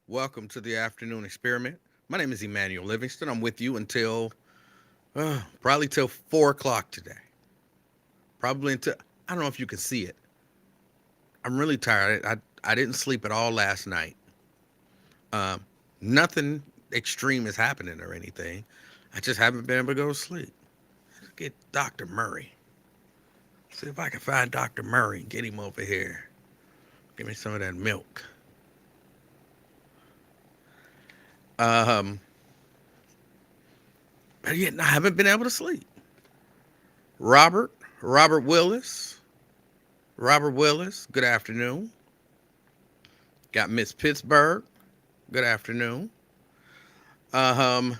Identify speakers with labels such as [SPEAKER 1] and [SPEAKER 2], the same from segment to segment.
[SPEAKER 1] Welcome to the afternoon experiment. My name is Emanuel Livingston. I'm with you until probably till 4 o'clock today. Probably until I don't know if you can see it. I'm really tired. I didn't sleep at all last night. Um, Nothing extreme is happening or anything. I just haven't been able to go to sleep. Let's get Dr. Murray. See if I can find Dr. Murray and get him over here. Give me some of that milk. Um, but yet I haven't been able to sleep. Robert, Robert Willis, Robert Willis, good afternoon. Got Miss Pittsburgh, good afternoon. Um,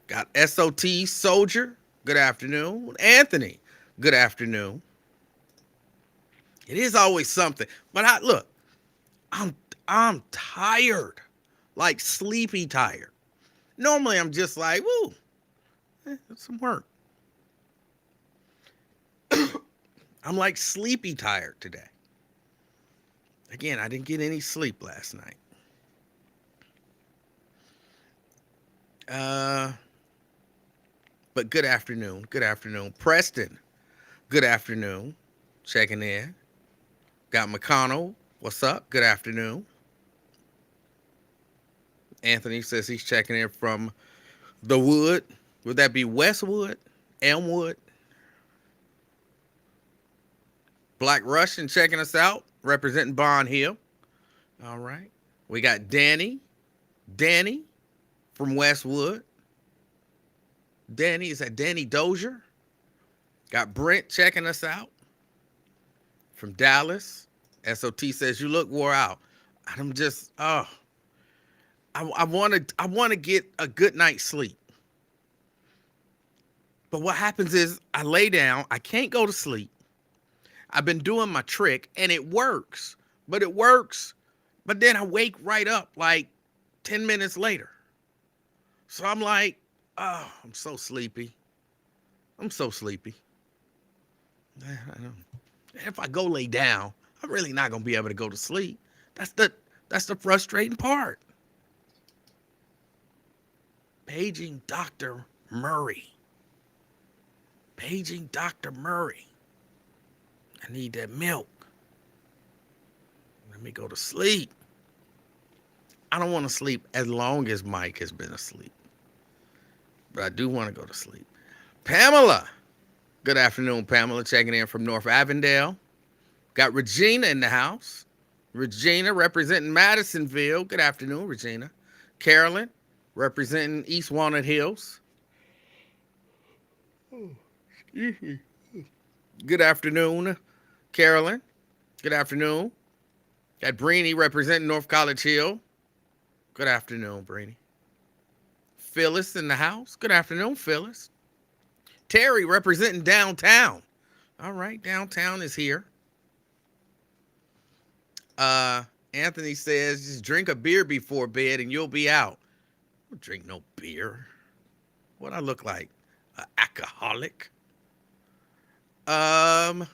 [SPEAKER 1] got SOT Soldier, good afternoon. Anthony, good afternoon. It is always something, but I'm I'm tired, like sleepy tired. Normally I'm just like, woo, that's some work. I'm like sleepy tired today. Again, I didn't get any sleep last night. Uh, but good afternoon. Good afternoon. Preston, good afternoon. Checking in. Got McConnell. What's up? Good afternoon. Anthony says he's checking in from the Wood. Would that be Westwood? Elmwood? Black Russian checking us out, representing Bond Hill. All right. We got Danny. Danny from Westwood. Danny, is that Danny Dozier? Got Brent checking us out from Dallas. SOT says you look wore out. I'm just I want to get a good night's sleep. But what happens is I lay down, I can't go to sleep. I've been doing my trick and it works. But it works. But then I wake right up like 10 minutes later. So I'm like, oh, I'm so sleepy. I'm so sleepy. If I go lay down, I'm really not gonna be able to go to sleep. That's the frustrating part. Paging Dr. Murray. Paging Dr. Murray. I need that milk. Let me go to sleep. I don't want to sleep as long as Mike has been asleep, but I do want to go to sleep. Pamela. Good afternoon, Pamela, checking in from North Avondale. Got Regina in the house. Regina representing Madisonville. Good afternoon, Regina. Carolyn representing East Walnut Hills. Good afternoon, Carolyn. Good afternoon. Got Breeny representing North College Hill. Good afternoon, Breeny. Phyllis in the house. Good afternoon, Phyllis. Terry representing downtown. All right, downtown is here. Anthony says just drink a beer before bed and you'll be out. I don't drink no beer. What I look like? An alcoholic. Um,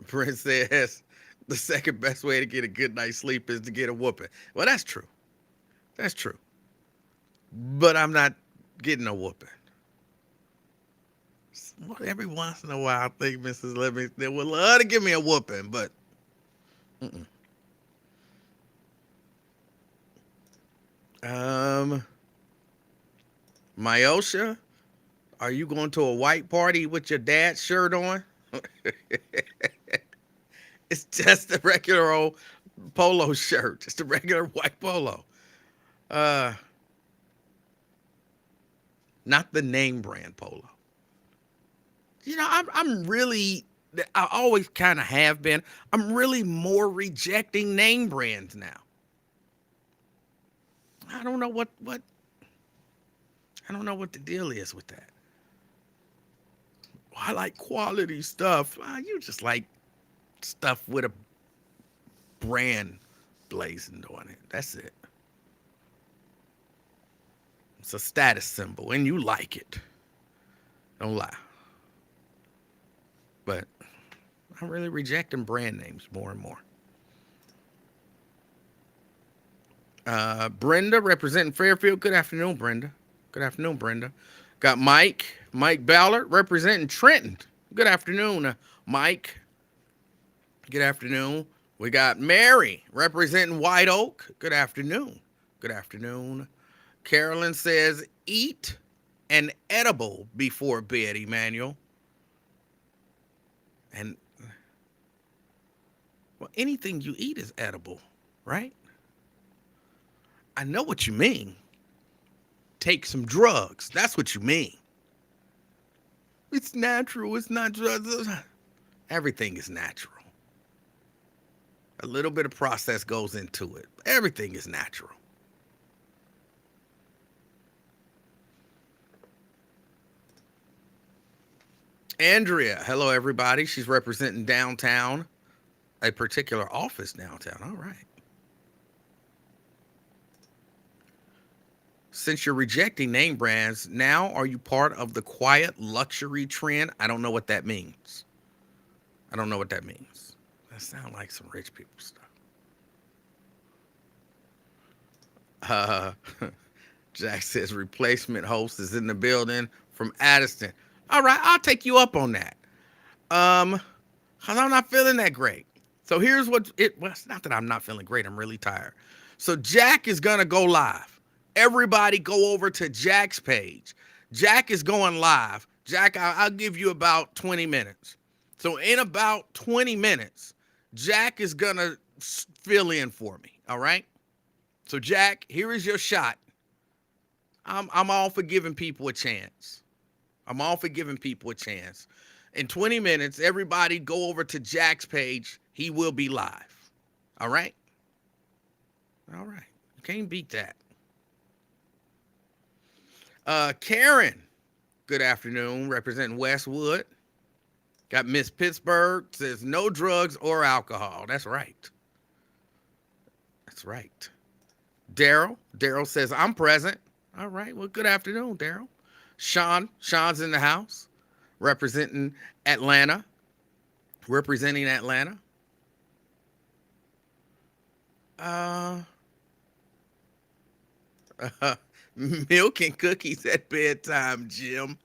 [SPEAKER 1] Prince says the second best way to get a good night's sleep is to get a whooping. Well, that's true. That's true. But I'm not getting a whooping. Every once in a while, I think Mrs. Livingston would love to give me a whooping, but mm-mm. um, Myosha, are you going to a white party with your dad's shirt on? It's just a regular old polo shirt, just a regular white polo. Uh, Not the name brand polo. I'm really, I always kind of have been. I'm really more rejecting name brands now. I don't know what I don't know what the deal is with that. I like quality stuff. You just like stuff with a brand blazoned on it. That's it. It's a status symbol, and you like it. Don't lie. But I'm really rejecting brand names more and more. Brenda representing Fairfield. Good afternoon, Brenda. Good afternoon, Brenda. Got Mike Ballard representing Trenton. Good afternoon, Mike. Good afternoon. We got Mary representing White Oak. Good afternoon. Good afternoon. Carolyn says, eat an edible before bed, Emanuel. And, well, anything you eat is edible, right? I know what you mean. Take some drugs. That's what you mean. It's natural. It's not drugs. Everything is natural. A little bit of process goes into it. Everything is natural. Andrea, hello everybody. She's representing downtown, a particular office downtown. All right. Since you're rejecting name brands, now are you part of the quiet luxury trend? I don't know what that means. I don't know what that means. That sounds like some rich people stuff. Uh, Jack says replacement host is in the building from Addison. All right, I'll take you up on that. Cause I'm not feeling that great. So here's what it well, it's not that I'm not feeling great, I'm really tired. So Jack is gonna go live. Everybody go over to Jack's page. Jack is going live. Jack, I'll give you about 20 minutes. So in about 20 minutes, Jack is gonna fill in for me. All right. So Jack, here is your shot. I'm all for giving people a chance. I'm all for giving people a chance. In 20 minutes, everybody go over to Jack's page. He will be live. All right? All right. You can't beat that. Karen, good afternoon, representing Westwood. Got Miss Pittsburgh, says no drugs or alcohol. That's right. That's right. Daryl says, I'm present. All right. Well, good afternoon, Daryl. Sean's in the house, representing Atlanta. Representing Atlanta. Milk and cookies at bedtime, Jim.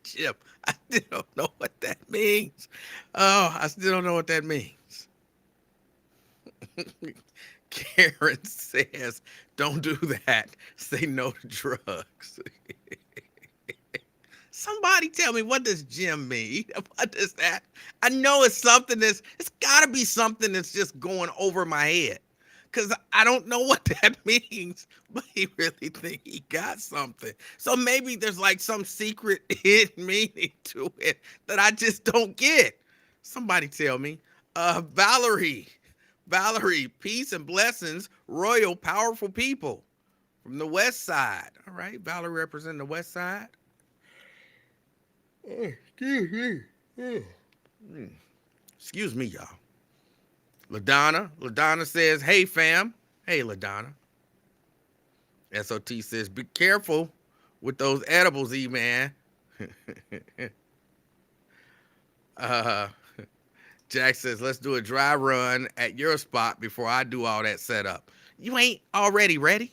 [SPEAKER 1] Jim, I still don't know what that means. Oh, I still don't know what that means. Karen says, don't do that. Say no to drugs. Somebody tell me, what does Jim mean? What does that? I know it's something it's got to be something that's just going over my head. Because I don't know what that means, but he really think he got something. So maybe there's like some secret hidden meaning to it that I just don't get. Somebody tell me. Valerie, peace and blessings, royal, powerful people from the West Side. All right, Valerie representing the West Side. Excuse me, y'all. LaDonna says, hey, fam. Hey, LaDonna. SOT says, be careful with those edibles, E-Man. Jack says, let's do a dry run at your spot before I do all that setup. You ain't already ready?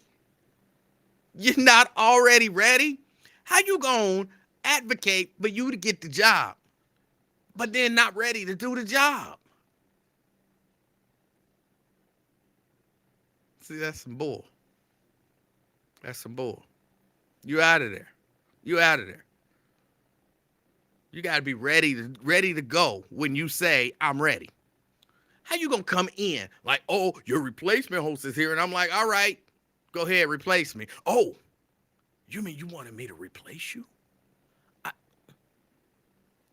[SPEAKER 1] You're not already ready? How you gonna advocate for you to get the job, but then not ready to do the job? See, that's some bull. That's some bull. You out of there. You out of there. You got to be ready to go when you say, I'm ready. How you going to come in like, oh, your replacement host is here. And I'm like, all right, go ahead, replace me. Oh, you mean you wanted me to replace you?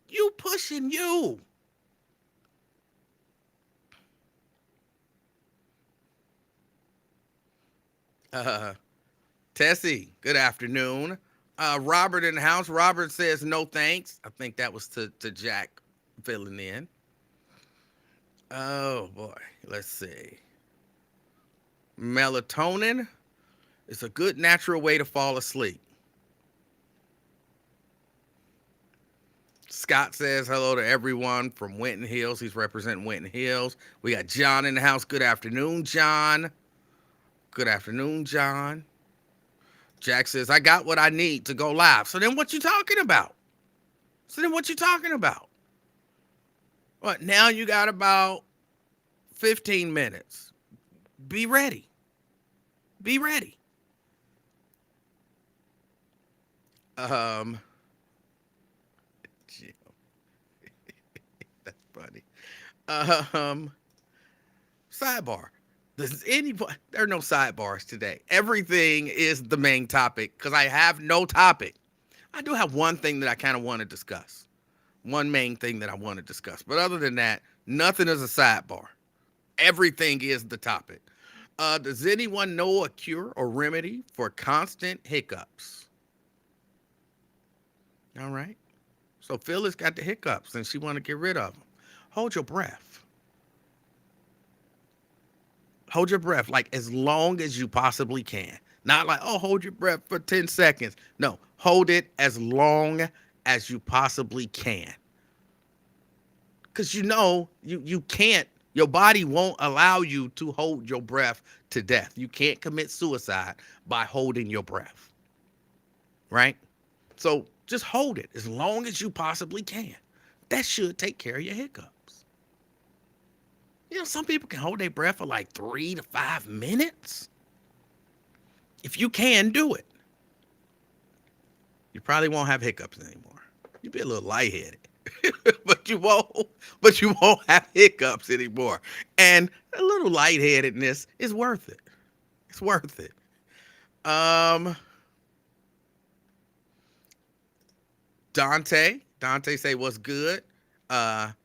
[SPEAKER 1] You pushing you. Tessie, good afternoon. Robert in the house. Robert says no thanks. I think that was to Jack filling in. Oh boy, let's see. Melatonin is a good natural way to fall asleep. Scott says hello to everyone from Winton Hills. He's representing Winton Hills. We got John in the house. Good afternoon, John. Good afternoon, John. Jack says, I got what I need to go live. So then what you talking about? What, now you got about 15 minutes. Be ready. Be ready. That's funny. Sidebar. There are no sidebars today. Everything is the main topic because I have no topic. I do have one thing that I kind of want to discuss. One main thing that I want to discuss. But other than that, nothing is a sidebar. Everything is the topic. Does anyone know a cure or remedy for constant hiccups? All right. So Phyllis got the hiccups and she want to get rid of them. Hold your breath. Hold your breath like as long as you possibly can. Not like, oh, hold your breath for 10 seconds. No, hold it as long as you possibly can. Because you can't, your body won't allow you to hold your breath to death. You can't commit suicide by holding your breath. Right? So just hold it as long as you possibly can. That should take care of your hiccups. Some people can hold their breath for like 3 to 5 minutes. If you can do it, you probably won't have hiccups anymore. You'll be a little lightheaded, but you won't have hiccups anymore. And a little lightheadedness is worth it. It's worth it. Dante say what's good.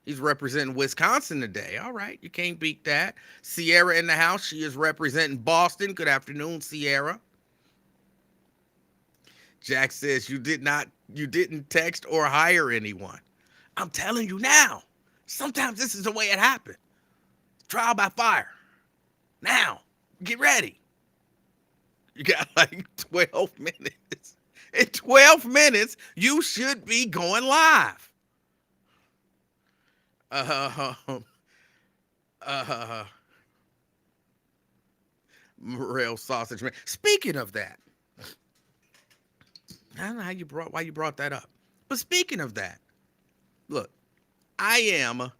[SPEAKER 1] He's representing Wisconsin today. All right, you can't beat that. Sierra in the house. She is representing Boston. Good afternoon, Sierra. Jack says you didn't text or hire anyone. I'm telling you now. Sometimes this is the way it happened. Trial by fire. Now, get ready. You got like 12 minutes. In 12 minutes, you should be going live. Morel sausage man. Speaking of that, I don't know why you brought that up. But speaking of that, look, I am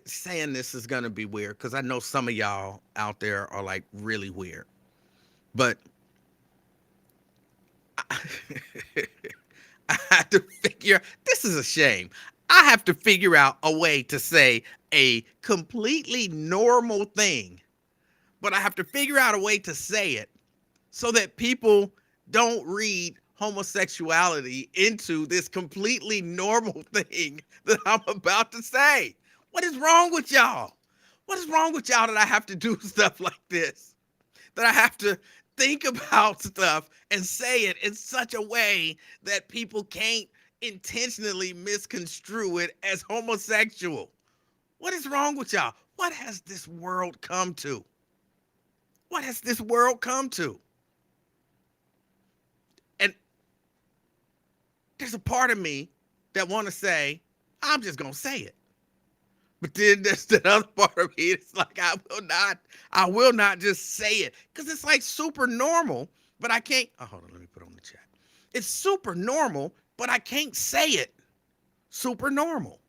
[SPEAKER 1] saying this is gonna be weird because I know some of y'all out there are like really weird. But I have to figure, this is a shame. I have to figure out a way to say a completely normal thing, but I have to figure out a way to say it so that people don't read homosexuality into this completely normal thing that I'm about to say. What is wrong with y'all? What is wrong with y'all that I have to do stuff like this? That I have to think about stuff and say it in such a way that people can't intentionally misconstrue it as homosexual. What is wrong with y'all? What has this world come to? What has this world come to? And there's a part of me that want to say, I'm just going to say it. But then there's the other part of me, it's like, I will not just say it. Because it's like super normal, but I can't. Oh, hold on, let me put it on the chat. It's super normal, but I can't say it super normal.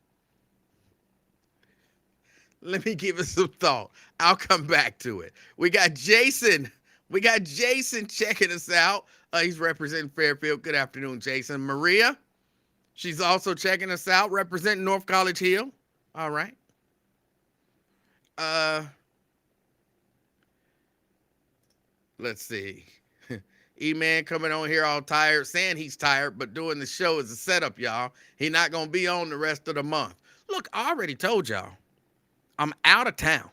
[SPEAKER 1] Let me give it some thought. I'll come back to it. We got Jason. Checking us out. He's representing Fairfield. Good afternoon, Jason. Maria, she's also checking us out, representing North College Hill. All right. Let's see. E-Man coming on here all tired, saying he's tired, but doing the show is a setup, y'all. He not going to be on the rest of the month. Look, I already told y'all, I'm out of town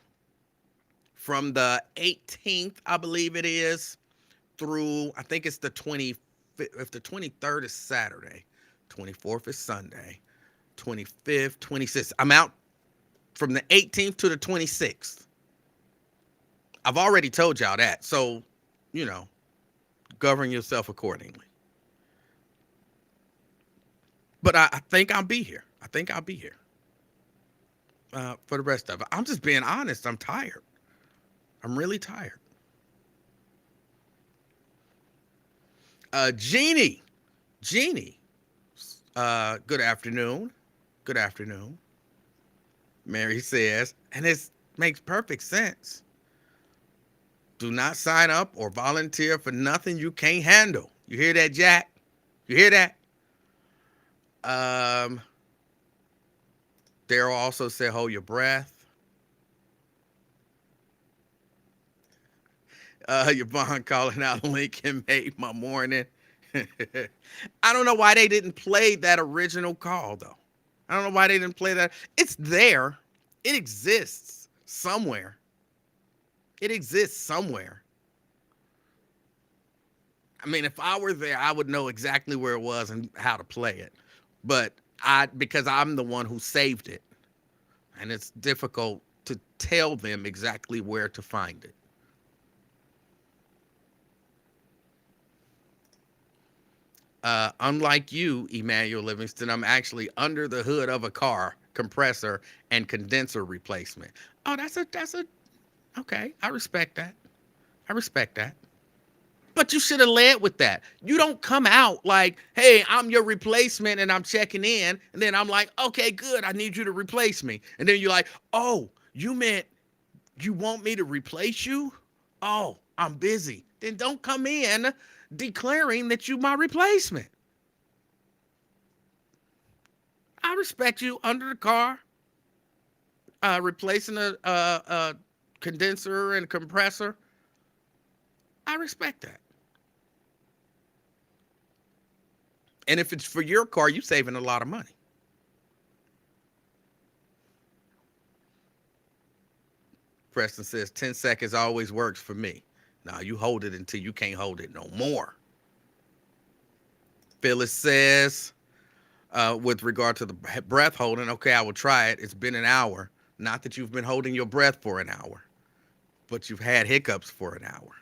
[SPEAKER 1] from the 18th, I believe it is, through, I think it's the 25th. If the 23rd is Saturday, 24th is Sunday, 25th, 26th. I'm out from the 18th to the 26th. I've already told y'all that. So, govern yourself accordingly. But I think I'll be here. I think I'll be here for the rest of it. I'm just being honest. I'm tired. I'm really tired. Jeannie, Jeannie. Good afternoon. Good afternoon. Mary says, and this makes perfect sense. Do not sign up or volunteer for nothing you can't handle. You hear that, Jack? You hear that? Um, Daryl also said, hold your breath. Yvonne calling out Lincoln made my morning. I don't know why they didn't play that original call, though. I don't know why they didn't play that. It's there. It exists somewhere. It exists somewhere. I mean, if I were there, I would know exactly where it was and how to play it. But because I'm the one who saved it, and it's difficult to tell them exactly where to find it. Unlike you, Emanuel Livingston, I'm actually under the hood of a car, compressor and condenser replacement. Oh, okay. I respect that. I respect that. But you should have led with that. You don't come out like, hey, I'm your replacement and I'm checking in. And then I'm like, okay, good. I need you to replace me. And then you're like, oh, you meant you want me to replace you? Oh, I'm busy. Then don't come in declaring that you my replacement. I respect you under the car, replacing a condenser and compressor. I respect that. And if it's for your car, you're saving a lot of money. Preston says 10 seconds always works for me. Now you hold it until you can't hold it no more. Phyllis says, with regard to the breath holding, okay, I will try it. It's been an hour. Not that you've been holding your breath for an hour, but you've had hiccups for an hour.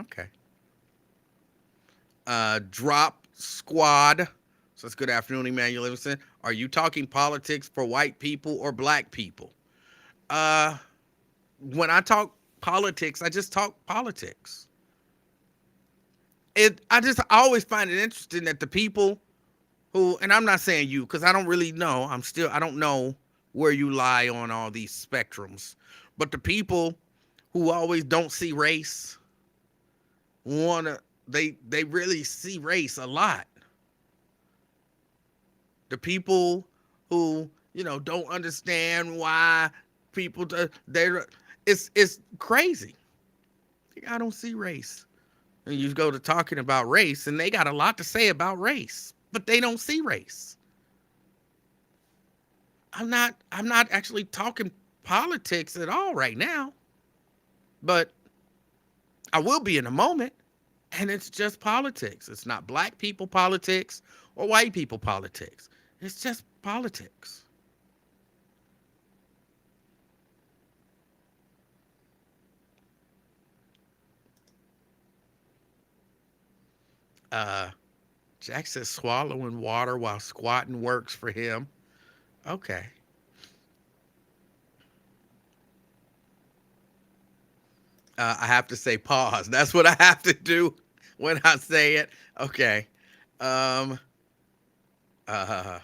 [SPEAKER 1] Okay. Drop Squad says, good afternoon, Emanuel Livingston. Are you talking politics for white people or black people? When I talk politics, I just talk politics. I always find it interesting that the people who, and I'm not saying you, because I don't really know. I don't know where you lie on all these spectrums. But the people who always don't see race they really see race a lot. The people who, don't understand why people, it's crazy. I don't see race. And you go to talking about race, and they got a lot to say about race, but they don't see race. I'm not actually talking politics at all right now, but I will be in a moment. And it's just politics. It's not black people politics or white people politics. It's just politics. Jack says swallowing water while squatting works for him. Okay. I have to say pause. That's what I have to do when I say it. Okay. Um, uh,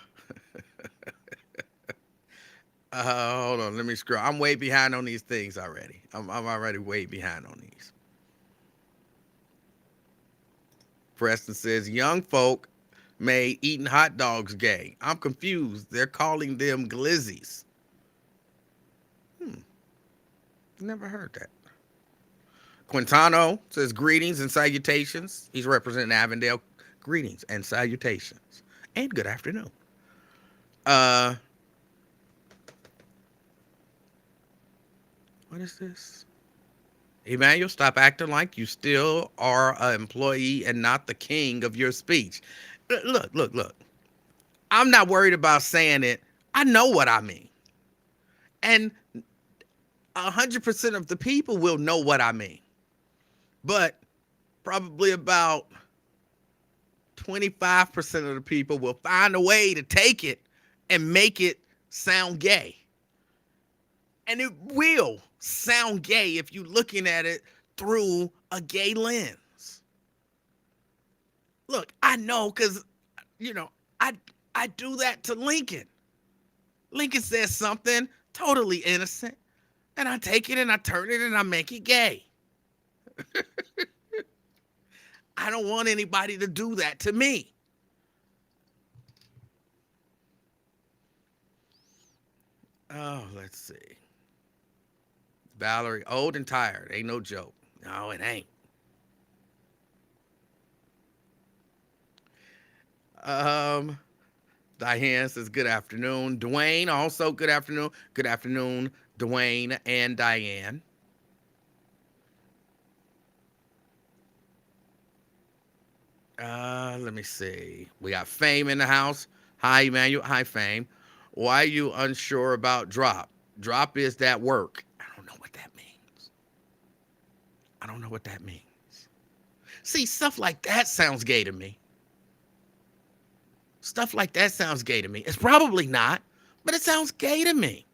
[SPEAKER 1] Hold on. Let me scroll. I'm way behind on these things already. I'm already way behind on these. Preston says, young folk made eating hot dogs gay. I'm confused. They're calling them glizzies. Never heard that. Quintano says, greetings and salutations. He's representing Avondale. Greetings and salutations. And good afternoon. What is this? Emmanuel, stop acting like you still are an employee and not the king of your speech. Look. I'm not worried about saying it. I know what I mean. And 100% of the people will know what I mean. But probably about 25% of the people will find a way to take it and make it sound gay. And it will sound gay if you're looking at it through a gay lens. Look, I know because, you know, I I do that to Lincoln. Lincoln says something totally innocent, and I take it and I turn it and I make it gay. I don't want anybody to do that to me. Oh, let's see. Valerie, old and tired. Ain't no joke. No, it ain't. Um, Diane says good afternoon. Dwayne, also good afternoon. Good afternoon, Dwayne and Diane. Let me see. We got Fame in the house. Hi, Emanuel. Hi, Fame. Why are you unsure about drop? Drop is that work. I don't know what that means. I don't know what that means. See, stuff like that sounds gay to me. Stuff like that sounds gay to me. It's probably not, but it sounds gay to me.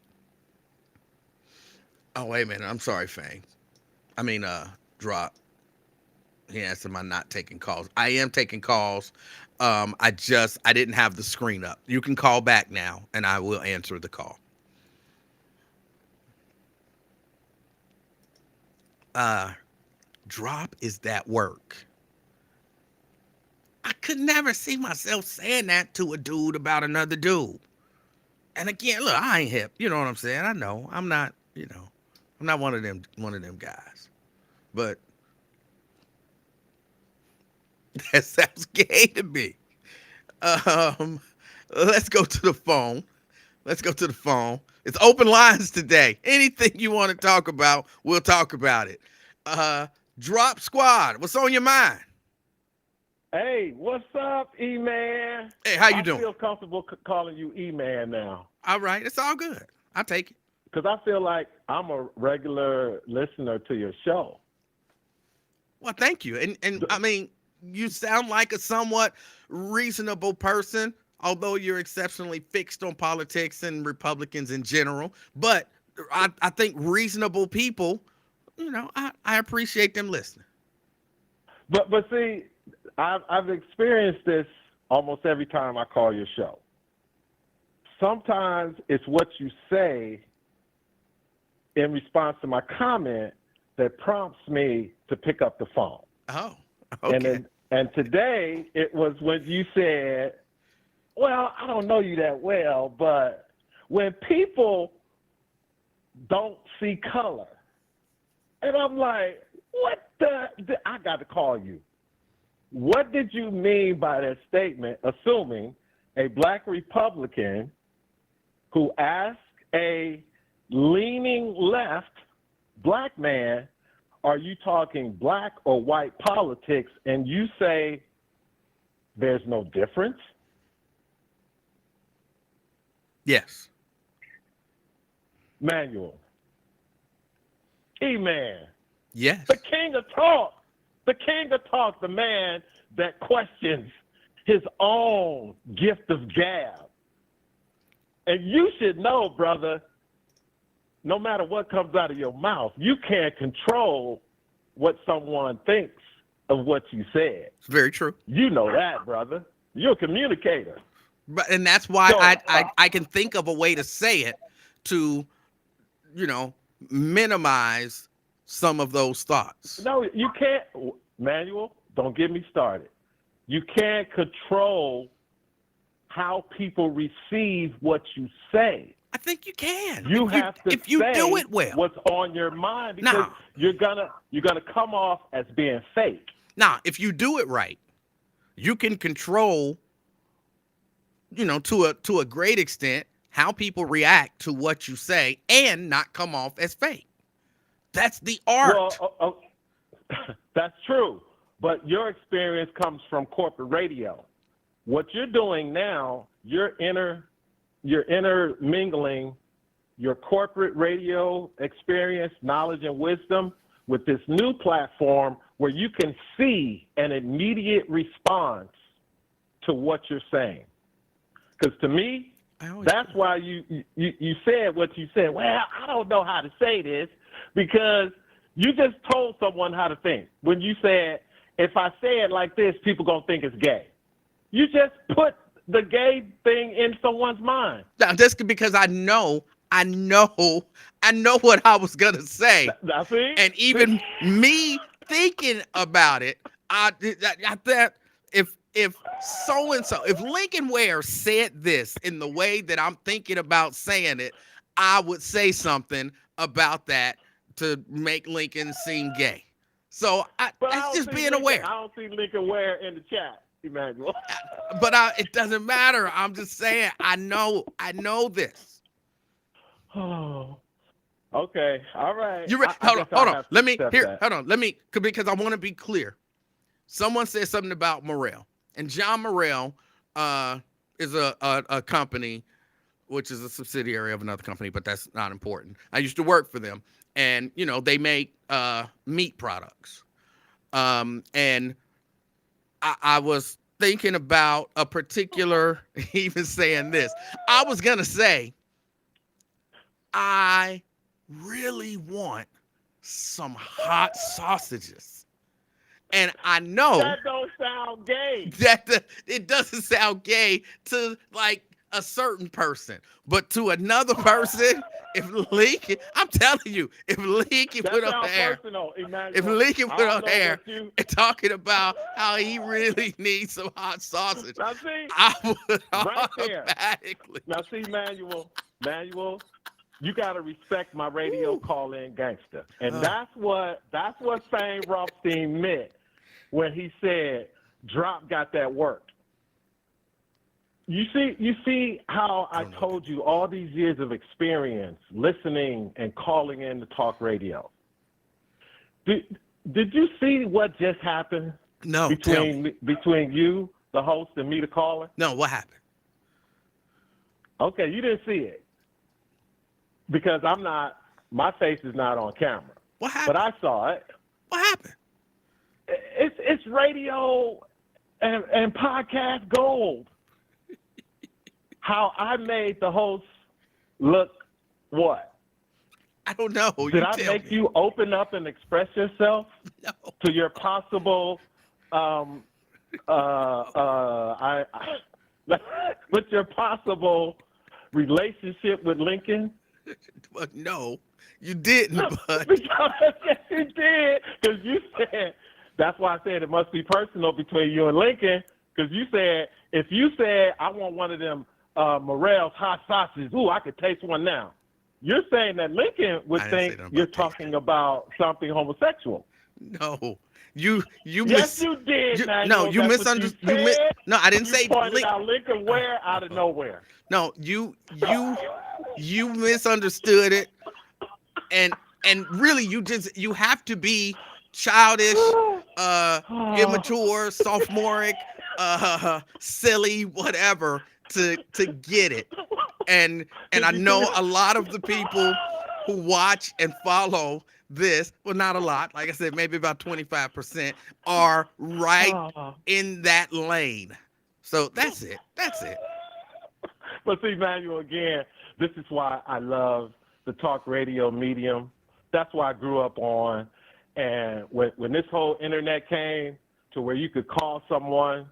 [SPEAKER 1] Oh, wait a minute. I'm sorry, Fame. I mean, drop. He asked, am I not taking calls? I am taking calls. I didn't have the screen up. You can call back now and I will answer the call. Drop is that work. I could never see myself saying that to a dude about another dude. And again, look, I ain't hip. You know what I'm saying? I know. I'm not, I'm not one of them guys. But that sounds gay to me. Um, let's go to the phone. Let's go to the phone. It's open lines today. Anything you want to talk about, we'll talk about it. Drop Squad, what's on your mind?
[SPEAKER 2] Hey, what's up, E-Man?
[SPEAKER 1] Hey, how you doing?
[SPEAKER 2] I feel comfortable calling you E-Man now.
[SPEAKER 1] All right, it's all good. I'll take it.
[SPEAKER 2] Because I feel like I'm a regular listener to your show.
[SPEAKER 1] Well, thank you. And I mean, you sound like a somewhat reasonable person, although you're exceptionally fixed on politics and Republicans in general. But I think reasonable people, I appreciate them listening.
[SPEAKER 2] But see, I've experienced this almost every time I call your show. Sometimes it's what you say in response to my comment that prompts me to pick up the phone.
[SPEAKER 1] Oh, okay.
[SPEAKER 2] And today it was when you said, well, I don't know you that well, but when people don't see color, and I'm like, what I got to call you. What did you mean by that statement, assuming a black Republican who asked a leaning left black man, are you talking black or white politics? And you say there's no difference?
[SPEAKER 1] Yes.
[SPEAKER 2] Manuel. E-Man.
[SPEAKER 1] Yes.
[SPEAKER 2] The king of talk. The king of talk, the man that questions his own gift of gab. And you should know, brother, no matter what comes out of your mouth, you can't control what someone thinks of what you said.
[SPEAKER 1] It's very true.
[SPEAKER 2] You know that, brother. You're a communicator.
[SPEAKER 1] But and that's why I can think of a way to say it to, minimize some of those thoughts.
[SPEAKER 2] No, you can't. Manuel, don't get me started. You can't control how people receive what you say.
[SPEAKER 1] I think you can.
[SPEAKER 2] You have to
[SPEAKER 1] if you
[SPEAKER 2] say
[SPEAKER 1] do it well.
[SPEAKER 2] What's on your mind, because you're gonna come off as being fake.
[SPEAKER 1] Now, if you do it right, you can control, to a great extent, how people react to what you say and not come off as fake. That's the art.
[SPEAKER 2] Well, that's true. But your experience comes from corporate radio. What you're doing now, you're intermingling your corporate radio experience, knowledge, and wisdom with this new platform where you can see an immediate response to what you're saying. Because to me,
[SPEAKER 1] I always
[SPEAKER 2] That's why you said what you said. Well, I don't know how to say this because you just told someone how to think. When you said, if I say it like this, people gonna think it's gay. You just put the gay thing in someone's mind.
[SPEAKER 1] now, just because I know what I was gonna say,
[SPEAKER 2] I see.
[SPEAKER 1] and
[SPEAKER 2] See?
[SPEAKER 1] even me thinking about it, I thought if so and so, if Lincoln Ware said this in the way that I'm thinking about saying it, I would say something about that to make Lincoln seem gay. So
[SPEAKER 2] But
[SPEAKER 1] that's just being aware.
[SPEAKER 2] I don't see Lincoln Ware in the chat, Emmanuel.
[SPEAKER 1] But it doesn't matter. I'm just saying I know this.
[SPEAKER 2] Oh, okay. All right.
[SPEAKER 1] You
[SPEAKER 2] I
[SPEAKER 1] hold
[SPEAKER 2] guess
[SPEAKER 1] on, hold
[SPEAKER 2] I'll
[SPEAKER 1] on.
[SPEAKER 2] have to
[SPEAKER 1] Let me
[SPEAKER 2] accept
[SPEAKER 1] here.
[SPEAKER 2] that.
[SPEAKER 1] Hold on. Let me because I want to be clear. Someone said something about Morrell, and John Morrell is a company which is a subsidiary of another company, but that's not important. I used to work for them, and they make meat products. And I was thinking about a particular, even saying this. I was gonna say, I really want some hot sausages. And I know
[SPEAKER 2] That don't sound gay.
[SPEAKER 1] that it doesn't sound gay to like a certain person, but to another person, if Lincoln, I'm telling you, if Lincoln
[SPEAKER 2] That
[SPEAKER 1] put on
[SPEAKER 2] sounds
[SPEAKER 1] air,
[SPEAKER 2] personal,
[SPEAKER 1] if
[SPEAKER 2] Emmanuel.
[SPEAKER 1] Lincoln
[SPEAKER 2] I
[SPEAKER 1] put
[SPEAKER 2] don't
[SPEAKER 1] on
[SPEAKER 2] know
[SPEAKER 1] air
[SPEAKER 2] that you.
[SPEAKER 1] and talking about how he really needs some hot sausage,
[SPEAKER 2] Now see,
[SPEAKER 1] I would
[SPEAKER 2] right there.
[SPEAKER 1] automatically.
[SPEAKER 2] Now see, Manuel, you gotta respect my radio call-in gangster, and
[SPEAKER 1] Uh,
[SPEAKER 2] that's what Fane Rothstein meant when he said Drop got that work. You see how
[SPEAKER 1] I
[SPEAKER 2] I
[SPEAKER 1] don't know what
[SPEAKER 2] told you all these years of experience listening and calling in to talk radio. Did you see what just happened
[SPEAKER 1] no, tell me.
[SPEAKER 2] between you, the host, and me, the caller?
[SPEAKER 1] No, what happened?
[SPEAKER 2] Okay, you didn't see it because my face is not on camera,
[SPEAKER 1] What
[SPEAKER 2] but
[SPEAKER 1] happened?
[SPEAKER 2] I saw it.
[SPEAKER 1] What happened?
[SPEAKER 2] It's radio and podcast gold. How I made the host look what?
[SPEAKER 1] I don't know.
[SPEAKER 2] Did
[SPEAKER 1] You
[SPEAKER 2] I
[SPEAKER 1] tell
[SPEAKER 2] make
[SPEAKER 1] me.
[SPEAKER 2] you open up and express yourself
[SPEAKER 1] No.
[SPEAKER 2] to your possible with your possible relationship with Lincoln?
[SPEAKER 1] Well, no, you didn't. But
[SPEAKER 2] Because yes, you did. Because you said that's why I said it must be personal between you and Lincoln. Because you said if you said I want one of them Morel's hot sausages, ooh, I could taste one now. You're saying that Lincoln would
[SPEAKER 1] I didn't say
[SPEAKER 2] think
[SPEAKER 1] nothing
[SPEAKER 2] you're
[SPEAKER 1] about
[SPEAKER 2] talking
[SPEAKER 1] tasting.
[SPEAKER 2] about something homosexual.
[SPEAKER 1] No, you
[SPEAKER 2] Yes, you did,
[SPEAKER 1] no,
[SPEAKER 2] Manuel.
[SPEAKER 1] you
[SPEAKER 2] That's what you
[SPEAKER 1] misunderstood.
[SPEAKER 2] said.
[SPEAKER 1] No, I didn't
[SPEAKER 2] You
[SPEAKER 1] say
[SPEAKER 2] pointed
[SPEAKER 1] link.
[SPEAKER 2] out Lincoln Ware out of nowhere.
[SPEAKER 1] No, you misunderstood it, and really you have to be childish, immature, sophomoric, silly, whatever to get it. And
[SPEAKER 2] Did
[SPEAKER 1] I
[SPEAKER 2] you see?
[SPEAKER 1] know a lot of the people who watch and follow this, well, not a lot, like I said, maybe about 25% are right
[SPEAKER 2] Oh.
[SPEAKER 1] in that lane. So that's it.
[SPEAKER 2] But see, Manuel, again, this is why I love the talk radio medium. That's why I grew up on. And when this whole internet came to where you could call someone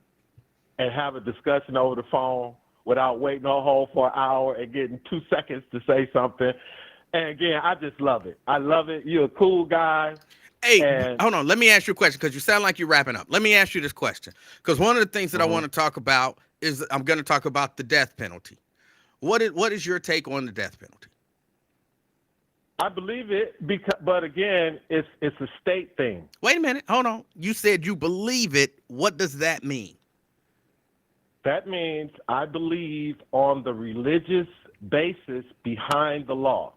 [SPEAKER 2] and have a discussion over the phone without waiting on hold for an hour and getting 2 seconds to say something. And again, I just love it. I love it. You're a cool guy.
[SPEAKER 1] Hey,
[SPEAKER 2] And
[SPEAKER 1] hold on. Let me ask you a question because you sound like you're wrapping up. Let me ask you this question because one of the things that I want to talk about is I'm going to talk about the death penalty. What is your take on the death penalty?
[SPEAKER 2] I believe it, but again, it's a state thing.
[SPEAKER 1] Wait a minute. Hold on. You said you believe it. What does that mean?
[SPEAKER 2] That means I believe on the religious basis behind the law.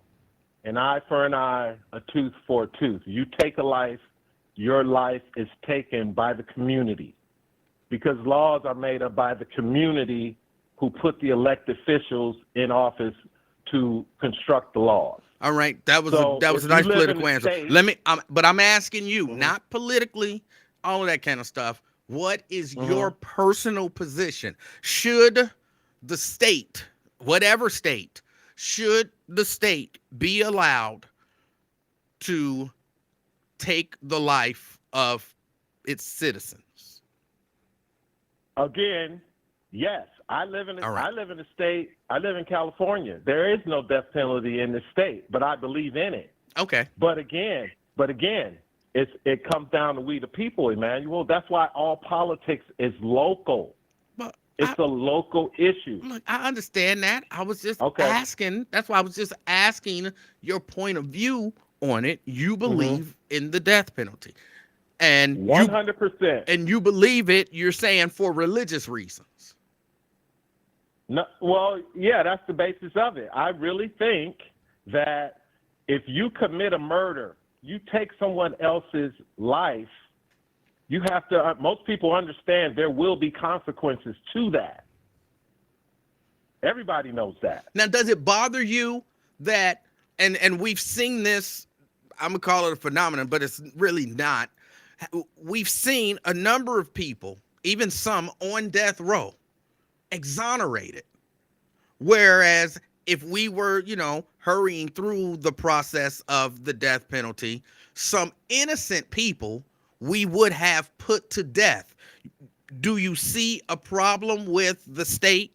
[SPEAKER 2] An eye for an eye, a tooth for a tooth. You take a life, your life is taken by the community because laws are made up by the community who put the elected officials in office to construct the laws.
[SPEAKER 1] All right, that was
[SPEAKER 2] So
[SPEAKER 1] a
[SPEAKER 2] if you
[SPEAKER 1] nice
[SPEAKER 2] live in
[SPEAKER 1] political
[SPEAKER 2] the
[SPEAKER 1] answer.
[SPEAKER 2] state,
[SPEAKER 1] But I'm asking you, not politically, all of that kind of stuff. What is your personal position? Should the state whatever state, should the state be allowed to take the life of its citizens?
[SPEAKER 2] Again, yes. I live
[SPEAKER 1] All right.
[SPEAKER 2] a state. I live in California. There is no death penalty in this state, but I believe in it.
[SPEAKER 1] Okay.
[SPEAKER 2] But again, it comes down to we the people, Emmanuel. That's why all politics is local.
[SPEAKER 1] But
[SPEAKER 2] It's a local issue.
[SPEAKER 1] look, I understand that. I was just
[SPEAKER 2] Okay.
[SPEAKER 1] asking. That's why I was just asking your point of view on it. You believe in the death penalty, and
[SPEAKER 2] 100%.
[SPEAKER 1] and you believe it. You're saying for religious reasons.
[SPEAKER 2] No, well, yeah, that's the basis of it. I really think that if you commit a murder, you take someone else's life, you have to, most people understand there will be consequences to that. Everybody knows that.
[SPEAKER 1] Now, does it bother you that, and we've seen this, I'm going to call it a phenomenon, but it's really not. We've seen a number of people, even some on death row, exonerated. Whereas if we were, hurrying through the process of the death penalty, some innocent people we would have put to death. Do you see a problem with the state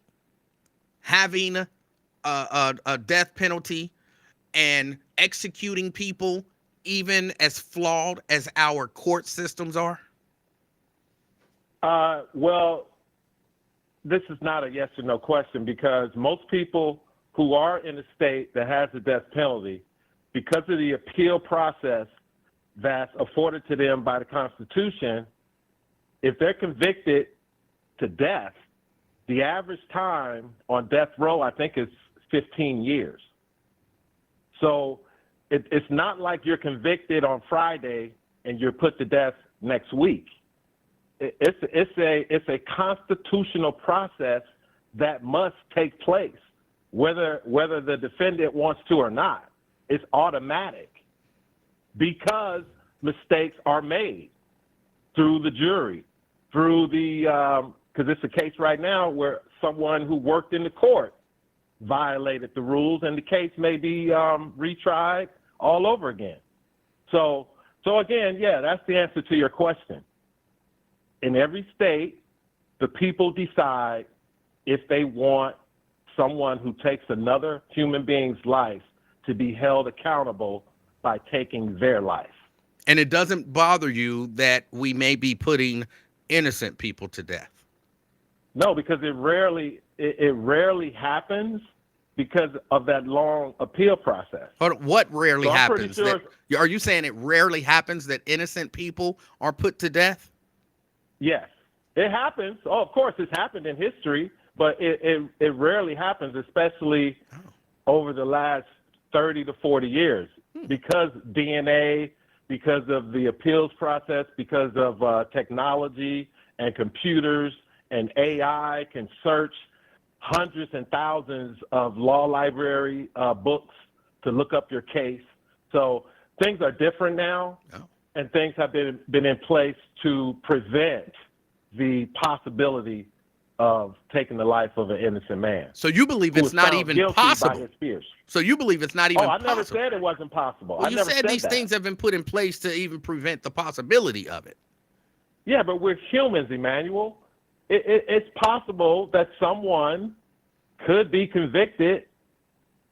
[SPEAKER 1] having a death penalty and executing people even as flawed as our court systems are?
[SPEAKER 2] Well, this is not a yes or no question because most people who are in a state that has the death penalty, because of the appeal process that's afforded to them by the Constitution, if they're convicted to death, the average time on death row, I think, is 15 years. So it's not like you're convicted on Friday and you're put to death next week. It's a constitutional process that must take place, whether the defendant wants to or not. It's automatic because mistakes are made through the jury, through the because it's a case right now where someone who worked in the court violated the rules, and the case may be retried all over again. So again, yeah, that's the answer to your question. In every state, the people decide if they want someone who takes another human being's life to be held accountable by taking their life.
[SPEAKER 1] And it doesn't bother you that we may be putting innocent people to death?
[SPEAKER 2] No, because it rarely happens because of that long appeal process.
[SPEAKER 1] But what rarely
[SPEAKER 2] So I'm pretty
[SPEAKER 1] happens?
[SPEAKER 2] sure-
[SPEAKER 1] Are you saying it rarely happens that innocent people are put to death?
[SPEAKER 2] Yes, it happens. Oh, of course, it's happened in history, but it rarely happens, especially over the last 30 to 40 years, because DNA, because of the appeals process, because of technology and computers and AI can search hundreds and thousands of law library books to look up your case. So things are different now.
[SPEAKER 1] Oh.
[SPEAKER 2] And things have been in place to prevent the possibility of taking the life of an innocent man.
[SPEAKER 1] So you believe
[SPEAKER 2] who
[SPEAKER 1] it's
[SPEAKER 2] was
[SPEAKER 1] not
[SPEAKER 2] found
[SPEAKER 1] even
[SPEAKER 2] guilty by
[SPEAKER 1] possible?
[SPEAKER 2] his peers.
[SPEAKER 1] So you believe it's not even
[SPEAKER 2] Oh, I
[SPEAKER 1] possible?
[SPEAKER 2] never said it wasn't possible.
[SPEAKER 1] Well,
[SPEAKER 2] I
[SPEAKER 1] you
[SPEAKER 2] never
[SPEAKER 1] said these
[SPEAKER 2] that.
[SPEAKER 1] things have been put in place to even prevent the possibility of it.
[SPEAKER 2] Yeah, but we're humans, Emmanuel. It's possible that someone could be convicted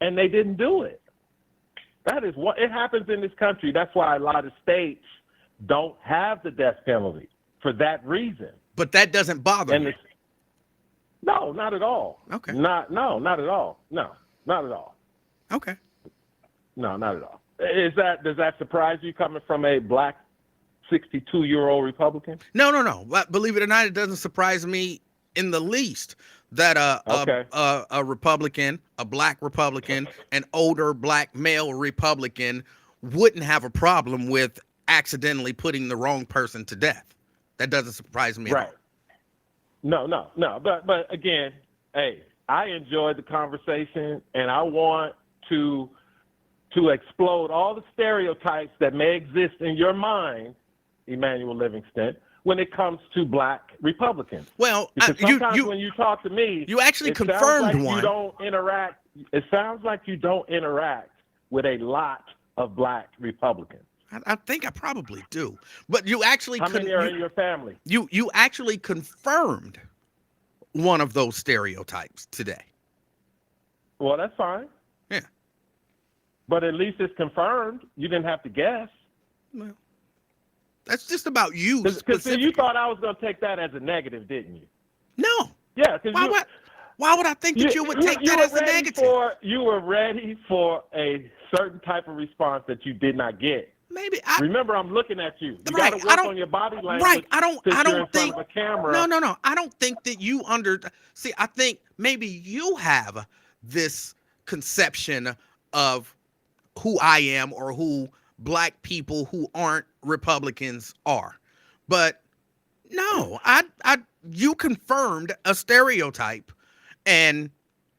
[SPEAKER 2] and they didn't do it. That is what it happens in this country. That's why a lot of states don't have the death penalty for that reason.
[SPEAKER 1] But that doesn't bother you.
[SPEAKER 2] No, not at all.
[SPEAKER 1] Okay.
[SPEAKER 2] Not at all. No, not at all.
[SPEAKER 1] Okay.
[SPEAKER 2] No, not at all. Does that surprise you coming from a black 62-year-old Republican?
[SPEAKER 1] No. But believe it or not, it doesn't surprise me in the least that a Republican, a black Republican, an older black male Republican wouldn't have a problem with accidentally putting the wrong person to death. That doesn't surprise me
[SPEAKER 2] Right.
[SPEAKER 1] at all.
[SPEAKER 2] No. But again, hey, I enjoyed the conversation, and I want to explode all the stereotypes that may exist in your mind, Emanuel Livingston, when it comes to black Republicans.
[SPEAKER 1] Well,
[SPEAKER 2] Because sometimes when you talk to me,
[SPEAKER 1] you actually
[SPEAKER 2] it sounds
[SPEAKER 1] confirmed
[SPEAKER 2] like
[SPEAKER 1] one.
[SPEAKER 2] you don't interact. It sounds like you don't interact with a lot of black Republicans.
[SPEAKER 1] I think I probably do, but you actually
[SPEAKER 2] How many are in your family?
[SPEAKER 1] You actually confirmed one of those stereotypes today.
[SPEAKER 2] Well, that's fine.
[SPEAKER 1] Yeah.
[SPEAKER 2] But at least it's confirmed. You didn't have to guess.
[SPEAKER 1] Well, that's just about you
[SPEAKER 2] Because
[SPEAKER 1] specifically.
[SPEAKER 2] you thought I was going to take that as a negative, didn't you?
[SPEAKER 1] No.
[SPEAKER 2] Yeah.
[SPEAKER 1] Why would I think that you would take that as a negative?
[SPEAKER 2] You were ready for a certain type of response that you did not get.
[SPEAKER 1] Maybe
[SPEAKER 2] Remember, I'm looking at you. You
[SPEAKER 1] right,
[SPEAKER 2] got to work on your body language.
[SPEAKER 1] Right. I don't
[SPEAKER 2] you're in
[SPEAKER 1] think.
[SPEAKER 2] front of a camera.
[SPEAKER 1] No. I don't think that you See, I think maybe you have this conception of who I am or who black people who aren't Republicans are. But no, you confirmed a stereotype. And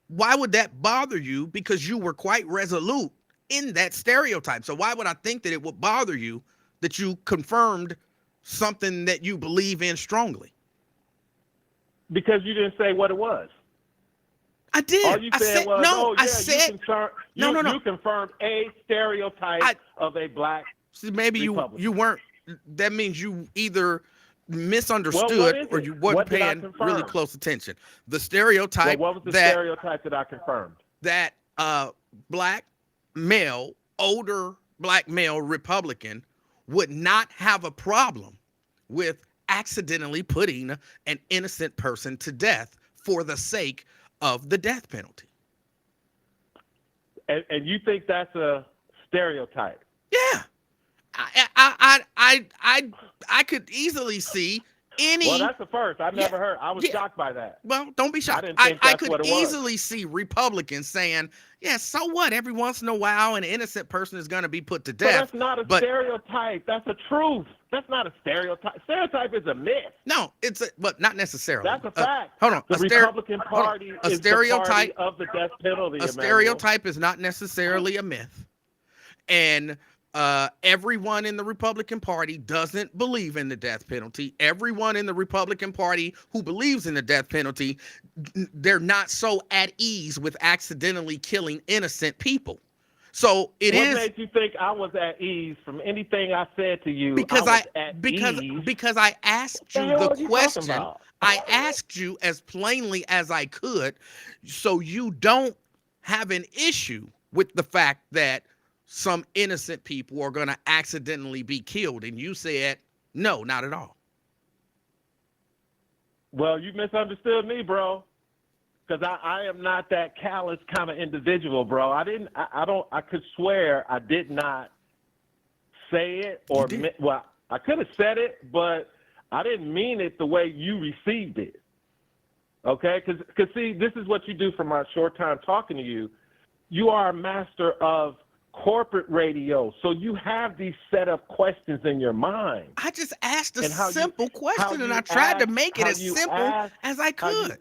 [SPEAKER 1] why would that bother you? Because you were quite resolute in that stereotype. So why would I think that it would bother you that you confirmed something that you believe in strongly?
[SPEAKER 2] Because you didn't say what it was.
[SPEAKER 1] I did.
[SPEAKER 2] All you said was,
[SPEAKER 1] no.
[SPEAKER 2] oh, yeah,
[SPEAKER 1] I said
[SPEAKER 2] no.
[SPEAKER 1] No.
[SPEAKER 2] You confirmed a stereotype of a black
[SPEAKER 1] maybe
[SPEAKER 2] Republican.
[SPEAKER 1] you weren't. That means you either misunderstood or you weren't paying really close attention. The stereotype.
[SPEAKER 2] What was the stereotype that I confirmed?
[SPEAKER 1] That black male, older black male Republican would not have a problem with accidentally putting an innocent person to death for the sake of the death penalty.
[SPEAKER 2] And you think that's a stereotype?
[SPEAKER 1] Yeah. I could easily see any.
[SPEAKER 2] Well, that's the first. I've never heard. I was shocked by that.
[SPEAKER 1] Well, don't be shocked.
[SPEAKER 2] I didn't think that's
[SPEAKER 1] could
[SPEAKER 2] what it was.
[SPEAKER 1] easily see Republicans saying, yeah, so what? Every once in a while, an innocent person is going to be put to death.
[SPEAKER 2] But that's not a stereotype. That's a truth. That's not a stereotype. Stereotype is a myth.
[SPEAKER 1] No, but not necessarily.
[SPEAKER 2] That's a fact.
[SPEAKER 1] Hold on.
[SPEAKER 2] The Republican Party is the party of the death penalty.
[SPEAKER 1] A stereotype is not necessarily a myth. And everyone in the Republican Party doesn't believe in the death penalty. Everyone in the Republican Party who believes in the death penalty, they're not so at ease with accidentally killing innocent people. So what
[SPEAKER 2] made you think I was at ease from anything I said to you?
[SPEAKER 1] Because I asked you the question. I asked you as plainly as I could, so you don't have an issue with the fact that some innocent people are going to accidentally be killed. And you said, no, not at all.
[SPEAKER 2] Well, you misunderstood me, bro. Because I am not that callous kind of individual, bro. I could swear I did not say it well, I could have said it, but I didn't mean it the way you received it. Okay? Because see, this is what you do from my short time talking to you. You are a master of corporate radio, so you have these set of questions in your mind.
[SPEAKER 1] I just asked a simple question, and I tried to make it as simple as I could.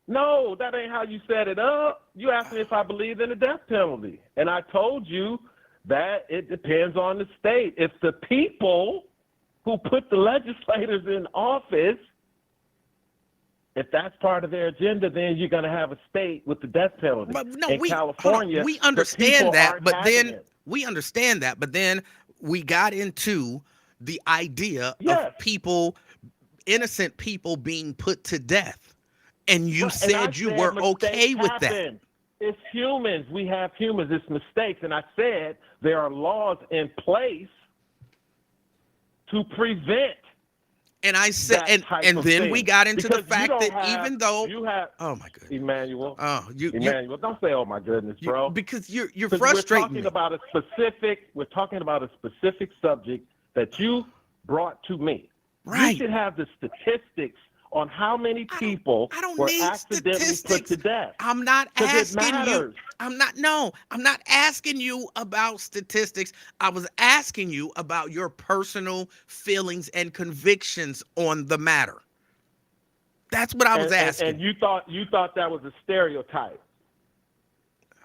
[SPEAKER 2] No, that ain't how you set it up. You asked me if I believe in the death penalty, and I told you that it depends on the state. If the people who put the legislators in office, if that's part of their agenda, then you're going to have a state with the death penalty.
[SPEAKER 1] But no,
[SPEAKER 2] in California,
[SPEAKER 1] we understand that, but then we got into the idea of innocent people being put to death. And you said you were okay with that.
[SPEAKER 2] It's humans. We have humans. It's mistakes. And I said there are laws in place to prevent.
[SPEAKER 1] And I said, and then we got into the fact that even though
[SPEAKER 2] you have,
[SPEAKER 1] oh my goodness,
[SPEAKER 2] Emmanuel,
[SPEAKER 1] Emmanuel,
[SPEAKER 2] don't say oh my goodness, bro,
[SPEAKER 1] because you're frustrating me.
[SPEAKER 2] We're talking about a specific subject that you brought to me.
[SPEAKER 1] Right.
[SPEAKER 2] You should have the statistics on how many people were accidentally put to death.
[SPEAKER 1] I'm not asking you. I'm not asking you about statistics. I was asking you about your personal feelings and convictions on the matter. That's what I was asking.
[SPEAKER 2] And you thought that was a stereotype.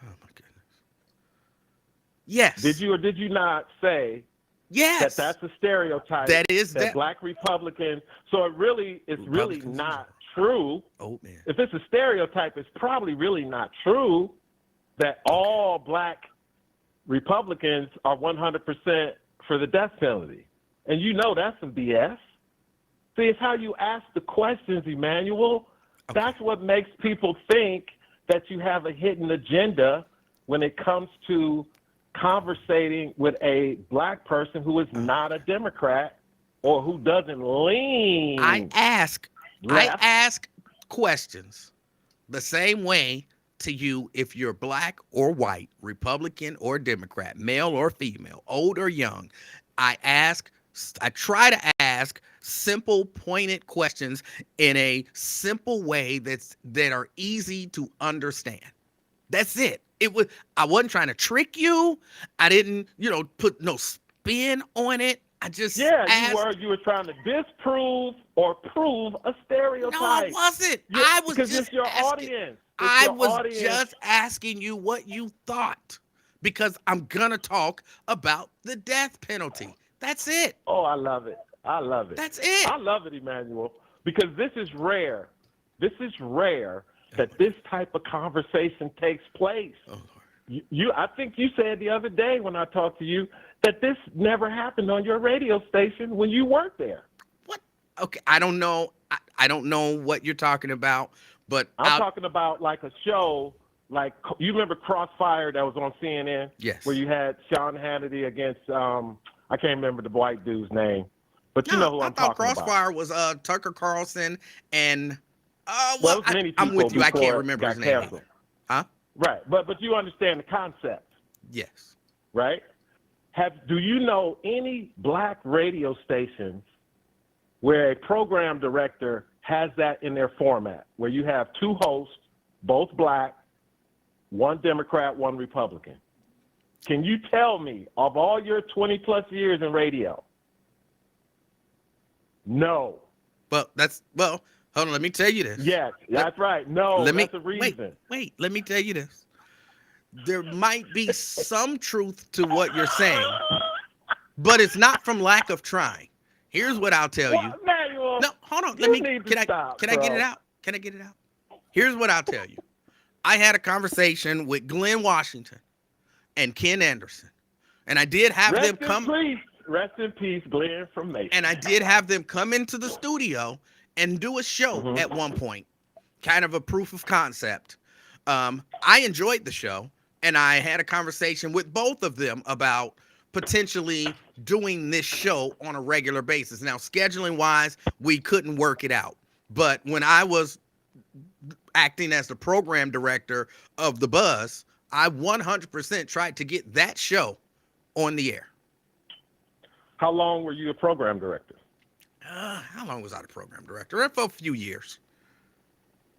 [SPEAKER 1] Oh my goodness. Yes.
[SPEAKER 2] Did you or did you not say
[SPEAKER 1] Yes.
[SPEAKER 2] That's a stereotype.
[SPEAKER 1] That is
[SPEAKER 2] that
[SPEAKER 1] that.
[SPEAKER 2] Black Republicans. So it's really
[SPEAKER 1] Republicans
[SPEAKER 2] not true.
[SPEAKER 1] Oh, man.
[SPEAKER 2] If it's a stereotype, it's probably really not true that all Black Republicans are 100% for the death penalty. And you know that's some BS. See, it's how you ask the questions, Emanuel.
[SPEAKER 1] Okay.
[SPEAKER 2] That's what makes people think that you have a hidden agenda when it comes to conversating with a Black person who is not a Democrat or who doesn't lean
[SPEAKER 1] I ask
[SPEAKER 2] left.
[SPEAKER 1] questions the same way to you if you're Black or white, Republican or Democrat, male or female, old or young. I try to ask simple, pointed questions in a simple way that are easy to understand. That's it. I wasn't trying to trick you. I didn't, put no spin on it. I just
[SPEAKER 2] Yeah,
[SPEAKER 1] asked.
[SPEAKER 2] you were trying to disprove or prove a stereotype.
[SPEAKER 1] No, I wasn't. I was
[SPEAKER 2] because
[SPEAKER 1] just
[SPEAKER 2] it's your
[SPEAKER 1] asking.
[SPEAKER 2] audience. It's
[SPEAKER 1] I
[SPEAKER 2] your
[SPEAKER 1] was
[SPEAKER 2] audience.
[SPEAKER 1] just asking you what you thought because I'm gonna talk about the death penalty. That's it.
[SPEAKER 2] Oh, I love it. I love it.
[SPEAKER 1] That's it.
[SPEAKER 2] I love it, Emanuel, because this is rare. This is rare that this type of conversation takes place.
[SPEAKER 1] Oh,
[SPEAKER 2] You, I think you said the other day when I talked to you that this never happened on your radio station when you worked there.
[SPEAKER 1] what? Okay, I don't know. I don't know what you're talking about, but
[SPEAKER 2] I'm talking about like a show, like you remember Crossfire that was on CNN?
[SPEAKER 1] Yes.
[SPEAKER 2] Where you had Sean Hannity against, I can't remember the white dude's name, but you know who I'm talking about.
[SPEAKER 1] I thought Crossfire was Tucker Carlson and
[SPEAKER 2] Well, it was many
[SPEAKER 1] I'm with you.
[SPEAKER 2] people
[SPEAKER 1] I can't
[SPEAKER 2] before it
[SPEAKER 1] remember
[SPEAKER 2] got
[SPEAKER 1] his name.
[SPEAKER 2] canceled.
[SPEAKER 1] Huh?
[SPEAKER 2] Right, but you understand the concept,
[SPEAKER 1] Yes.
[SPEAKER 2] right? Do you know any Black radio stations where a program director has that in their format, where you have two hosts, both Black, one Democrat, one Republican? Can you tell me, of all your 20-plus years in radio? No.
[SPEAKER 1] Well, hold on. Let me tell you this.
[SPEAKER 2] Yes, that's right. No, that's a reason.
[SPEAKER 1] Wait. Let me tell you this. There might be some truth to what you're saying, but it's not from lack of trying. Here's what I'll tell you.
[SPEAKER 2] Manuel,
[SPEAKER 1] No, hold on.
[SPEAKER 2] you need to stop,
[SPEAKER 1] Can I get it out? Can I get it out? Here's what I'll tell you. I had a conversation with Glenn Washington and Ken Anderson, and I did have them come.
[SPEAKER 2] Rest in peace, Glenn from Mason.
[SPEAKER 1] And I did have them come into the studio and do a show at one point, kind of a proof of concept. I enjoyed the show, and I had a conversation with both of them about potentially doing this show on a regular basis. Now, scheduling wise, we couldn't work it out. But when I was acting as the program director of The Buzz, I 100% tried to get that show on the air.
[SPEAKER 2] How long were you a program director?
[SPEAKER 1] How long was I the program director? For a few years.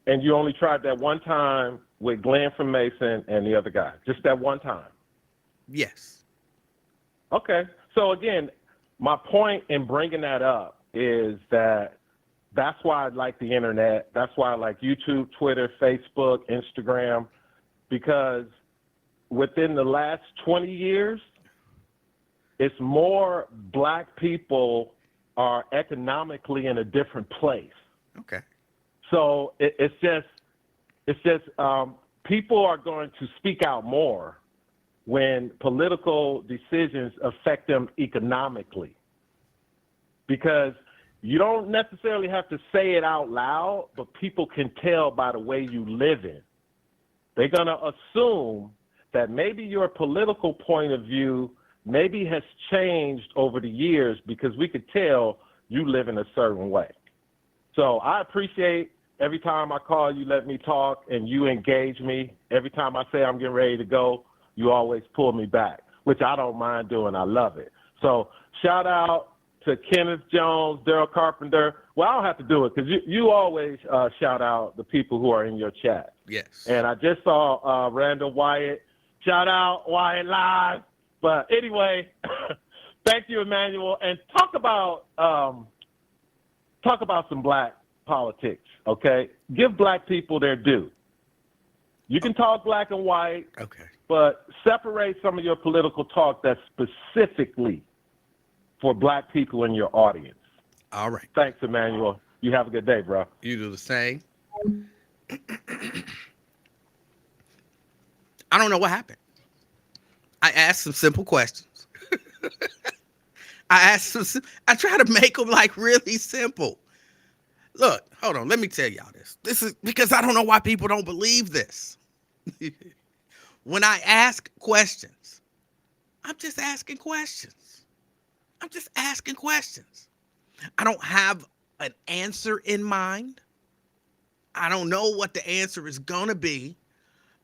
[SPEAKER 2] And you only tried that one time with Glenn from Mason and the other guy? Just that one time?
[SPEAKER 1] Yes.
[SPEAKER 2] Okay. So, again, my point in bringing that up is that that's why I like the internet. That's why I like YouTube, Twitter, Facebook, Instagram, because within the last 20 years, it's more Black people are economically in a different place.
[SPEAKER 1] Okay.
[SPEAKER 2] So it's just people are going to speak out more when political decisions affect them economically, because you don't necessarily have to say it out loud, but people can tell by the way you live in. They're going to assume that maybe your political point of view maybe has changed over the years because we could tell you live in a certain way. So I appreciate every time I call you, let me talk, and you engage me. Every time I say I'm getting ready to go, you always pull me back, which I don't mind doing. I love it. So shout out to Kenneth Jones, Daryl Carpenter. Well, I don't have to do it because you always shout out the people who are in your chat.
[SPEAKER 1] Yes.
[SPEAKER 2] And I just saw Randall Wyatt. Shout out Wyatt Live. But anyway, thank you, Emanuel. And talk about some Black politics, okay? Give Black people their due. You can talk black and white,
[SPEAKER 1] Okay.
[SPEAKER 2] but separate some of your political talk that's specifically for black people in your audience.
[SPEAKER 1] All right.
[SPEAKER 2] Thanks, Emmanuel. You have a good day, bro.
[SPEAKER 1] You do the same. I don't know what happened. I asked some simple questions. I try to make them like really simple. Look, hold on. Let me tell y'all this. This is because I don't know why people don't believe this. When I ask questions, I'm just asking questions. I'm just asking questions. I don't have an answer in mind. I don't know what the answer is going to be.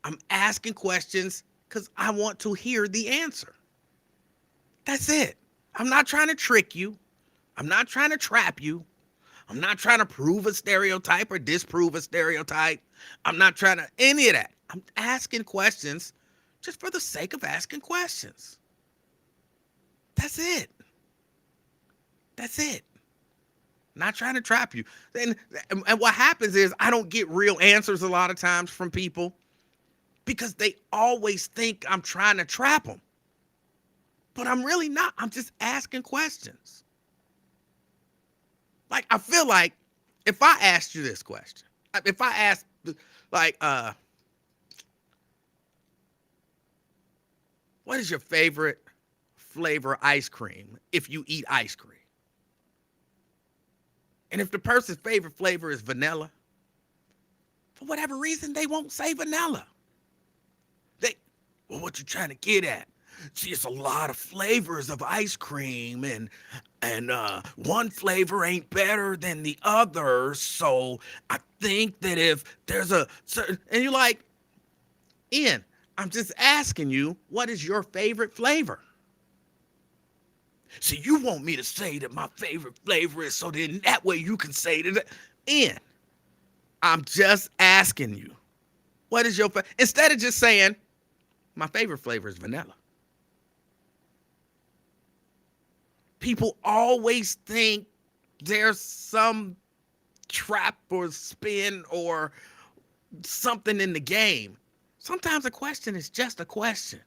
[SPEAKER 1] I'm asking questions because I want to hear the answer. That's it. I'm not trying to trick you. I'm not trying to trap you. I'm not trying to prove a stereotype or disprove a stereotype. I'm not trying to any of that. I'm asking questions just for the sake of asking questions. That's it. That's it. Not trying to trap you. And what happens is I don't get real answers a lot of times from people because they always think I'm trying to trap them. But I'm really not. I'm just asking questions. Like, I feel like if I asked you this question, if I asked, like, what is your favorite flavor ice cream if you eat ice cream? And if the person's favorite flavor is vanilla, for whatever reason, they won't say vanilla. Well, what you trying to get at? See, it's a lot of flavors of ice cream, and one flavor ain't better than the other. So I think that if there's a certain, and you're like, Ian, I'm just asking you, what is your favorite flavor? So you want me to say that my favorite flavor is so then that way you can say that, Ian, I'm just asking you, what is your favorite? Instead of just saying, my favorite flavor is vanilla. People always think there's some trap or spin or something in the game. Sometimes a question is just a question.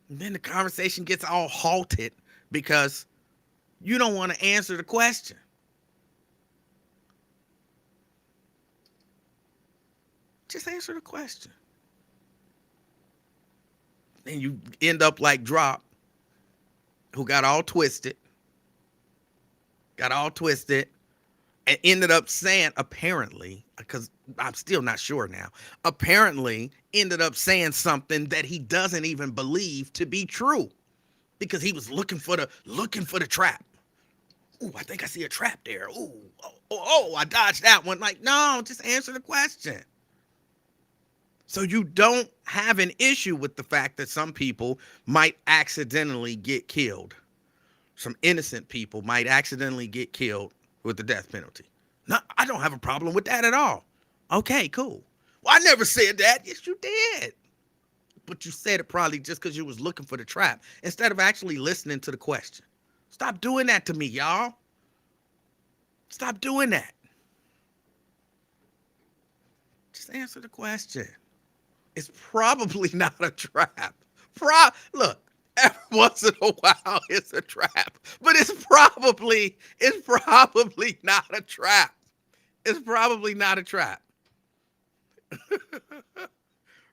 [SPEAKER 1] And then the conversation gets all halted because you don't want to answer the question. Just answer the question. And you end up like Drop, who got all twisted, and ended up saying, apparently, because I'm still not sure now, apparently ended up saying something that he doesn't even believe to be true because he was looking for the trap. Ooh, I think I see a trap there. Ooh, I dodged that one. Like, no, just answer the question. So you don't have an issue with the fact that some people might accidentally get killed. Some innocent people might accidentally get killed with the death penalty. No, I don't have a problem with that at all. Okay, cool. Well, I never said that. Yes, you did. But you said it probably just because you was looking for the trap instead of actually listening to the question. Stop doing that to me, y'all. Stop doing that. Just answer the question. It's probably not a trap. Look, every once in a while it's a trap, but it's probably not a trap. It's probably not a trap.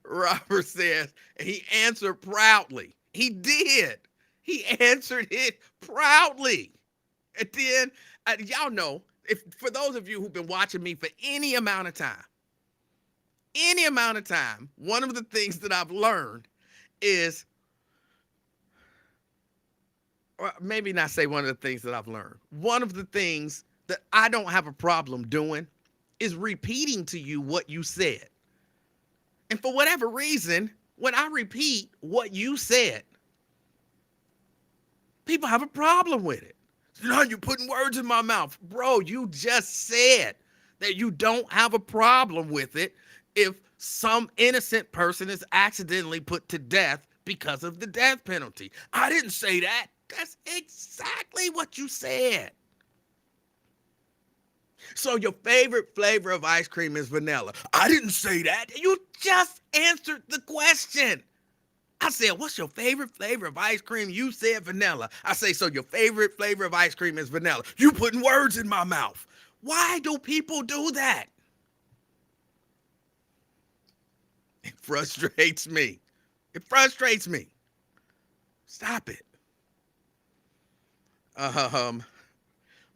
[SPEAKER 1] Robert says, and he answered proudly. He did. He answered it proudly. And then, y'all know, if for those of you who've been watching me for any amount of time, one of the things that I've learned is, or maybe not say one of the things that I've learned, one of the things that I don't have a problem doing is repeating to you what you said. And for whatever reason, when I repeat what you said, people have a problem with it. No, you're putting words in my mouth. Bro, you just said that you don't have a problem with it if some innocent person is accidentally put to death because of the death penalty. I didn't say that. That's exactly what you said. So your favorite flavor of ice cream is vanilla. I didn't say that. You just answered the question. I said, what's your favorite flavor of ice cream? You said vanilla. I say, so your favorite flavor of ice cream is vanilla. You putting words in my mouth. Why do people do that? It frustrates me. It frustrates me. Stop it. Um,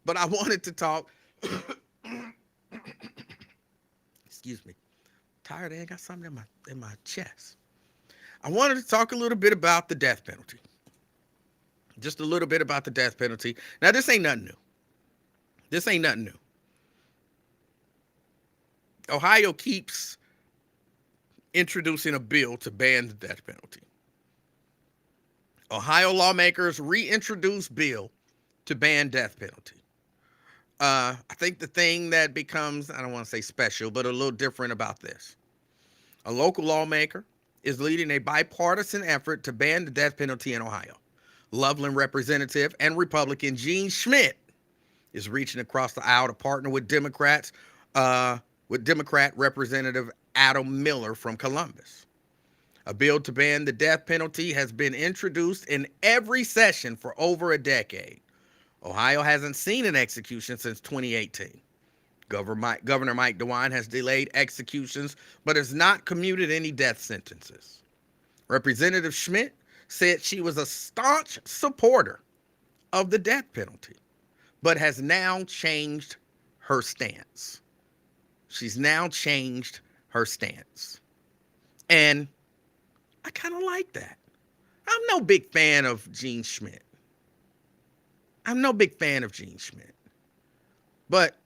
[SPEAKER 1] but I wanted to talk. Excuse me. Tired. I ain't got something in my chest. I wanted to talk a little bit about the death penalty. Just a little bit about the death penalty. Now, this ain't nothing new. This ain't nothing new. Ohio keeps introducing a bill to ban the death penalty. Ohio lawmakers reintroduce bill to ban death penalty. I think the thing that becomes, I don't want to say special, but a little different about this. A local lawmaker is leading a bipartisan effort to ban the death penalty in Ohio. Loveland Representative and Republican Gene Schmidt is reaching across the aisle to partner with Democrat Representative Adam Miller from Columbus. A bill to ban the death penalty has been introduced in every session for over a decade. Ohio hasn't seen an execution since 2018. Governor Mike DeWine has delayed executions, but has not commuted any death sentences. Representative Schmidt said she was a staunch supporter of the death penalty, but has now changed her stance. She's now changed her stance. And I kind of like that. I'm no big fan of Gene Schmidt. But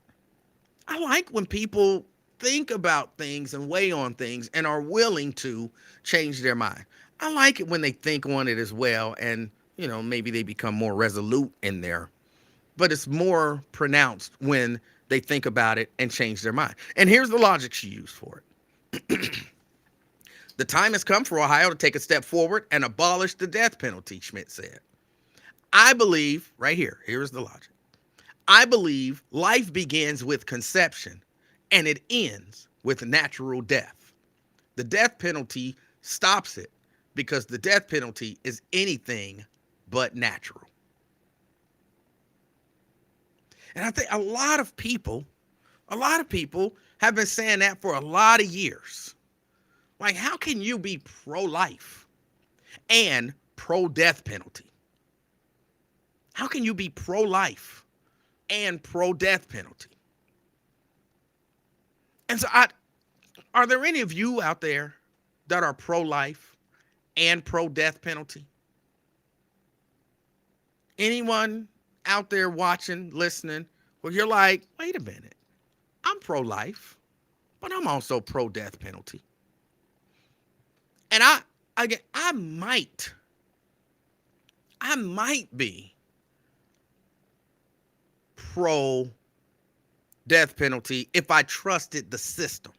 [SPEAKER 1] I like when people think about things and weigh on things and are willing to change their mind. I like it when they think on it as well and, maybe they become more resolute in there. But it's more pronounced when they think about it and change their mind. And here's the logic she used for it. The time has come for Ohio to take a step forward and abolish the death penalty, Schmidt said. I believe, right here, here's the logic. I believe life begins with conception and it ends with natural death. The death penalty stops it because the death penalty is anything but natural. And I think a lot of people have been saying that for a lot of years. Like, how can you be pro-life and pro-death penalty? How can you be pro-life and pro-death penalty? And so are there any of you out there that are pro-life and pro-death penalty? Anyone out there watching, listening, where you're like, wait a minute, I'm pro-life, but I'm also pro-death penalty. And I might be pro-death penalty if I trusted the system.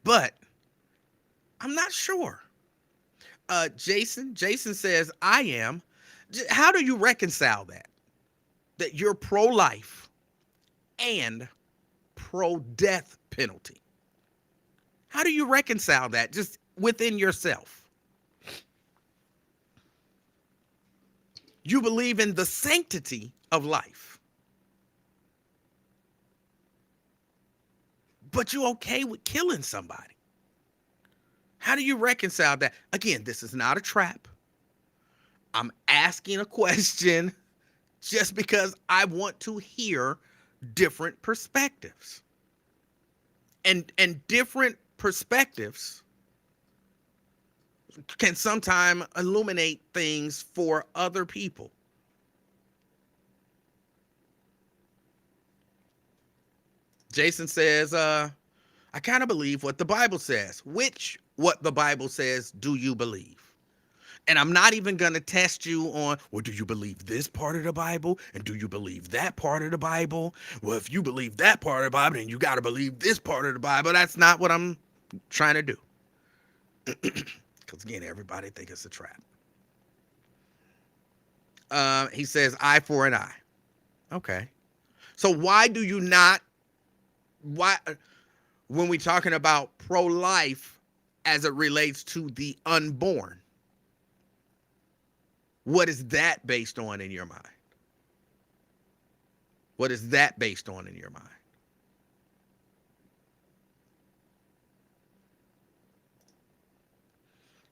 [SPEAKER 1] But I'm not sure. Jason says, I am. How do you reconcile that? That you're pro-life and pro-death penalty? How do you reconcile that just within yourself? You believe in the sanctity of life, but you're okay with killing somebody. How do you reconcile that? Again, this is not a trap. I'm asking a question just because I want to hear different perspectives. And different perspectives can sometimes illuminate things for other people. Jason says, I kind of believe what the Bible says. What the Bible says do you believe? And I'm not even going to test you on, well, do you believe this part of the Bible? And do you believe that part of the Bible? Well, if you believe that part of the Bible, then you got to believe this part of the Bible. That's not what I'm trying to do. Because, again, everybody thinks it's a trap. He says, eye for an eye. Okay. So why do you not, when we're talking about pro-life as it relates to the unborn. What is that based on in your mind? What is that based on in your mind?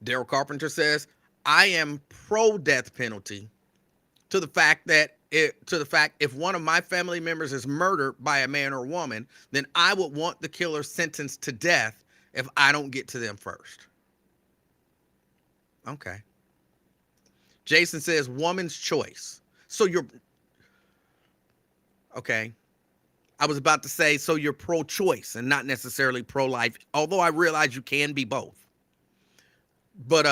[SPEAKER 1] Daryl Carpenter says, I am pro death penalty to the fact that if one of my family members is murdered by a man or woman, then I would want the killer sentenced to death if I don't get to them first. Okay. Jason says woman's choice. So you're okay. I was about to say, so you're pro-choice and not necessarily pro-life, although I realize you can be both. But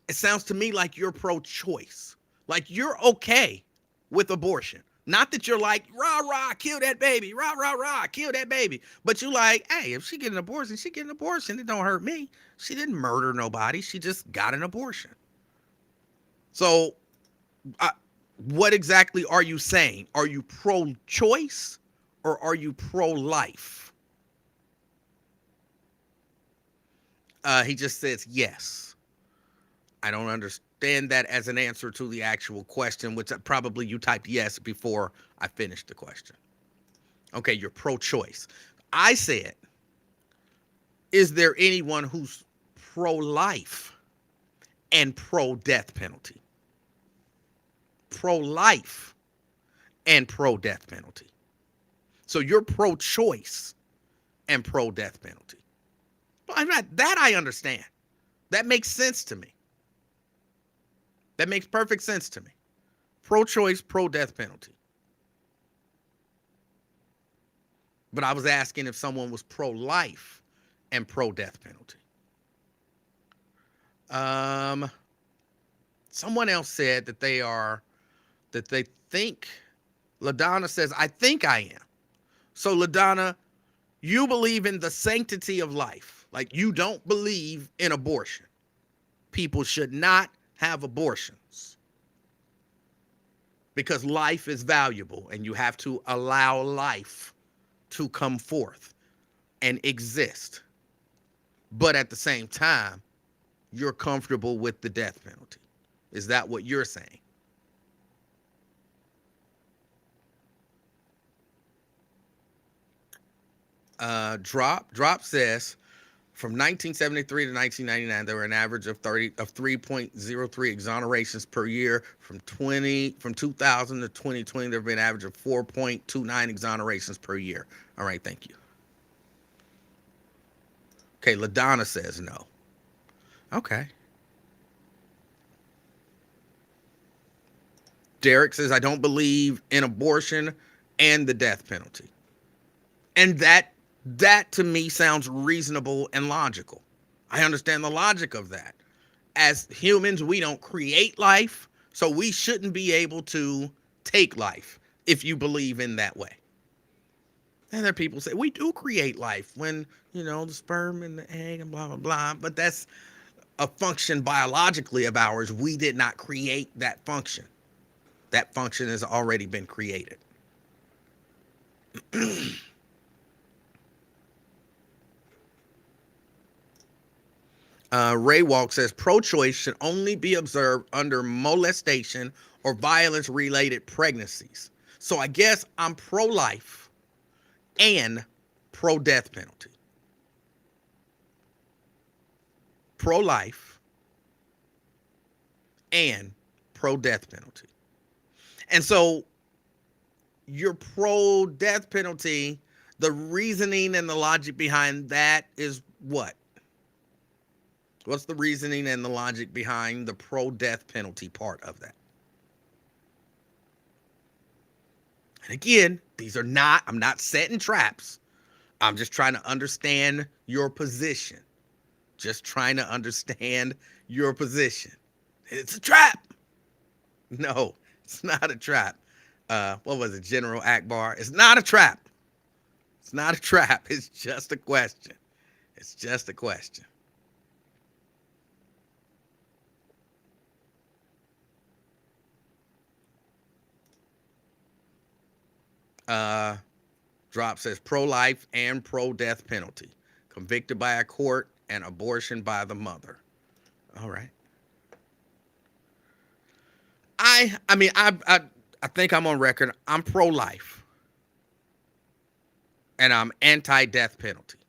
[SPEAKER 1] it sounds to me like you're pro-choice. Like you're okay with abortion. Not that you're like, rah, rah, kill that baby, rah, rah, rah, kill that baby. But you like, hey, if she get an abortion, she get an abortion. It don't hurt me. She didn't murder nobody. She just got an abortion. So what exactly are you saying? Are you pro-choice or are you pro-life? He just says yes. I don't understand that as an answer to the actual question, which probably you typed yes before I finished the question. Okay, you're pro-choice. I said, is there anyone who's pro-life and pro-death penalty? Pro-life and pro-death penalty. So you're pro-choice and pro-death penalty. That I understand. That makes sense to me. That makes perfect sense to me. Pro-choice, pro-death penalty. But I was asking if someone was pro-life and pro-death penalty. Someone else said that they think, LaDonna says, I think I am. So LaDonna, you believe in the sanctity of life. Like you don't believe in abortion. People should not have abortions because life is valuable and you have to allow life to come forth and exist. But at the same time, you're comfortable with the death penalty. Is that what you're saying? Drop says, from 1973 to 1999, there were an average of 3.03 exonerations per year. From 2000 to 2020, there have been an average of 4.29 exonerations per year. All right, thank you. Okay, LaDonna says no. Okay. Derek says, I don't believe in abortion and the death penalty. And that to me sounds reasonable and logical. I understand the logic of that. As humans, we don't create life, so we shouldn't be able to take life if you believe in that way. And there are people say, we do create life when, the sperm and the egg and blah, blah, blah. But that's a function biologically of ours. We did not create that function. That function has already been created. Ray Walk says pro-choice should only be observed under molestation or violence-related pregnancies. So I guess I'm pro-life and pro-death penalty. Pro-life and pro-death penalty. And so your pro-death penalty, the reasoning and the logic behind that is what? What's the reasoning and the logic behind the pro-death penalty part of that? And again, I'm not setting traps. I'm just trying to understand your position. Just trying to understand your position. It's a trap. No, it's not a trap. What was it, General Akbar? It's not a trap. It's not a trap. It's just a question. It's just a question. Drop says pro-life and pro-death penalty. Convicted by a court and abortion by the mother. All right. I think I'm on record. I'm pro-life and I'm anti-death penalty.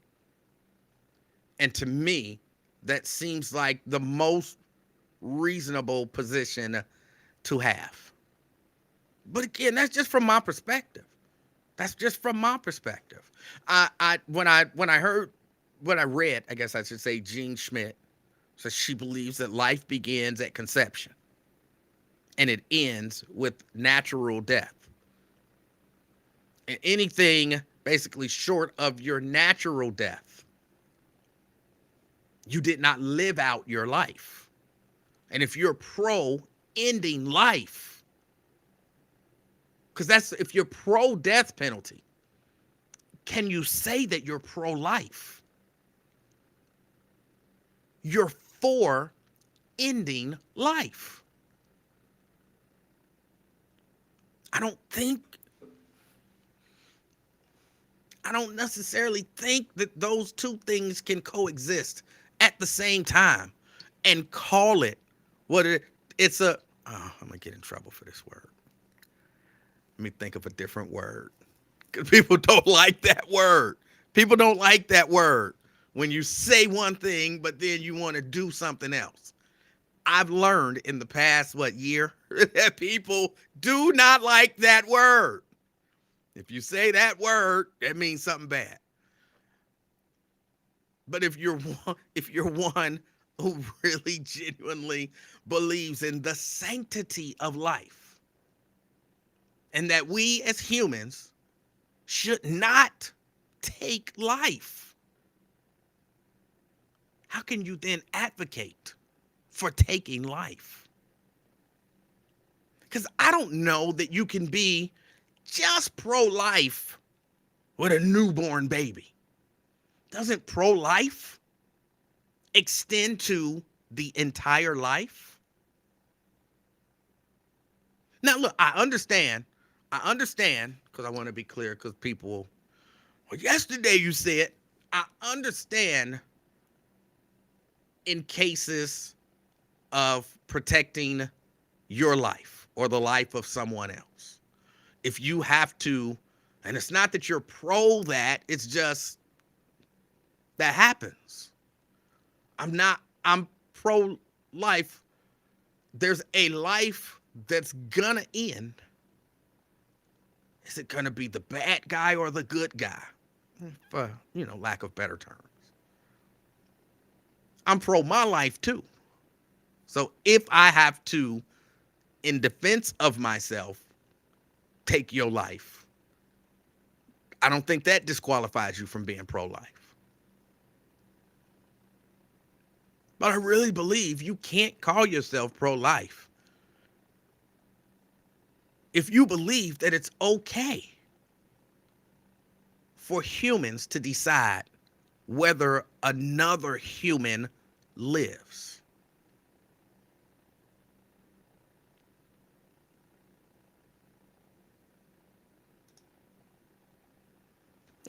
[SPEAKER 1] And to me, that seems like the most reasonable position to have. But again, that's just from my perspective. That's just from my perspective. When I read, I guess I should say, Jean Schmidt says she believes that life begins at conception and it ends with natural death. And anything basically short of your natural death, you did not live out your life. And if you're pro ending life, because that's if you're pro death penalty, can you say that you're pro life? You're for ending life. I don't necessarily think that those two things can coexist at the same time and call it what it's a. Oh, I'm gonna get in trouble for this word. Let me think of a different word because people don't like that word. People don't like that word when you say one thing but then you want to do something else. I've learned in the past year that people do not like that word. If you say that word, that means something bad. But if you're one who really genuinely believes in the sanctity of life and that we as humans should not take life, how can you then advocate for taking life? Because I don't know that you can be just pro-life with a newborn baby. Doesn't pro-life extend to the entire life? Now, look, I understand, because I want to be clear, because people, well, yesterday you said, I understand in cases of protecting your life or the life of someone else. If you have to, and it's not that you're pro that, it's just that happens. I'm pro life. There's a life that's gonna end. Is it gonna be the bad guy or the good guy? For, lack of better terms. I'm pro my life too. So if I have to, in defense of myself, take your life, I don't think that disqualifies you from being pro-life. But I really believe you can't call yourself pro-life if you believe that it's okay for humans to decide whether another human lives.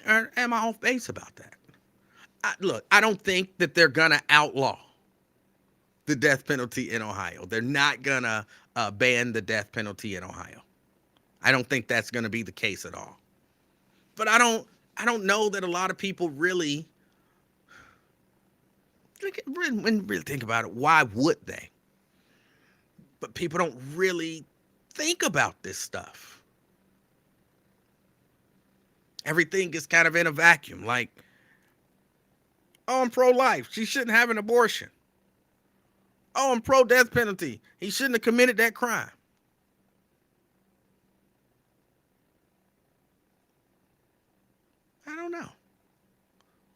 [SPEAKER 1] Or am I off base about that? Look, I don't think that they're going to outlaw the death penalty in Ohio. They're not going to ban the death penalty in Ohio. I don't think that's going to be the case at all. But I don't know that a lot of people really, when you really think about it, why would they? But people don't really think about this stuff. Everything is kind of in a vacuum. Like, oh, I'm pro-life. She shouldn't have an abortion. Oh, I'm pro-death penalty. He shouldn't have committed that crime. I don't know.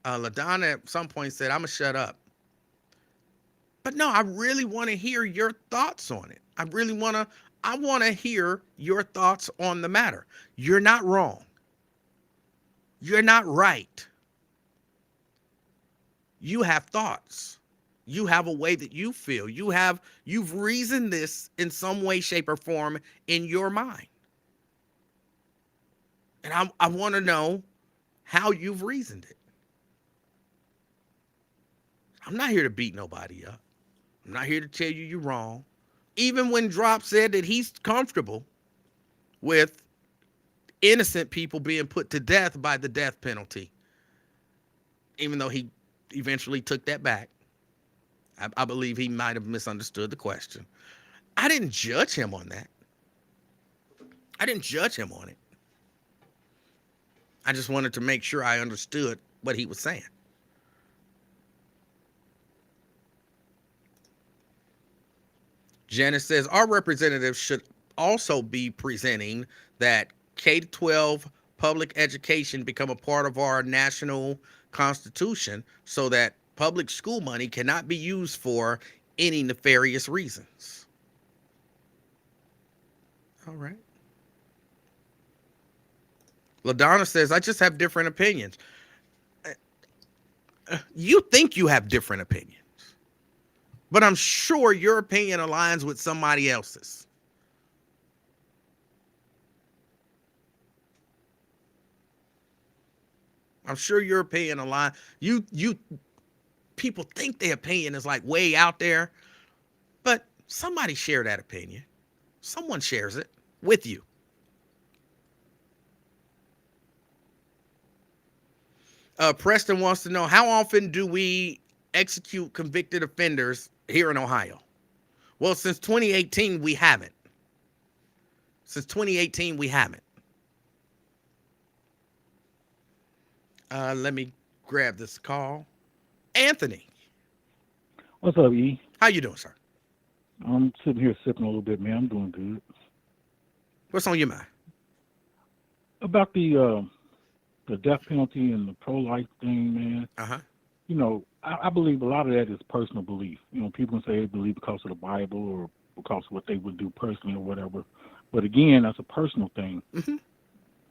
[SPEAKER 1] LaDonna at some point said, I'm going to shut up. But no, I really want to hear your thoughts on it. I want to hear your thoughts on the matter. You're not wrong. You're not right. You have thoughts. You have a way that you feel. You've reasoned this in some way, shape, or form in your mind. And I want to know how you've reasoned it. I'm not here to beat nobody up. I'm not here to tell you you're wrong. Even when Drop said that he's comfortable with innocent people being put to death by the death penalty, even though he eventually took that back. I believe he might have misunderstood the question. I didn't judge him on that. I didn't judge him on it. I just wanted to make sure I understood what he was saying. Janice says our representatives should also be presenting that K-12 public education become a part of our national constitution so that public school money cannot be used for any nefarious reasons. All right. LaDonna says, I just have different opinions. You think you have different opinions, but I'm sure your opinion aligns with somebody else's. I'm sure your opinion aligns. You people think their opinion is like way out there, but somebody share that opinion. Someone shares it with you. Preston wants to know, how often do we execute convicted offenders here in Ohio? Well, since 2018, we haven't. Since 2018, we haven't. Let me grab this call. Anthony.
[SPEAKER 3] What's up, E?
[SPEAKER 1] How you doing, sir?
[SPEAKER 3] I'm sitting here sipping a little bit, man. I'm doing good.
[SPEAKER 1] What's on your mind?
[SPEAKER 3] About the death penalty and the pro-life thing, man.
[SPEAKER 1] Uh-huh.
[SPEAKER 3] You know, I believe a lot of that is personal belief. You know, people can say they believe because of the Bible or because of what they would do personally or whatever. But again, that's a personal thing.
[SPEAKER 1] Mm-hmm.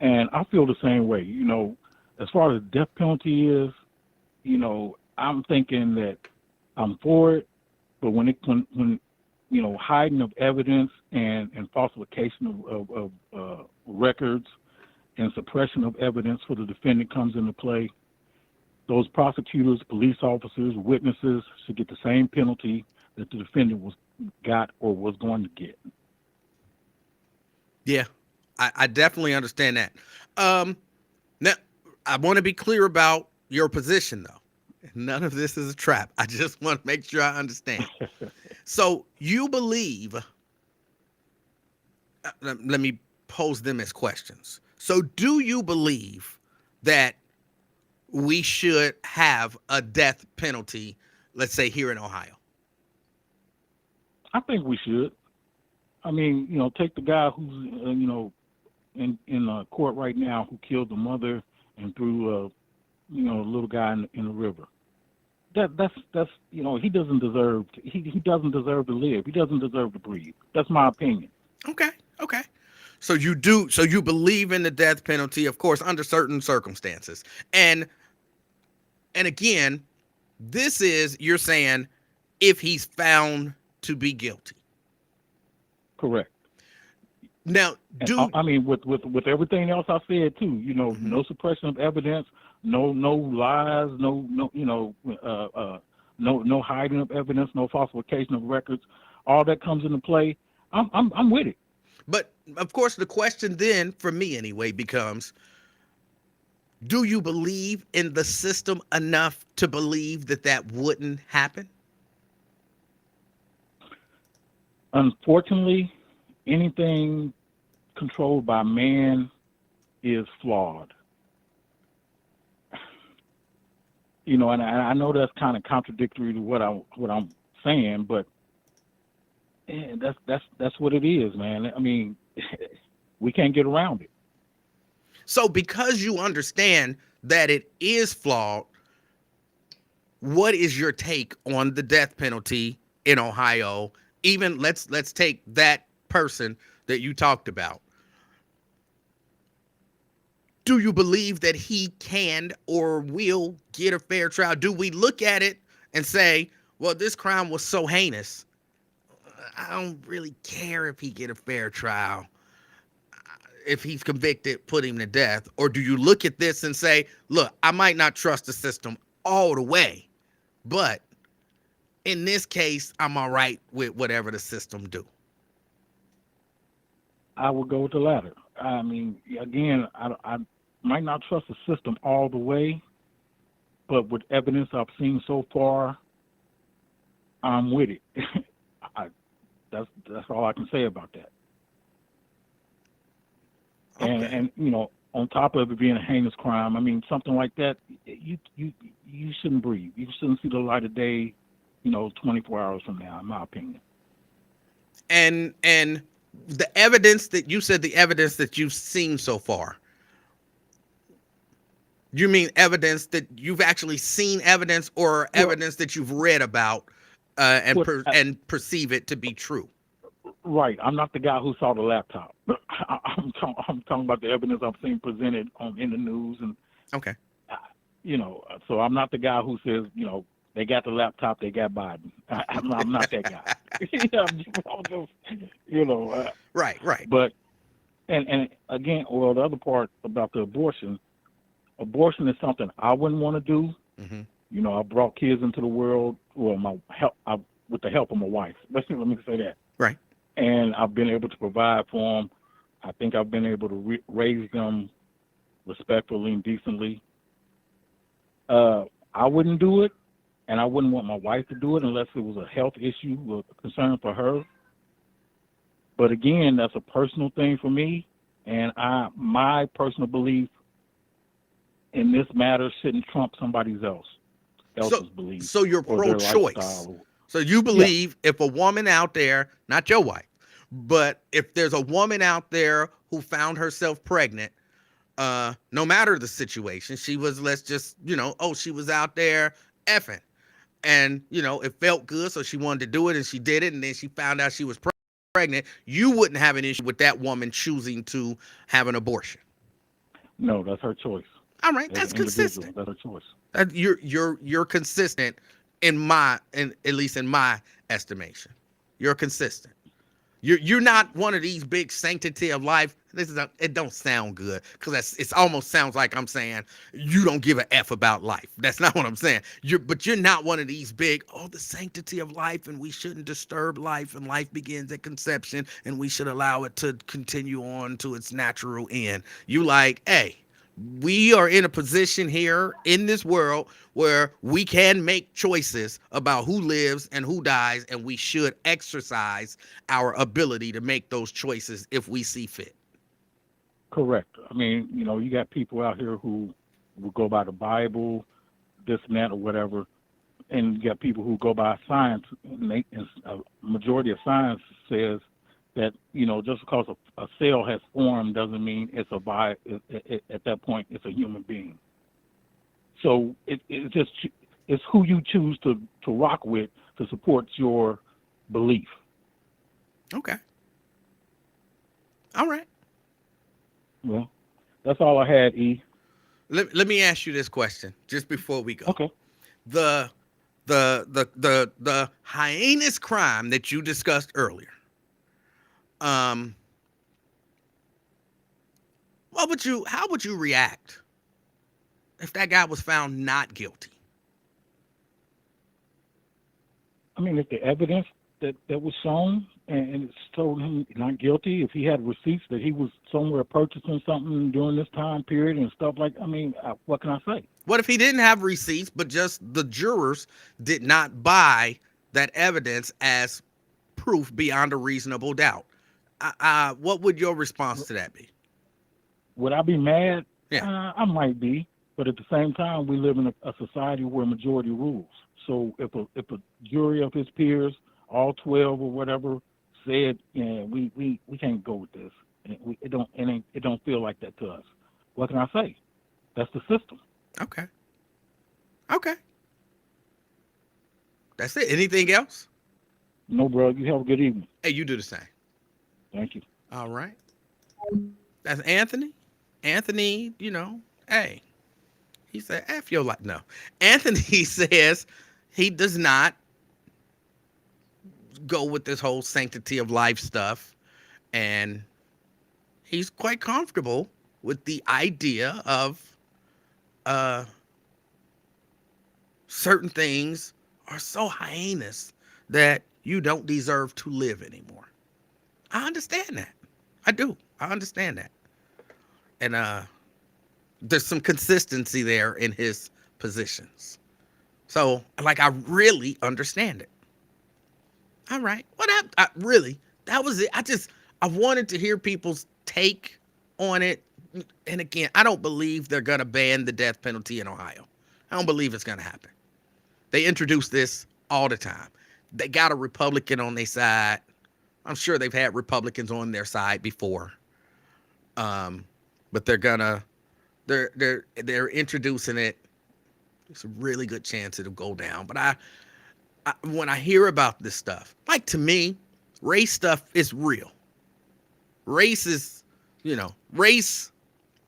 [SPEAKER 3] And I feel the same way. You know, as far as the death penalty is, you know, I'm thinking that I'm for it. But when you know, hiding of evidence and falsification of records and suppression of evidence for the defendant comes into play, those prosecutors, police officers, witnesses should get the same penalty that the defendant got or was going to get.
[SPEAKER 1] Yeah, I definitely understand that. Now, I want to be clear about your position, though. None of this is a trap. I just want to make sure I understand. So you believe, let me pose them as questions. So do you believe that we should have a death penalty, let's say here in Ohio?
[SPEAKER 3] I think we should. I mean, you know, take the guy who's, you know, in court right now who killed the mother and threw, you know, a little guy in the river. That's you know, he doesn't deserve he doesn't deserve to live. He doesn't deserve to breathe. That's my opinion.
[SPEAKER 1] Okay. So you believe in the death penalty, of course, under certain circumstances. And again, this is, you're saying, if he's found to be guilty.
[SPEAKER 3] Correct.
[SPEAKER 1] Now,
[SPEAKER 3] I mean, with everything else I said too, you know,
[SPEAKER 1] mm-hmm.
[SPEAKER 3] no suppression of evidence, no lies, no you know, no hiding of evidence, no falsification of records, all that comes into play. I'm with it.
[SPEAKER 1] But of course, the question then, for me anyway, becomes: do you believe in the system enough to believe that wouldn't happen?
[SPEAKER 3] Unfortunately, anything controlled by man is flawed. You know, and I know that's kind of contradictory to what I'm saying, but that's what it is, man. I mean, we can't get around it.
[SPEAKER 1] So because you understand that it is flawed, what is your take on the death penalty in Ohio? Even let's take that person that you talked about. Do you believe that he can or will get a fair trial? Do we look at it and say, well, this crime was so heinous, I don't really care if he get a fair trial. If he's convicted, put him to death. Or do you look at this and say, look, I might not trust the system all the way, but in this case, I'm all right with whatever the system do.
[SPEAKER 3] I would go with the latter. I mean, again, I might not trust the system all the way, but with evidence I've seen so far, I'm with it. I, that's all I can say about that.
[SPEAKER 1] Okay.
[SPEAKER 3] And on top of it being a heinous crime, I mean, something like that, you shouldn't breathe. You shouldn't see the light of day, 24 hours from now, in my opinion.
[SPEAKER 1] And the evidence that you said, the evidence that you've seen so far, you mean evidence that you've actually seen evidence, or
[SPEAKER 3] Well,
[SPEAKER 1] evidence that you've read about,
[SPEAKER 3] what?
[SPEAKER 1] and perceive it to be true?
[SPEAKER 3] Right. I'm not the guy who saw the laptop. I'm talking about the evidence I've seen presented in the news, and
[SPEAKER 1] Okay.
[SPEAKER 3] so I'm not the guy who says, they got the laptop, they got Biden. I'm not that guy. I'm just,
[SPEAKER 1] Right, right.
[SPEAKER 3] but and again, well, the other part about the abortion is something I wouldn't want to do.
[SPEAKER 1] Hmm.
[SPEAKER 3] I brought kids into the world. Well, with the help of my wife. Let me say that.
[SPEAKER 1] Right.
[SPEAKER 3] And I've been able to provide for them. I think I've been able to raise them respectfully and decently. I wouldn't do it, and I wouldn't want my wife to do it unless it was a health issue or a concern for her. But again, that's a personal thing for me, and my personal belief in this matter shouldn't trump somebody else's belief
[SPEAKER 1] So you're
[SPEAKER 3] or their
[SPEAKER 1] pro-choice.
[SPEAKER 3] lifestyle.
[SPEAKER 1] So you
[SPEAKER 3] Yeah,
[SPEAKER 1] believe if a woman out there, not your wife, but if there's a woman out there who found herself pregnant, no matter the situation, she was, let's just, she was out there effing, and it felt good, so she wanted to do it, and she did it, and then she found out she was pregnant. You wouldn't have an issue with that woman choosing to have an abortion.
[SPEAKER 3] no, that's her choice.
[SPEAKER 1] All right,
[SPEAKER 3] As
[SPEAKER 1] that's
[SPEAKER 3] an individual,
[SPEAKER 1] consistent.
[SPEAKER 3] that's her choice.
[SPEAKER 1] You're consistent in at least in my estimation. You're consistent. You're not one of these big sanctity of life. It don't sound good, because it almost sounds like I'm saying you don't give a f about life. That's not what I'm saying. But you're not one of these big, the sanctity of life, and we shouldn't disturb life, and life begins at conception, and we should allow it to continue on to its natural end. You like, hey, we are in a position here in this world where we can make choices about who lives and who dies, and we should exercise our ability to make those choices if we see fit.
[SPEAKER 3] Correct. I mean, you got people out here who will go by the Bible, this and that or whatever, and you got people who go by science. And a majority of science says that just because a cell has formed doesn't mean it's at that point it's a human being. So it's who you choose to rock with to support your belief.
[SPEAKER 1] Okay. All right.
[SPEAKER 3] Well, that's all I had, E.
[SPEAKER 1] Let me ask you this question just before we go.
[SPEAKER 3] Okay.
[SPEAKER 1] The the heinous crime that you discussed earlier. Um, how would you react if that guy was found not guilty?
[SPEAKER 3] I mean, if the evidence that was shown and it showed him not guilty, if he had receipts that he was somewhere purchasing something during this time period and stuff what can I say?
[SPEAKER 1] What if he didn't have receipts, but just the jurors did not buy that evidence as proof beyond a reasonable doubt? What would your response to that be?
[SPEAKER 3] Would I be mad?
[SPEAKER 1] Yeah.
[SPEAKER 3] I might be, but at the same time, we live in a society where majority rules. So if a jury of his peers, all 12 or whatever, said, yeah, we can't go with this, it don't feel like that to us. What can I say? That's the system.
[SPEAKER 1] Okay. Okay. That's it. Anything else?
[SPEAKER 3] No, bro. You have a good evening.
[SPEAKER 1] Hey, you do the same.
[SPEAKER 3] Thank you.
[SPEAKER 1] All right. That's Anthony. Anthony, hey, he said, F your life. No. Anthony says he does not go with this whole sanctity of life stuff. And he's quite comfortable with the idea of certain things are so heinous that you don't deserve to live anymore. I understand that. I do. I understand that. And there's some consistency there in his positions. So, like, I really understand it. All right. That was it. I wanted to hear people's take on it. And again, I don't believe they're going to ban the death penalty in Ohio. I don't believe it's going to happen. They introduce this all the time. They got a Republican on their side. I'm sure they've had Republicans on their side before. But they're introducing it. It's a really good chance it'll go down. But when I hear about this stuff, like, to me, race stuff is real. Race is, race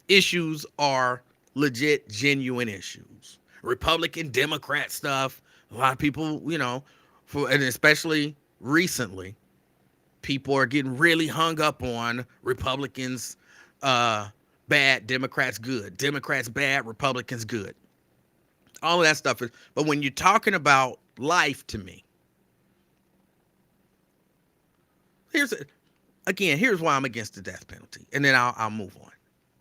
[SPEAKER 1] issues are legit, genuine issues. Republican, Democrat stuff, a lot of people, and especially recently, people are getting really hung up on Republicans bad, Democrats good, Democrats bad, Republicans good. All of that stuff is, but when you're talking about life, to me, here's why I'm against the death penalty, and then I'll move on.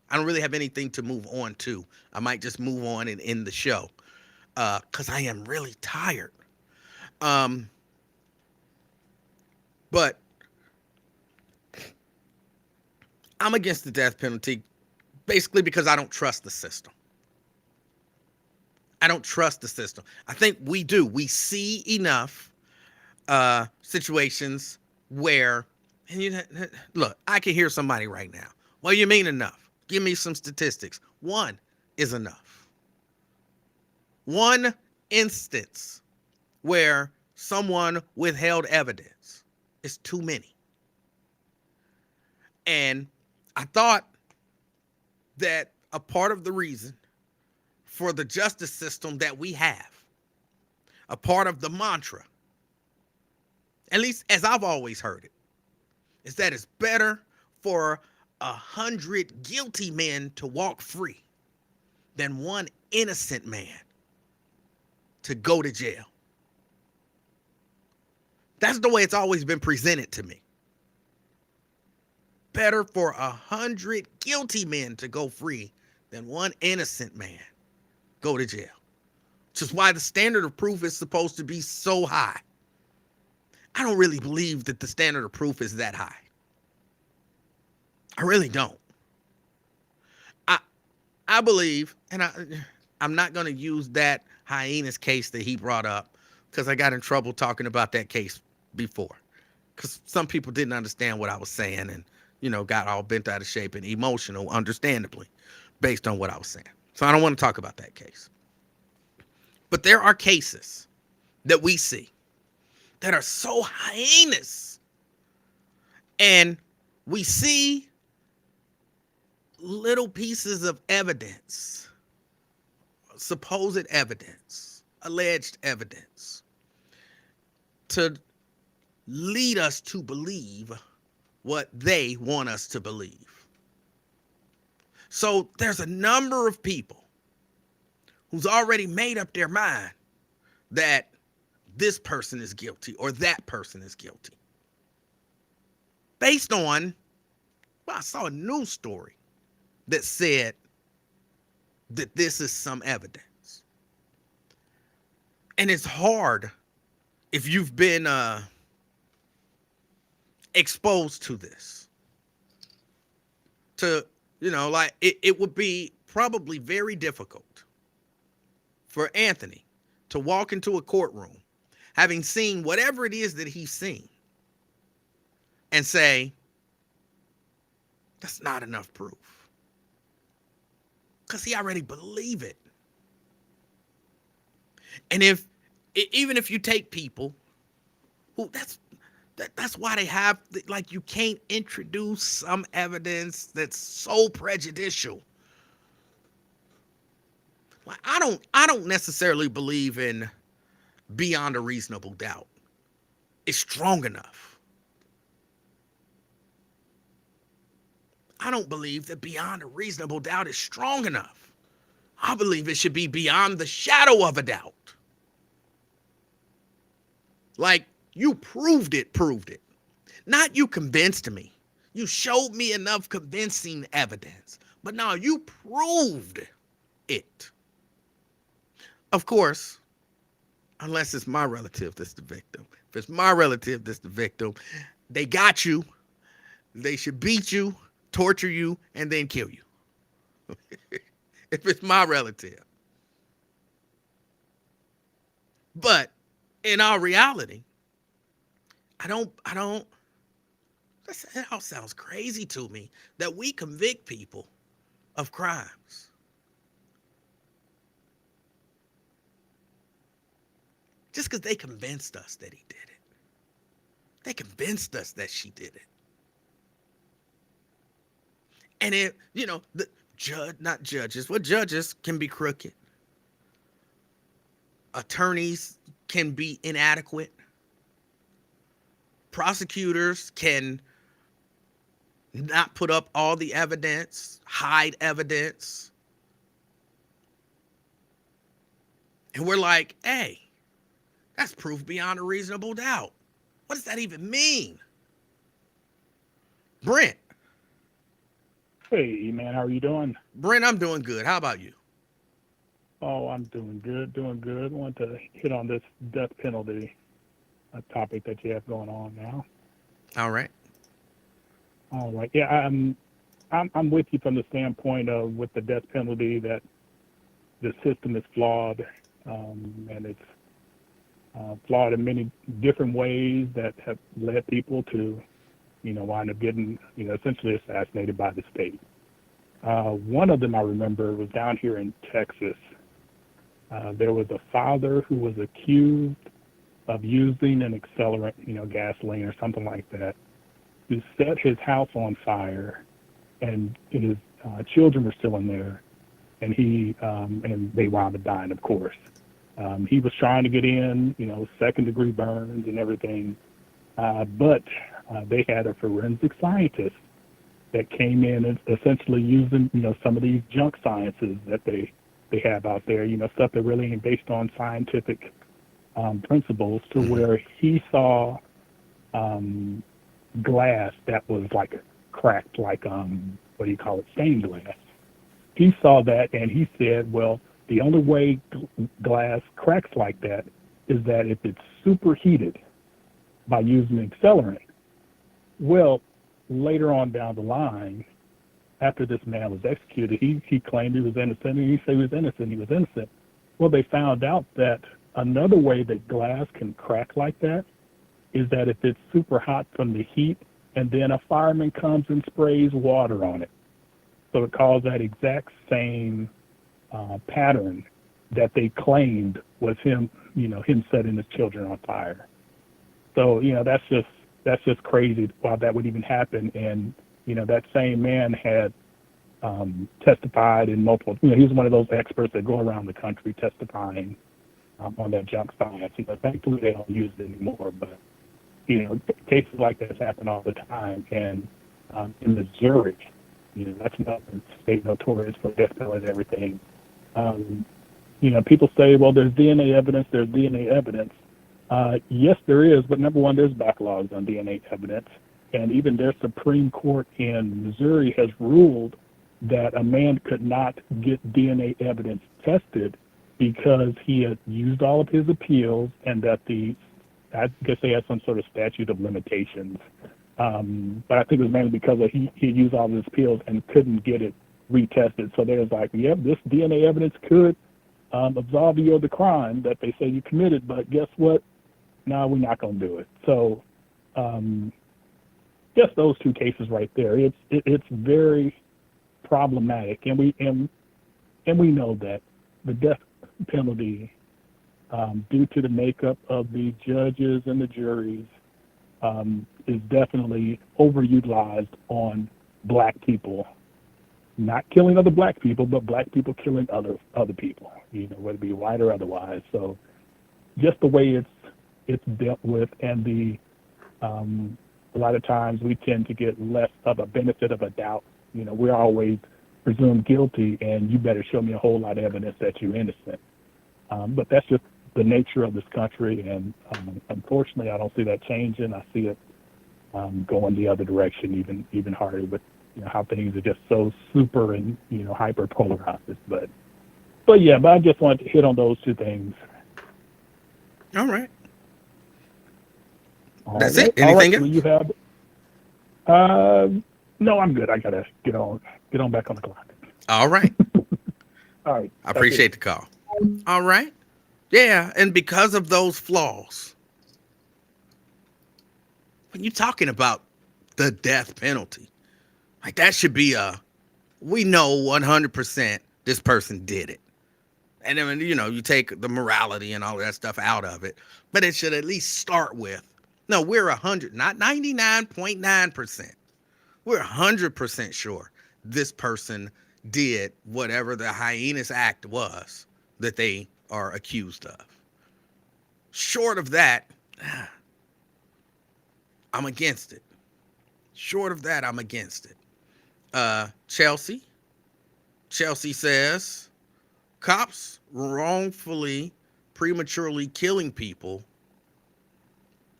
[SPEAKER 1] I don't really have anything to move on to. I might just move on and end the show, because I am really tired. But I'm against the death penalty basically because I don't trust the system. I don't trust the system. I think we do. We see enough situations where, and look, I can hear somebody right now. Well, you mean enough? Give me some statistics. One is enough. One instance where someone withheld evidence is too many. And I thought that a part of the reason for the justice system that we have, a part of the mantra, at least as I've always heard it, is that it's better for 100 guilty men to walk free than one innocent man to go to jail. That's the way it's always been presented to me. Better for 100 guilty men to go free than one innocent man go to jail. Which is why the standard of proof is supposed to be so high. I don't really believe that the standard of proof is that high. I really don't. I believe, and I'm not going to use that hyenas case that he brought up, because I got in trouble talking about that case before, because some people didn't understand what I was saying and, got all bent out of shape and emotional, understandably, based on what I was saying. So I don't want to talk about that case. But there are cases that we see that are so heinous, and we see little pieces of evidence, supposed evidence, alleged evidence, to lead us to believe what they want us to believe. So there's a number of people who's already made up their mind that this person is guilty or that person is guilty. Based on, well, I saw a news story that said that this is some evidence. And it's hard if you've been exposed to this. To, it would be probably very difficult for Anthony to walk into a courtroom, having seen whatever it is that he's seen, and say, that's not enough proof. Because he already believe it. And even if you take people who, that's why they have, like, you can't introduce some evidence that's so prejudicial. Like, I don't necessarily believe in beyond a reasonable doubt. It's strong enough. I don't believe that beyond a reasonable doubt is strong enough. I believe it should be beyond the shadow of a doubt. Like, you proved it. Not you convinced me. You showed me enough convincing evidence. But no, you proved it. Of course, unless it's my relative that's the victim. If it's my relative that's the victim, they got you. They should beat you, torture you, and then kill you. If it's my relative. But in all reality, I don't, that all sounds crazy to me that we convict people of crimes. Just because they convinced us that he did it. They convinced us that she did it. And it, the not judges, well, judges can be crooked. Attorneys can be inadequate. Prosecutors can not put up all the evidence, hide evidence. And we're like, hey, that's proof beyond a reasonable doubt. What does that even mean? Brent.
[SPEAKER 3] Hey, man, how are you doing?
[SPEAKER 1] Brent, I'm doing good. How about you?
[SPEAKER 3] Oh, I'm doing good. I want to hit on this death penalty topic that you have going on now.
[SPEAKER 1] All right.
[SPEAKER 3] All right. Yeah, I'm with you from the standpoint of with the death penalty that the system is flawed, and it's flawed in many different ways that have led people to, wind up getting, essentially assassinated by the state. One of them I remember was down here in Texas. There was a father who was accused of using an accelerant, gasoline or something like that, to set his house on fire, and his children were still in there, and and they wound up dying, of course. He was trying to get in, second-degree burns and everything, but they had a forensic scientist that came in and essentially using, some of these junk sciences that they have out there, stuff that really ain't based on scientific principles, to where he saw glass that was like cracked, like what do you call it, stained glass. He saw that and he said, well, the only way glass cracks like that is that if it's superheated by using an accelerant. Well, later on down the line, after this man was executed, he claimed he was innocent, and he said he was innocent. Well, they found out that another way that glass can crack like that is that if it's super hot from the heat, and then a fireman comes and sprays water on it. So it caused that exact same pattern that they claimed was him setting his children on fire. So, that's just crazy why that would even happen. And, that same man had testified in multiple, he was one of those experts that go around the country testifying on that junk science. Thankfully they don't use it anymore, but, cases like this happen all the time. And in Missouri, that's another state notorious for death penalty and everything. People say, well, there's DNA evidence. Yes, there is, but number one, there's backlogs on DNA evidence. And even their Supreme Court in Missouri has ruled that a man could not get DNA evidence tested because he had used all of his appeals, and that I guess they had some sort of statute of limitations. But I think it was mainly because he used all of his appeals and couldn't get it retested. So there's like, yep, this DNA evidence could absolve you of the crime that they say you committed, but guess what? No, we're not going to do it. So just those two cases right there, it's very problematic, and we know that the death penalty, due to the makeup of the judges and the juries, is definitely overutilized on black people. Not killing other black people, but black people killing other people, whether it be white or otherwise. So just the way it's dealt with, and a lot of times we tend to get less of a benefit of a doubt. We're always presumed guilty, and you better show me a whole lot of evidence that you're innocent. But that's just the nature of this country, and unfortunately, I don't see that changing. I see it going the other direction, even harder. But how things are just so super and hyper polarized. But I just wanted to hit on those two things.
[SPEAKER 1] All right.
[SPEAKER 3] All
[SPEAKER 1] That's
[SPEAKER 3] right.
[SPEAKER 1] it.
[SPEAKER 3] All
[SPEAKER 1] Anything
[SPEAKER 3] right.
[SPEAKER 1] else?
[SPEAKER 3] Well, you have. Uh, no, I'm good. I gotta get on back on the clock.
[SPEAKER 1] All right.
[SPEAKER 3] All right.
[SPEAKER 1] I
[SPEAKER 3] That's it.
[SPEAKER 1] appreciate the call. All right. Yeah, and because of those flaws, when you're talking about the death penalty, like that should be we know 100% this person did it. And then, you take the morality and all of that stuff out of it, but it should at least start with, no, we're 100, not 99.9%. We're 100% sure this person did whatever the heinous act was that they are accused of. Short of that, I'm against it. Short of that, I'm against it. Chelsea says cops wrongfully, prematurely killing people.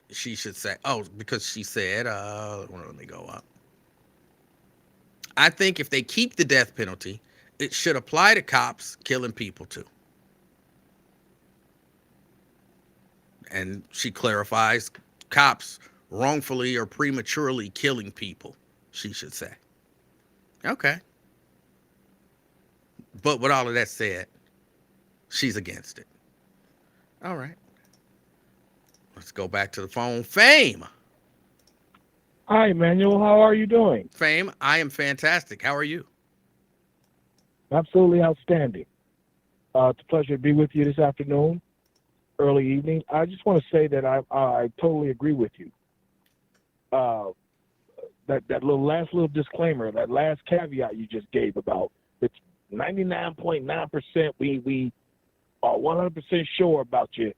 [SPEAKER 1] She should say, because she said, let me go up. I think if they keep the death penalty, it should apply to cops killing people too. And she clarifies cops wrongfully or prematurely killing people, she should say. Okay. But with all of that said, she's against it. All right. Let's go back to the phone. Fame.
[SPEAKER 4] Hi, Emanuel. How are you doing?
[SPEAKER 1] Fame, I am fantastic. How are you?
[SPEAKER 4] Absolutely outstanding. It's a pleasure to be with you this afternoon, early evening. I just want to say that I totally agree with you. That last little disclaimer, that last caveat you just gave about it's 99.9% we are 100% sure about you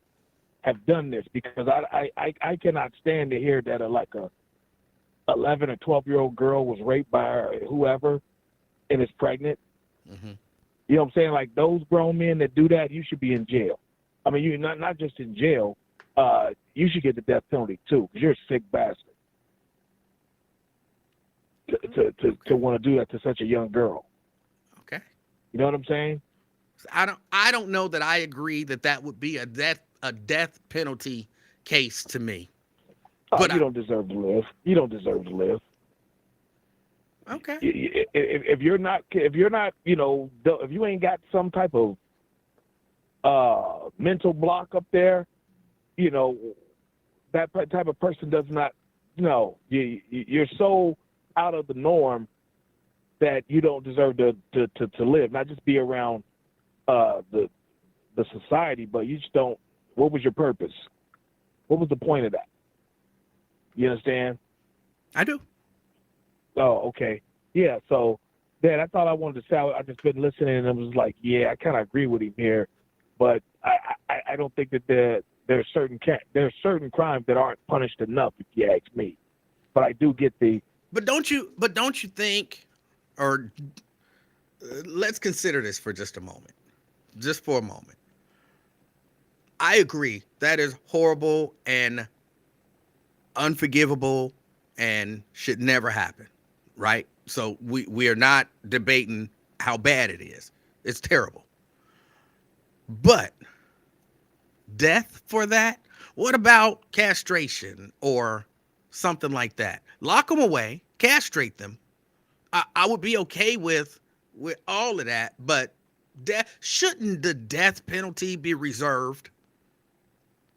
[SPEAKER 4] have done this, because I cannot stand to hear that like a 11 or 12-year-old girl was raped by whoever and is pregnant.
[SPEAKER 1] Mm-hmm.
[SPEAKER 4] You know what I'm saying? Like those grown men that do that, you should be in jail. I mean, you're not just in jail. You should get the death penalty too, because you're a sick bastard to want to do that to such a young girl.
[SPEAKER 1] Okay.
[SPEAKER 4] You know what I'm saying?
[SPEAKER 1] I don't know that I agree that would be a death penalty case to me. But
[SPEAKER 4] you don't deserve to live. You don't deserve to live.
[SPEAKER 1] Okay.
[SPEAKER 4] If you're not, if you ain't got some type of mental block up there, that type of person does not. You're so out of the norm that you don't deserve to live. Not just be around the society, but you just don't. What was your purpose? What was the point of that? You understand?
[SPEAKER 1] I do.
[SPEAKER 4] Oh, okay. Yeah, so then I thought I wanted to say I just been listening and I was like, yeah, I kind of agree with him here, but I don't think that there's certain crimes that aren't punished enough, if you ask me. But I do get the.
[SPEAKER 1] But don't you think, or let's consider this for just a moment, just for a moment. I agree that is horrible and unforgivable and should never happen, right? So we are not debating how bad it is. It's terrible. But death for that? What about castration or something like that? Lock them away, castrate them. I would be okay with all of that, but shouldn't the death penalty be reserved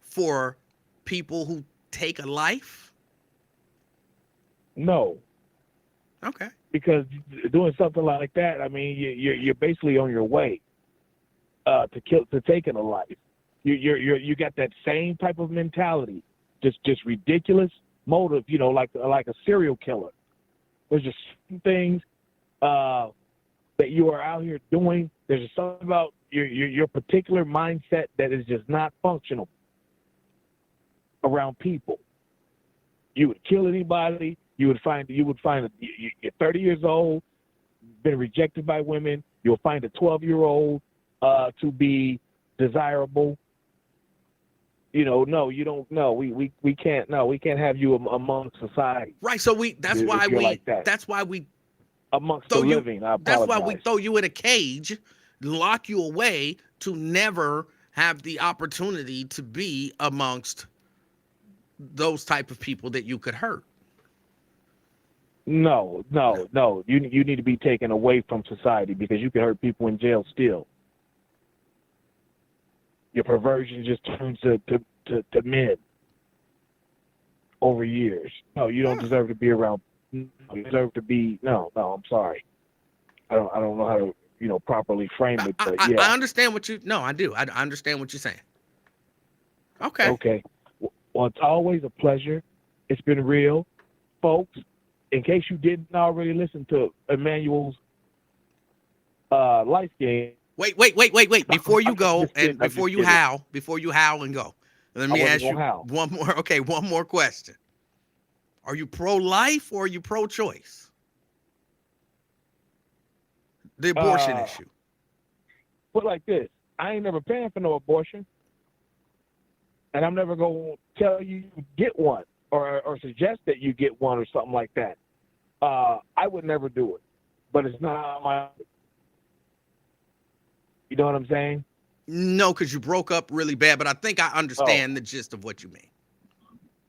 [SPEAKER 1] for people who take a life?
[SPEAKER 4] No.
[SPEAKER 1] Okay.
[SPEAKER 4] Because doing something like that, I mean, you're basically on your way to taking a life. You got that same type of mentality, just ridiculous motive, like a serial killer. There's just some things that you are out here doing. There's just something about your particular mindset that is just not functional around people. You would kill anybody. You would find you're 30 years old, been rejected by women. You'll find a 12-year-old to be desirable. No, you don't. No, we can't. No, we can't have you among society
[SPEAKER 1] Right. So that's
[SPEAKER 4] if
[SPEAKER 1] why
[SPEAKER 4] you're like that.
[SPEAKER 1] that's why we
[SPEAKER 4] Amongst the
[SPEAKER 1] throw you,
[SPEAKER 4] living, I
[SPEAKER 1] that's why we
[SPEAKER 4] apologize.
[SPEAKER 1] throw you in a cage, lock you away to never have the opportunity to be amongst those type of people that you could hurt.
[SPEAKER 4] No. You need to be taken away from society because you can hurt people in jail still. Your perversion just turns to men over years. No, you don't
[SPEAKER 1] Huh.
[SPEAKER 4] deserve to be around. You deserve to be. No. I'm sorry. I don't know how to properly frame it, but
[SPEAKER 1] I
[SPEAKER 4] yeah.
[SPEAKER 1] understand what you. No, I do. I understand what you're saying. Okay.
[SPEAKER 4] Okay. Well, it's always a pleasure. It's been real, folks. In case you didn't already listen to Emmanuel's life game,
[SPEAKER 1] Wait. Before you go
[SPEAKER 4] just
[SPEAKER 1] and
[SPEAKER 4] kidding. I'm
[SPEAKER 1] before
[SPEAKER 4] just
[SPEAKER 1] you
[SPEAKER 4] kidding.
[SPEAKER 1] howl and go, let
[SPEAKER 4] I
[SPEAKER 1] me
[SPEAKER 4] wasn't
[SPEAKER 1] ask you
[SPEAKER 4] gonna howl.
[SPEAKER 1] one more. Okay, one more question. Are you pro-life or are you pro-choice? The abortion issue.
[SPEAKER 4] Put like this: I ain't never paying for no abortion, and I'm never gonna tell you to get one or suggest that you get one or something like that. I would never do it, but it's not my. You know what I'm saying?
[SPEAKER 1] No, because you broke up really bad, but I think I
[SPEAKER 4] Oh,
[SPEAKER 1] understand the gist of what you mean.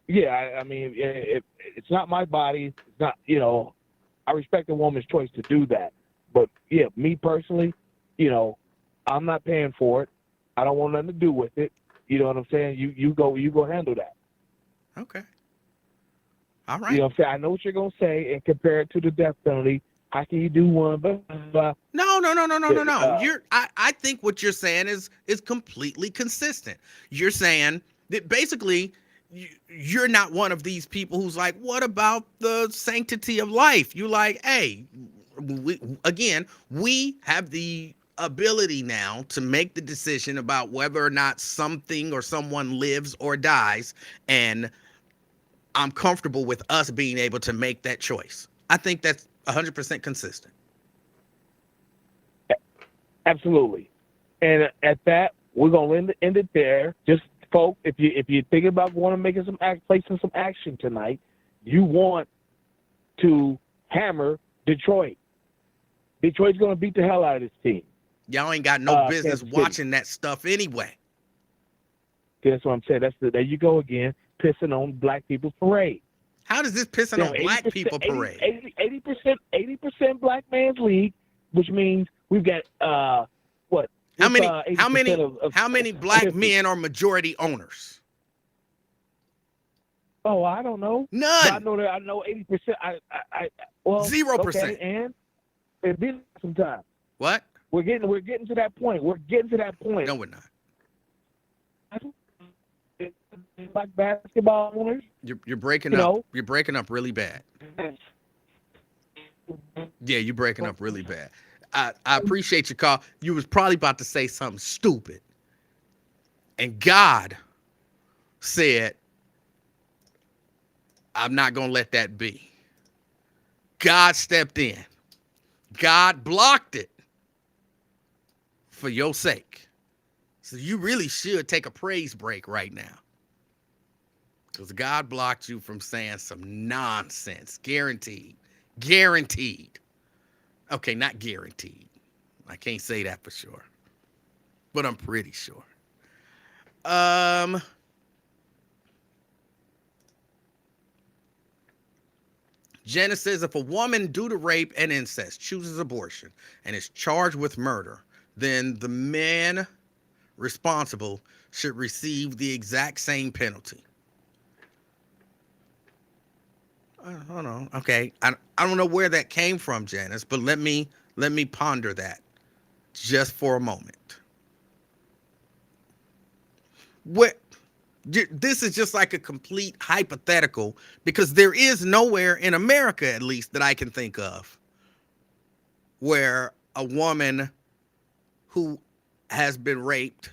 [SPEAKER 4] yeah. I mean, it's not my body. It's not. I respect a woman's choice to do that, but yeah, me personally, I'm not paying for it. I don't want nothing to do with it. You know what I'm saying? You go handle that.
[SPEAKER 1] Okay. All
[SPEAKER 4] You
[SPEAKER 1] right.
[SPEAKER 4] know what I'm saying? I know what you're gonna say and compare it to the death penalty. How can you do one? But
[SPEAKER 1] No. I think what you're saying is completely consistent. You're saying that basically you're not one of these people who's like, what about the sanctity of life? You like, hey, we have the ability now to make the decision about whether or not something or someone lives or dies, and I'm comfortable with us being able to make that choice. I think that's 100% consistent.
[SPEAKER 4] absolutely. And at that, we're gonna end it there. Just folks, if you're thinking about placing some action tonight, you want to hammer Detroit. Detroit's gonna beat the hell out of this team.
[SPEAKER 1] Y'all ain't got no business
[SPEAKER 4] Kansas City.
[SPEAKER 1] watching that stuff anyway.
[SPEAKER 4] That's what I'm saying. There you go again, pissing on black people's parade.
[SPEAKER 1] How does this pissing on black people parade?
[SPEAKER 4] 80% black man's league, which means we've got what?
[SPEAKER 1] How many
[SPEAKER 4] 80% of
[SPEAKER 1] how many black men are majority owners?
[SPEAKER 4] Oh, I don't know. But I
[SPEAKER 1] None.
[SPEAKER 4] know 80%. Well,
[SPEAKER 1] 0%.
[SPEAKER 4] Okay, and it's been some time.
[SPEAKER 1] What?
[SPEAKER 4] We're getting to that point.
[SPEAKER 1] No, we're not.
[SPEAKER 4] Black basketball owners.
[SPEAKER 1] You're breaking
[SPEAKER 4] You
[SPEAKER 1] up.
[SPEAKER 4] know.
[SPEAKER 1] You're breaking up really bad. Yeah, you're breaking up really bad. I appreciate your call. You was probably about to say something stupid. And God said, I'm not going to let that be. God stepped in. God blocked it for your sake. So you really should take a praise break right now. Because God blocked you from saying some nonsense. Guaranteed. Guaranteed. Okay, not guaranteed. I can't say that for sure. But I'm pretty sure. Janice says, if a woman due to rape and incest chooses abortion and is charged with murder, then the man responsible should receive the exact same penalty. I don't know. Okay, I don't know where that came from, Janice, but let me ponder that just for a moment. This is just like a complete hypothetical because there is nowhere in America, at least that I can think of, where a woman who has been raped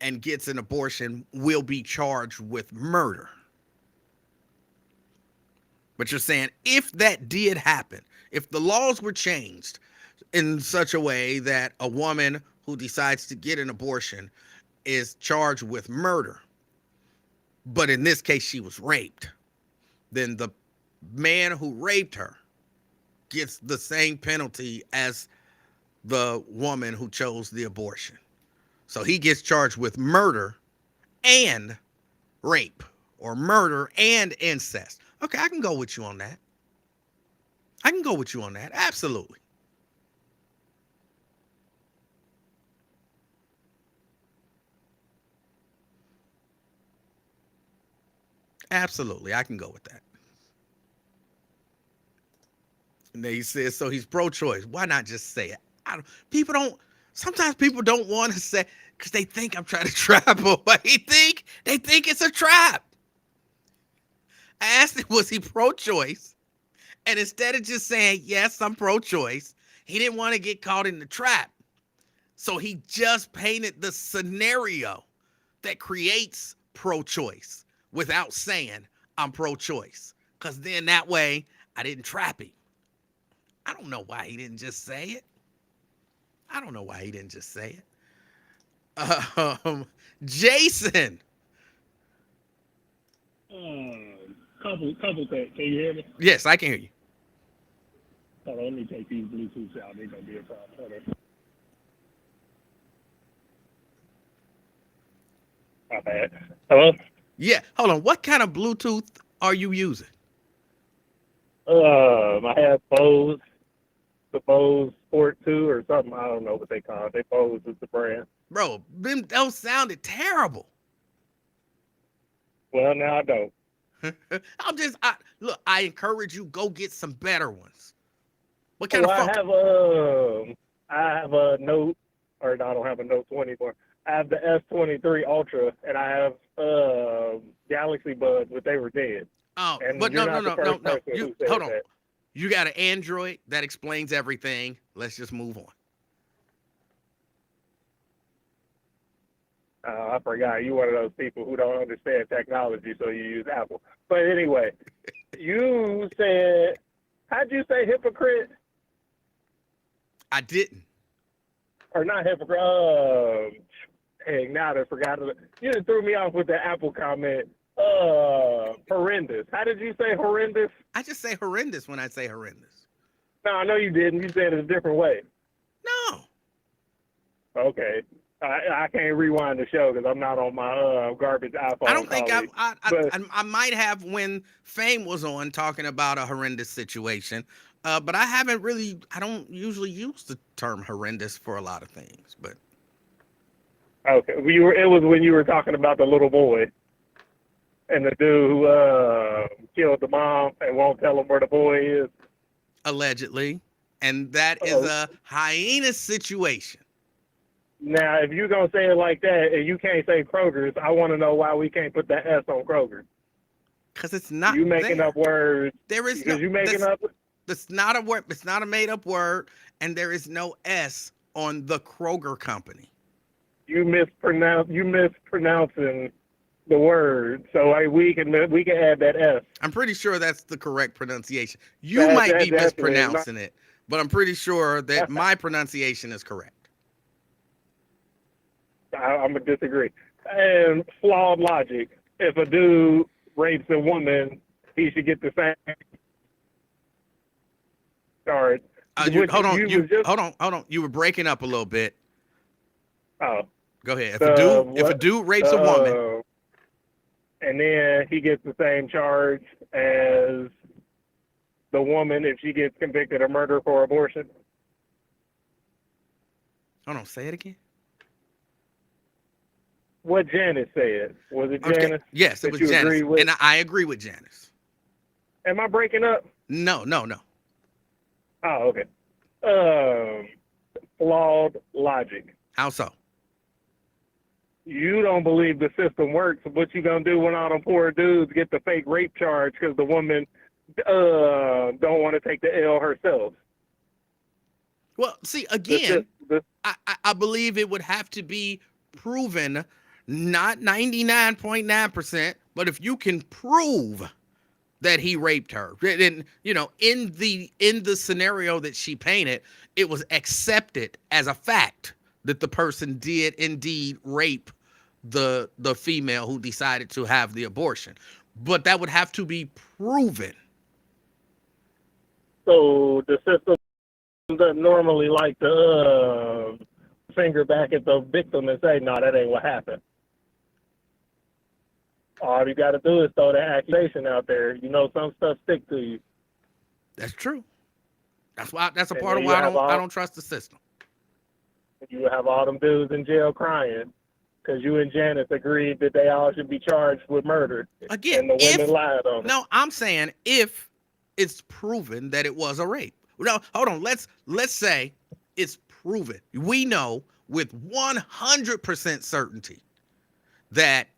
[SPEAKER 1] and gets an abortion will be charged with murder. But you're saying if that did happen, if the laws were changed in such a way that a woman who decides to get an abortion is charged with murder, but in this case she was raped, then the man who raped her gets the same penalty as the woman who chose the abortion. So he gets charged with murder and rape, or murder and incest. Okay, I can go with you on that. I can go with you on that. Absolutely. Absolutely. I can go with that. And then he says, so he's pro-choice. Why not just say it? Sometimes people don't want to say, because they think I'm trying to trap them. They think it's a trap. I asked him, was he pro-choice? And instead of just saying, yes, I'm pro-choice, he didn't want to get caught in the trap. So he just painted the scenario that creates pro-choice without saying I'm pro-choice. Because then that way I didn't trap him. I don't know why he didn't just say it. Jason.
[SPEAKER 4] Couple things. Can you hear me?
[SPEAKER 1] Yes, I can hear you.
[SPEAKER 4] Hold on, let me take these Bluetooths out. They're gonna be a problem. Hold on. My bad. Hello?
[SPEAKER 1] Yeah, hold on. What kind of Bluetooth are you using?
[SPEAKER 4] I have Bose, the Bose Sport 2 or something. I don't know what they call it. They Bose is the brand.
[SPEAKER 1] Bro, those sounded terrible.
[SPEAKER 4] Well, now I don't.
[SPEAKER 1] Look, I encourage you, go get some better ones. What kind
[SPEAKER 4] Well,
[SPEAKER 1] of phone?
[SPEAKER 4] I have a Note, or no, I don't have a Note 20 anymore. I have the S23 Ultra, and I have Galaxy Buds, but they were dead.
[SPEAKER 1] Oh,
[SPEAKER 4] And
[SPEAKER 1] but
[SPEAKER 4] you're
[SPEAKER 1] no.
[SPEAKER 4] not the first person who said
[SPEAKER 1] Hold on.
[SPEAKER 4] that.
[SPEAKER 1] You got an Android that explains everything. Let's just move on.
[SPEAKER 4] I forgot. You're one of those people who don't understand technology, so you use Apple. But anyway, you said, how'd you say hypocrite?
[SPEAKER 1] I didn't.
[SPEAKER 4] Or not hypocrite? Hey, now I forgot. You just threw me off with the Apple comment. Horrendous. How did you say horrendous?
[SPEAKER 1] I just say horrendous when I say horrendous.
[SPEAKER 4] No, I know you didn't. You said it a different way.
[SPEAKER 1] No.
[SPEAKER 4] Okay. I can't rewind the show because I'm not on my garbage iPhone.
[SPEAKER 1] I don't think
[SPEAKER 4] but
[SPEAKER 1] I might have when Fame was on talking about a horrendous situation, but I don't usually use the term horrendous for a lot of things. But
[SPEAKER 4] okay, it was when you were talking about the little boy and the dude who killed the mom and won't tell him where the boy is.
[SPEAKER 1] Allegedly, and that is a hyenas situation.
[SPEAKER 4] Now, if you're going to say it like that and you can't say Kroger's, I want to know why we can't put that S on Kroger.
[SPEAKER 1] Because it's not
[SPEAKER 4] You making
[SPEAKER 1] there.
[SPEAKER 4] up words.
[SPEAKER 1] There is
[SPEAKER 4] Because
[SPEAKER 1] no,
[SPEAKER 4] you making up.
[SPEAKER 1] That's not a word. It's not a made up word. And there is no S on the Kroger company.
[SPEAKER 4] You mispronouncing the word. So we can add that S.
[SPEAKER 1] I'm pretty sure that's the correct pronunciation. You might be mispronouncing it, but I'm pretty sure that my pronunciation is correct.
[SPEAKER 4] I'm going to disagree. And flawed logic. If a dude rapes a woman, he should get the same charge.
[SPEAKER 1] Hold on. You were breaking up a little bit.
[SPEAKER 4] Oh.
[SPEAKER 1] Go ahead. If a dude rapes a woman.
[SPEAKER 4] And then he gets the same charge as the woman if she gets convicted of murder for abortion.
[SPEAKER 1] Hold on. Say it again.
[SPEAKER 4] What Janice said. Was it Janice?
[SPEAKER 1] Okay. Yes, it was Janice. And I agree with Janice.
[SPEAKER 4] Am I breaking up?
[SPEAKER 1] No.
[SPEAKER 4] Oh, okay. Flawed logic.
[SPEAKER 1] How so?
[SPEAKER 4] You don't believe the system works. What you gonna do when all them poor dudes get the fake rape charge because the woman don't want to take the L herself?
[SPEAKER 1] Well, see, again, I believe it would have to be proven, not 99.9%, but if you can prove that he raped her, and in the scenario that she painted, it was accepted as a fact that the person did indeed rape the female who decided to have the abortion. But that would have to be proven.
[SPEAKER 2] So the system doesn't normally like to finger back at the victim and say, "No, that ain't what happened." All you got to do is throw the accusation out there. You know, some stuff stick to you.
[SPEAKER 1] That's true. That's a
[SPEAKER 2] And
[SPEAKER 1] part
[SPEAKER 2] then
[SPEAKER 1] of
[SPEAKER 2] you
[SPEAKER 1] why
[SPEAKER 2] have
[SPEAKER 1] I don't trust the system.
[SPEAKER 2] You have all them dudes in jail crying because you and Janice agreed that they all should be charged with murder.
[SPEAKER 1] Again,
[SPEAKER 2] And the women lied on it.
[SPEAKER 1] No, I'm saying if it's proven that it was a rape. No, hold on. Let's say it's proven. We know with 100% certainty that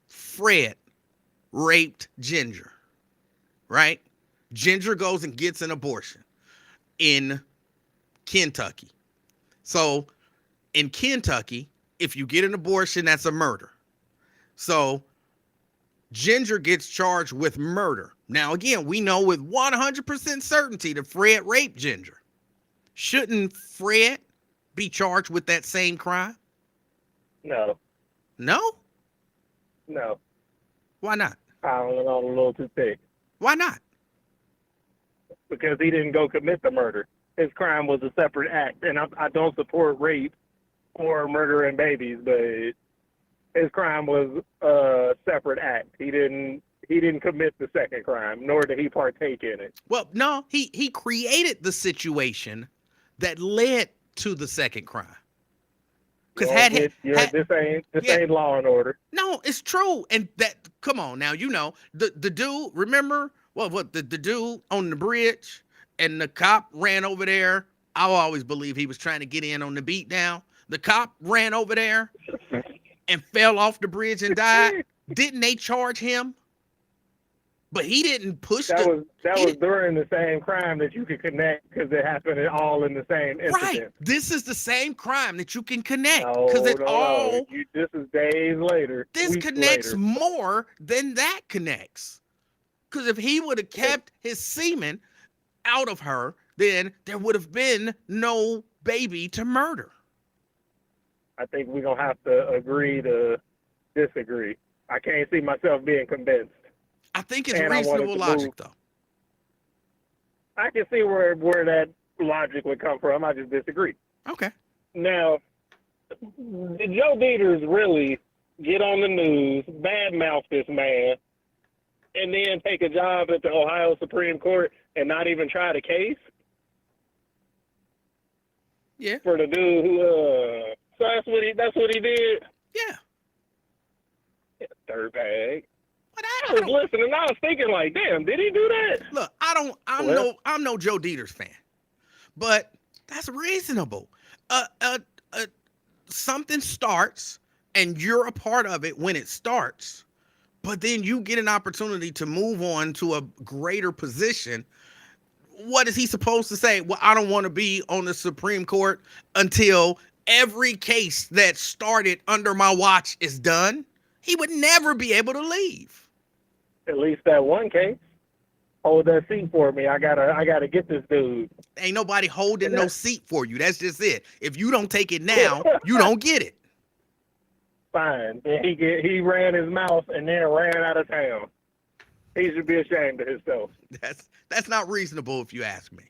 [SPEAKER 1] Fred raped Ginger, right? Ginger goes and gets an abortion in Kentucky. So in Kentucky, if you get an abortion, that's a murder. So Ginger gets charged with murder. Now, again, we know with 100% certainty that Fred raped Ginger. Shouldn't Fred be charged with that same crime?
[SPEAKER 2] No.
[SPEAKER 1] No?
[SPEAKER 2] No.
[SPEAKER 1] Why not?
[SPEAKER 2] I don't know, a little too thick.
[SPEAKER 1] Why not?
[SPEAKER 2] Because he didn't go commit the murder. His crime was a separate act. And I don't support rape or murdering babies, but his crime was a separate act. He didn't commit the second crime, nor did he partake in it.
[SPEAKER 1] Well, no, he created the situation that led to the second crime. Because
[SPEAKER 2] this ain't Law and Order.
[SPEAKER 1] No, it's true. And that, come on now, you know, the dude, remember what the dude on the bridge and the cop ran over there. I always believe he was trying to get in on the beat down. The cop ran over there and fell off the bridge and died. Didn't they charge him? But he didn't push
[SPEAKER 2] that was during the same crime that you could connect because it happened all in the same incident.
[SPEAKER 1] Right. This is the same crime that you can connect
[SPEAKER 2] because
[SPEAKER 1] this
[SPEAKER 2] is days later.
[SPEAKER 1] This connects more than that connects. Because if he would have kept his semen out of her, then there would have been no baby to murder.
[SPEAKER 2] I think we're going to have to agree to disagree. I can't see myself being convinced.
[SPEAKER 1] I think it's reasonable logic, though.
[SPEAKER 2] I can see where that logic would come from. I just disagree.
[SPEAKER 1] Okay.
[SPEAKER 2] Now, did Joe Dieters really get on the news, badmouth this man, and then take a job at the Ohio Supreme Court and not even try the case?
[SPEAKER 1] Yeah.
[SPEAKER 2] For the dude who, so that's what he did?
[SPEAKER 1] Yeah.
[SPEAKER 2] Dirtbag. I was listening. I was thinking, like, damn, did he do that?
[SPEAKER 1] Look, I'm no Joe Dieters fan, but that's reasonable. Something starts, and you're a part of it when it starts, but then you get an opportunity to move on to a greater position. What is he supposed to say? Well, I don't want to be on the Supreme Court until every case that started under my watch is done. He would never be able to leave.
[SPEAKER 2] At least that one case. Hold that seat for me. I gotta get this dude.
[SPEAKER 1] Ain't nobody holding no seat for you. That's just it. If you don't take it now, you don't get it.
[SPEAKER 2] Fine. And he ran his mouth and then ran out of town. He should be ashamed of himself.
[SPEAKER 1] That's not reasonable if you ask me.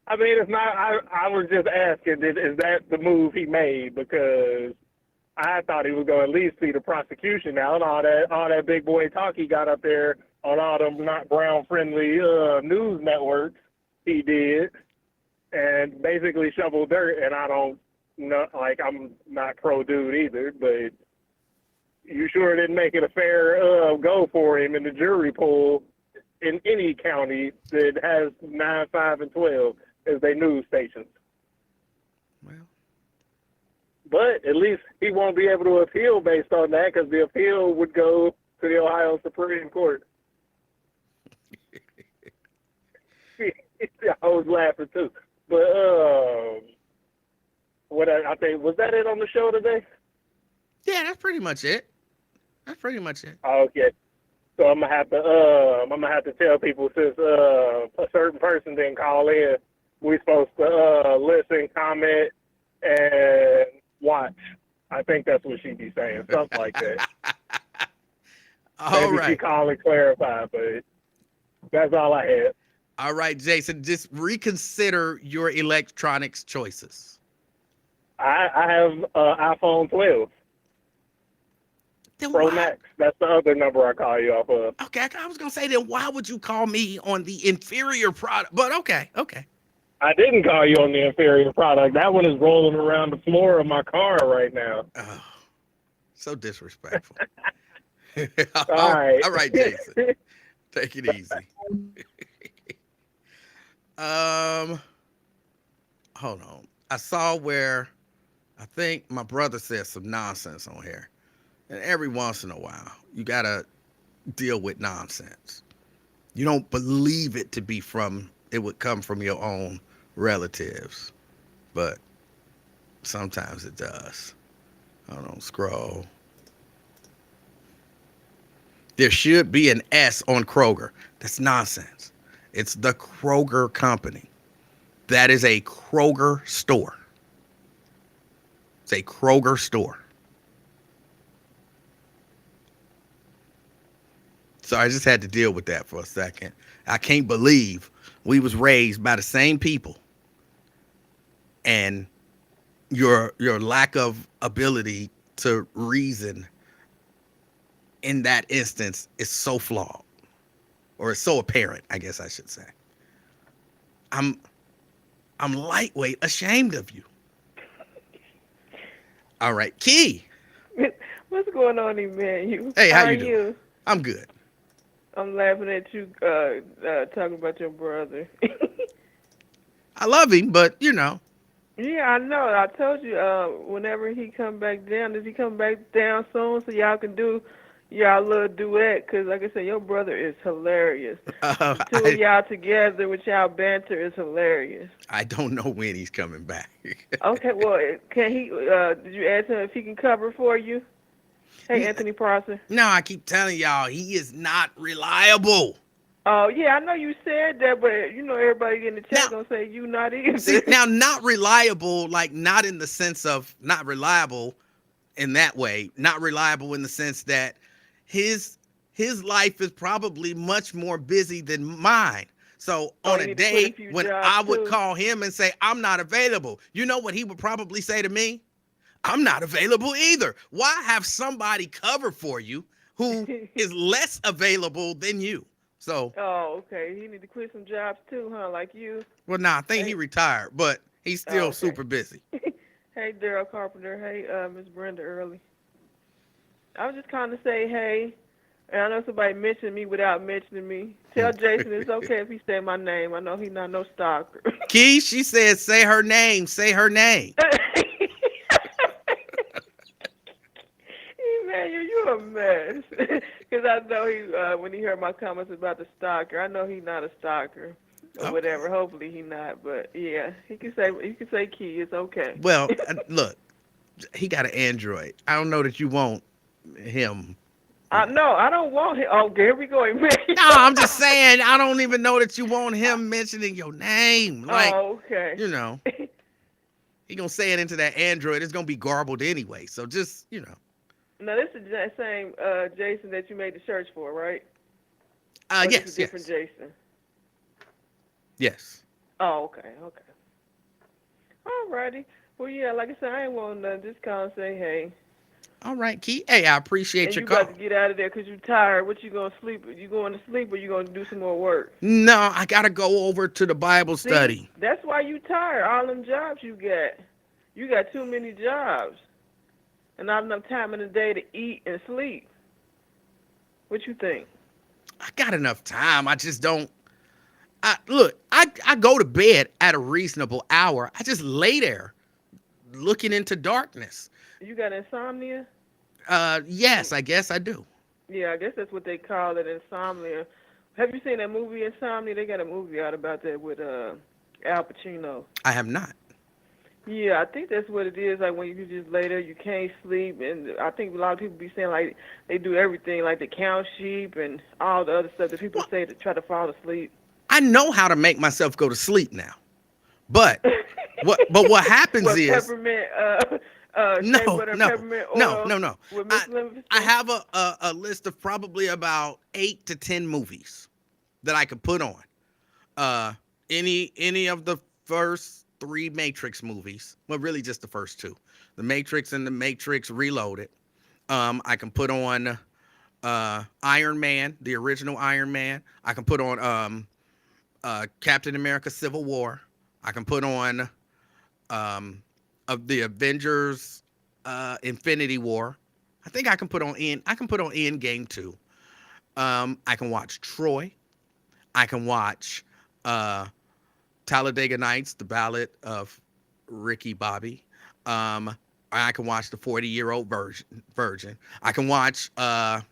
[SPEAKER 2] I mean, it's not. I was just asking, is that the move he made? Because I thought he was going to at least see the prosecution now, and all that big boy talk he got up there on all them not brown friendly news networks he did, and basically shoveled dirt. And I don't know, like, I'm not pro dude either, but you sure didn't make it a fair go for him in the jury pool in any county that has 9, 5, and 12 as their news stations.
[SPEAKER 1] Well.
[SPEAKER 2] But at least he won't be able to appeal based on that, because the appeal would go to the Ohio Supreme Court. I was laughing too. But I think, was that it on the show today?
[SPEAKER 1] Yeah, that's pretty much it.
[SPEAKER 2] Okay. So I'm gonna have to tell people, since a certain person didn't call in, we're supposed to listen, comment, and watch I think that's what she'd be saying, something like that.
[SPEAKER 1] All
[SPEAKER 2] Maybe she
[SPEAKER 1] right.
[SPEAKER 2] called and clarified, but that's all I had.
[SPEAKER 1] All right, Jason, just reconsider your electronics choices.
[SPEAKER 2] I have iPhone 12
[SPEAKER 1] Then
[SPEAKER 2] Pro
[SPEAKER 1] why?
[SPEAKER 2] Max. That's the other number I call you off of.
[SPEAKER 1] Okay, I was gonna say, then why would you call me on the inferior product? But okay, okay.
[SPEAKER 2] I didn't call you on the inferior product. That one is rolling around the floor of my car right now.
[SPEAKER 1] Oh, so disrespectful.
[SPEAKER 2] All
[SPEAKER 1] all
[SPEAKER 2] right.
[SPEAKER 1] all right, Jason, take it easy. Um, hold on. I saw where I think my brother said some nonsense on here, and every once in a while, you gotta deal with nonsense. You don't believe it to be from. It would come from your own relatives, but sometimes it does. Hold on, scroll. There should be an S on Kroger. That's nonsense. It's the Kroger company. That is a Kroger store. It's a Kroger store. So I just had to deal with that for a second. I can't believe we was raised by the same people, and your lack of ability to reason in that instance is so flawed, or it's so apparent, I guess I should say. I'm I'm lightweight ashamed of you. All right, Key.
[SPEAKER 5] What's going on, Emanuel?
[SPEAKER 1] Hey, how
[SPEAKER 5] are
[SPEAKER 1] you doing? I'm good.
[SPEAKER 5] I'm laughing at you talking about your brother.
[SPEAKER 1] I love him, but you know,
[SPEAKER 5] Yeah, I know. I told you whenever he come back down, does he come back down soon so y'all can do y'all little duet? Because like I said, your brother is hilarious. The two of
[SPEAKER 1] I
[SPEAKER 5] y'all together with y'all banter is hilarious.
[SPEAKER 1] I don't know when he's coming back.
[SPEAKER 5] Okay, well, can he, did you ask him if he can cover for you? Hey, Anthony Prosser.
[SPEAKER 1] No, I keep telling y'all he is not reliable.
[SPEAKER 5] Oh, yeah, I know you said that, but you know everybody in the
[SPEAKER 1] Now,
[SPEAKER 5] chat gonna say you not either.
[SPEAKER 1] see, now not reliable, like not in the sense of not reliable in that way, not reliable in the sense that his his life is probably much more busy than mine. So
[SPEAKER 5] Oh,
[SPEAKER 1] on
[SPEAKER 5] you
[SPEAKER 1] a
[SPEAKER 5] need to quit a
[SPEAKER 1] day
[SPEAKER 5] few
[SPEAKER 1] when
[SPEAKER 5] jobs
[SPEAKER 1] I would
[SPEAKER 5] too.
[SPEAKER 1] call him and say I'm not available, you know what he would probably say to me? I'm not available either. Why have somebody cover for you who is less available than you? So,
[SPEAKER 5] Oh, okay. He need to quit some jobs too, huh? Like you.
[SPEAKER 1] well, nah, I think he
[SPEAKER 5] Hey.
[SPEAKER 1] retired, but he's still
[SPEAKER 5] Oh, okay.
[SPEAKER 1] super busy.
[SPEAKER 5] Hey, Daryl Carpenter. Hey, Miss Brenda Early. I was just kind of say hey, and I know somebody mentioned me without mentioning me. Tell Jason it's okay if he say my name. I know he's not no stalker.
[SPEAKER 1] Key, she said, say her name, say her name.
[SPEAKER 5] Emmanuel, you a mess. Because I know he when he heard my comments about the stalker, I know he's not a stalker or
[SPEAKER 1] Okay.
[SPEAKER 5] whatever. Hopefully he not, but yeah, he can say Key. It's okay.
[SPEAKER 1] Well, look, he got an Android. I don't know that you want him.
[SPEAKER 5] No, I don't want him. Oh, here we go, Emmanuel.
[SPEAKER 1] No, I'm just saying, I don't even know that you want him mentioning your name. Like,
[SPEAKER 5] Oh, okay.
[SPEAKER 1] you know, he gonna say it into that Android. It's gonna be garbled anyway. So just, you know.
[SPEAKER 5] Now this is the same Jason that you made the search for, right? Or this
[SPEAKER 1] Yes,
[SPEAKER 5] is a different
[SPEAKER 1] yes,
[SPEAKER 5] Jason.
[SPEAKER 1] yes.
[SPEAKER 5] Oh, okay. Alrighty. Well, yeah, like I said, I ain't want nothing. Just call and say hey.
[SPEAKER 1] All right, Key. Hey, I appreciate
[SPEAKER 5] And
[SPEAKER 1] your
[SPEAKER 5] you
[SPEAKER 1] call.
[SPEAKER 5] got to get out of there because you're tired. What you going to sleep? You going to sleep or you going to do some more work?
[SPEAKER 1] No, I gotta go over to the Bible
[SPEAKER 5] See,
[SPEAKER 1] study.
[SPEAKER 5] that's why you tired. All them jobs you got. You got too many jobs. And not enough time in the day to eat and sleep. What you think?
[SPEAKER 1] I got enough time. I just don't. I go to bed at a reasonable hour. I just lay there looking into darkness.
[SPEAKER 5] You got insomnia?
[SPEAKER 1] Yes, I guess I do.
[SPEAKER 5] Yeah, I guess that's what they call it, insomnia. Have you seen that movie Insomnia? They got a movie out about that with Al Pacino.
[SPEAKER 1] I have not.
[SPEAKER 5] Yeah, I think that's what it is. Like when you just lay there, you can't sleep, and I think a lot of people be saying like they do everything, like they count sheep and all the other stuff that people say to try to fall asleep.
[SPEAKER 1] I know how to make myself go to sleep now. But what happens
[SPEAKER 5] What
[SPEAKER 1] is
[SPEAKER 5] peppermint Shea
[SPEAKER 1] No,
[SPEAKER 5] butter,
[SPEAKER 1] no,
[SPEAKER 5] peppermint
[SPEAKER 1] no,
[SPEAKER 5] oil
[SPEAKER 1] no, no.
[SPEAKER 5] with Miss
[SPEAKER 1] I
[SPEAKER 5] Livingston?
[SPEAKER 1] I have a list of probably about 8 to 10 movies that I could put on. Uh, any of the first 3 Matrix movies. Well, really just the first 2, The Matrix and The Matrix Reloaded. I can put on Iron Man, the original Iron Man. I can put on Captain America: Civil War. I can put on of the Avengers Infinity War. I think I can put on Endgame too. I can watch Troy. I can watch uh, Talladega Nights, The Ballad of Ricky Bobby. Um, I can watch the 40-year-old virgin. I can watch Batman,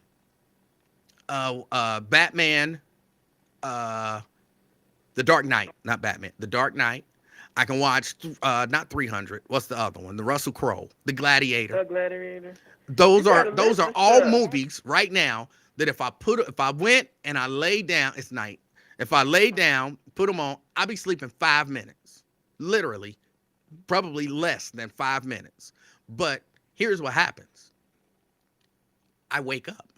[SPEAKER 1] uh, The Dark Knight, not Batman, The Dark Knight. I can watch not 300. What's the other one? The Russell Crowe, The Gladiator.
[SPEAKER 5] Gladiator. You
[SPEAKER 1] Those
[SPEAKER 5] got
[SPEAKER 1] are
[SPEAKER 5] a
[SPEAKER 1] those
[SPEAKER 5] list
[SPEAKER 1] are
[SPEAKER 5] of
[SPEAKER 1] all
[SPEAKER 5] stuff.
[SPEAKER 1] movies right now that if I went and I laid down, it's night. If I lay down, put them on, I'll be sleeping 5 minutes. Literally, probably less than 5 minutes. But here's what happens. I wake up.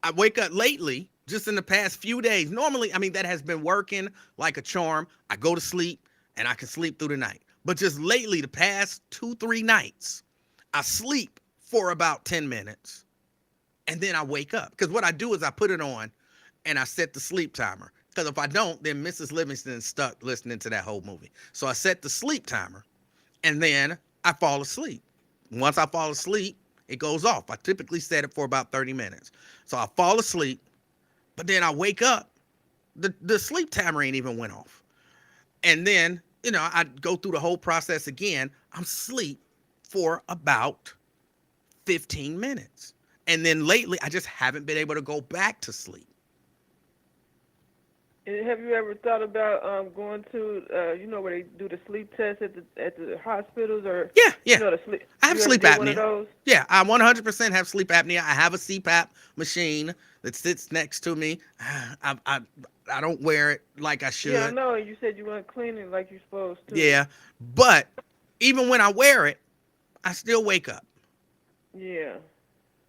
[SPEAKER 1] I wake up lately, just in the past few days. Normally, I mean, that has been working like a charm. I go to sleep and I can sleep through the night. But just lately, the past 2, 3 nights, I sleep for about 10 minutes and then I wake up. Because what I do is I put it on and I set the sleep timer. Because if I don't, then Mrs. Livingston is stuck listening to that whole movie. So I set the sleep timer and then I fall asleep. Once I fall asleep, it goes off. I typically set it for about 30 minutes. So I fall asleep, but then I wake up. The sleep timer ain't even went off. And then, I go through the whole process again. I'm asleep for about 15 minutes. And then lately, I just haven't been able to go back to sleep.
[SPEAKER 5] Have you ever thought about going to, where they do the sleep test at the hospitals, or
[SPEAKER 1] Yeah.
[SPEAKER 5] the sleep?
[SPEAKER 1] I have
[SPEAKER 5] You ever
[SPEAKER 1] sleep
[SPEAKER 5] did one of
[SPEAKER 1] apnea.
[SPEAKER 5] those?
[SPEAKER 1] Yeah, I 100% have sleep apnea. I have a CPAP machine that sits next to me. I don't wear it like I
[SPEAKER 5] Yeah, I
[SPEAKER 1] should.
[SPEAKER 5] know. You said you weren't cleaning like you're supposed to.
[SPEAKER 1] Yeah, but even when I wear it, I still wake up.
[SPEAKER 5] Yeah.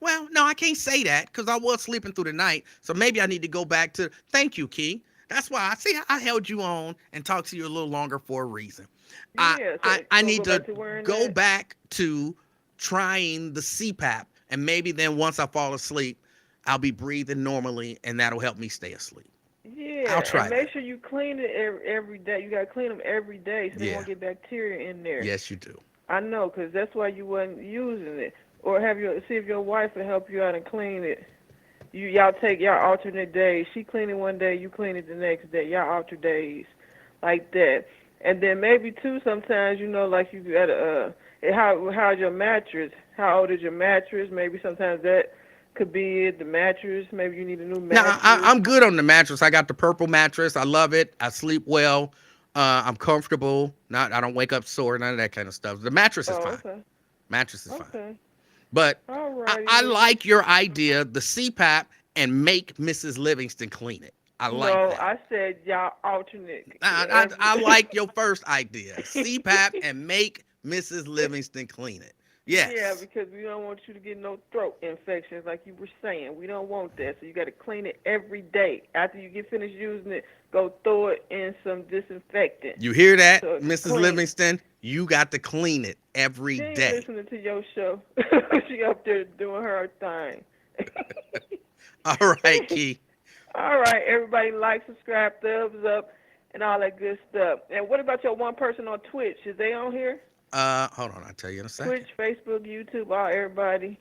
[SPEAKER 1] Well, no, I can't say that because I was sleeping through the night. So maybe I need to go back to. Thank you, Key. That's why I held you on and talked to you a little longer for a reason.
[SPEAKER 5] Yeah. So
[SPEAKER 1] I
[SPEAKER 5] you gonna
[SPEAKER 1] need
[SPEAKER 5] go
[SPEAKER 1] to
[SPEAKER 5] back to wearing
[SPEAKER 1] go
[SPEAKER 5] that?
[SPEAKER 1] back to trying the CPAP, and maybe then once I fall asleep, I'll be breathing normally, and that'll help me stay asleep. I'll
[SPEAKER 5] Yeah,
[SPEAKER 1] try
[SPEAKER 5] and
[SPEAKER 1] that.
[SPEAKER 5] make sure you clean it every day. You gotta clean them every day so they
[SPEAKER 1] Yeah.
[SPEAKER 5] won't get bacteria in there.
[SPEAKER 1] Yes, you do.
[SPEAKER 5] I know, 'cause that's why you wasn't using it. Or see if your wife will help you out and clean it. Y'all alternate days. She clean it one day, you clean it the next day. Y'all alter days, like that. And then maybe too, sometimes like you gotta how's your mattress? How old is your mattress? Maybe sometimes that could be it. The mattress. Maybe you need a new
[SPEAKER 1] Now
[SPEAKER 5] mattress.
[SPEAKER 1] I'm good on the mattress. I got the purple mattress. I love it. I sleep well. I'm comfortable. I don't wake up sore. None of that kind of stuff. The mattress is
[SPEAKER 5] Oh,
[SPEAKER 1] fine.
[SPEAKER 5] okay.
[SPEAKER 1] Mattress is fine.
[SPEAKER 5] Okay.
[SPEAKER 1] But
[SPEAKER 5] All
[SPEAKER 1] I
[SPEAKER 5] righty.
[SPEAKER 1] like your idea, the CPAP, and make Mrs. Livingston clean it. I like
[SPEAKER 5] No,
[SPEAKER 1] that.
[SPEAKER 5] I said y'all alternate.
[SPEAKER 1] I like your first idea, CPAP, and make Mrs. Livingston clean it.
[SPEAKER 5] Yeah,
[SPEAKER 1] Yes.
[SPEAKER 5] because we don't want you to get no throat infections like you were saying. We don't want that. So you got to clean it every day. After you get finished using it, go throw it in some disinfectant.
[SPEAKER 1] You hear that,
[SPEAKER 5] So it's
[SPEAKER 1] Mrs.
[SPEAKER 5] clean.
[SPEAKER 1] Livingston? You got to clean it every
[SPEAKER 5] She ain't
[SPEAKER 1] day.
[SPEAKER 5] listening to your show. She up there doing her thing.
[SPEAKER 1] All right, Key.
[SPEAKER 5] All right, everybody like, subscribe, thumbs up, and all that good stuff. And what about your one person on Twitch? Is they on here?
[SPEAKER 1] Hold on, I'll tell you in a second.
[SPEAKER 5] Twitch, Facebook, YouTube, all everybody.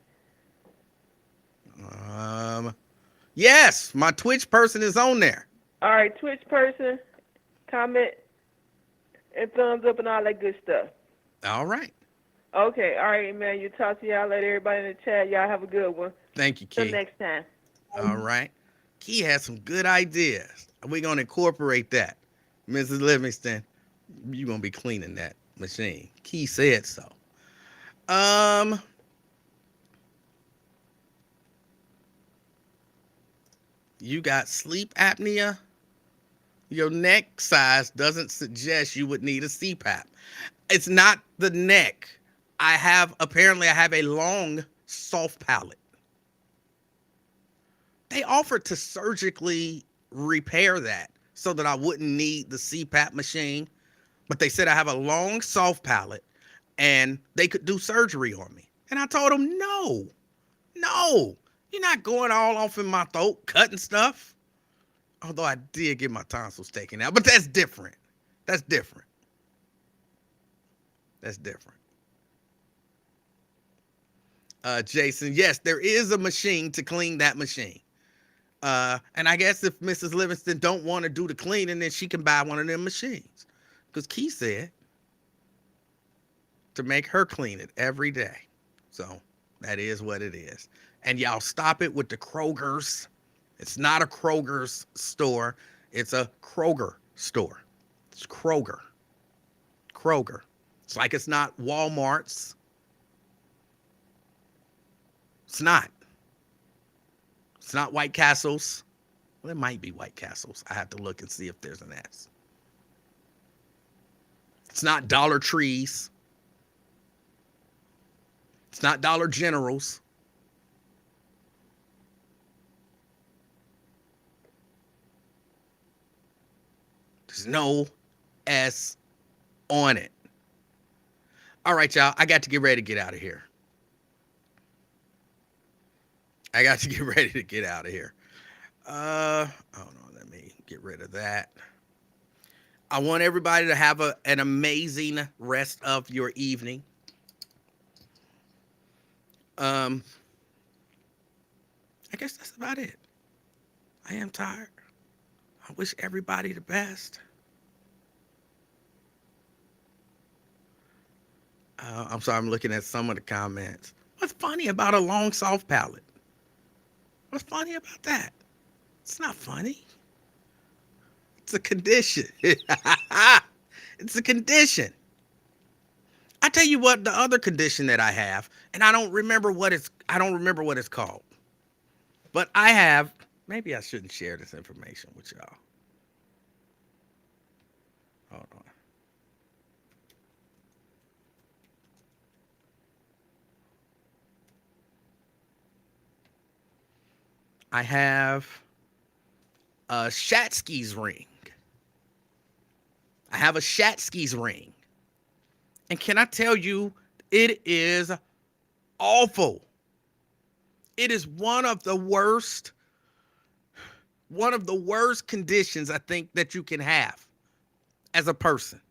[SPEAKER 1] Yes, my Twitch person is on there.
[SPEAKER 5] All right, Twitch person, comment, and thumbs up, and all that good stuff.
[SPEAKER 1] All right.
[SPEAKER 5] Okay, all right, man. You talk to y'all later. Everybody in the chat, y'all have a good one.
[SPEAKER 1] Thank you,
[SPEAKER 5] Till
[SPEAKER 1] Key.
[SPEAKER 5] next time.
[SPEAKER 1] All right. Key has some good ideas. We're going to incorporate that. Mrs. Livingston, you're going to be cleaning that machine. Key said so. You got sleep apnea. Your neck size doesn't suggest you would need a CPAP. It's not the neck. I have a long soft palate. They offered to surgically repair that so that I wouldn't need the CPAP machine, but they said I have a long soft palate and they could do surgery on me. And I told them, no, you're not going all off in my throat, cutting stuff. Although I did get my tonsils taken out, but that's different. That's different. That's different. Jason, yes, there is a machine to clean that machine. And I guess if Mrs. Livingston don't want to do the cleaning, then she can buy one of them machines. Because Key said to make her clean it every day. So that is what it is. And y'all stop it with the Kroger's. It's not a Kroger's store. It's a Kroger store. It's Kroger. Kroger. It's like it's not Walmart's. It's not. It's not White Castle's. Well, it might be White Castle's. I have to look and see if there's an S. It's not Dollar Trees. It's not Dollar General's. There's no S on it. All right, y'all. I got to get ready to get out of here. Hold on. Let me get rid of that. I want everybody to have an amazing rest of your evening. I guess that's about it. I am tired. I wish everybody the best. I'm sorry, I'm looking at some of the comments. What's funny about a long soft palate? What's funny about that? It's not funny. It's a condition. It's a condition. I tell you what, the other condition that I have, and I don't remember what it's called. But I have, maybe I shouldn't share this information with y'all. Hold on. I have a Shatsky's ring. And can I tell you, it is awful. It is one of the worst conditions I think that you can have as a person.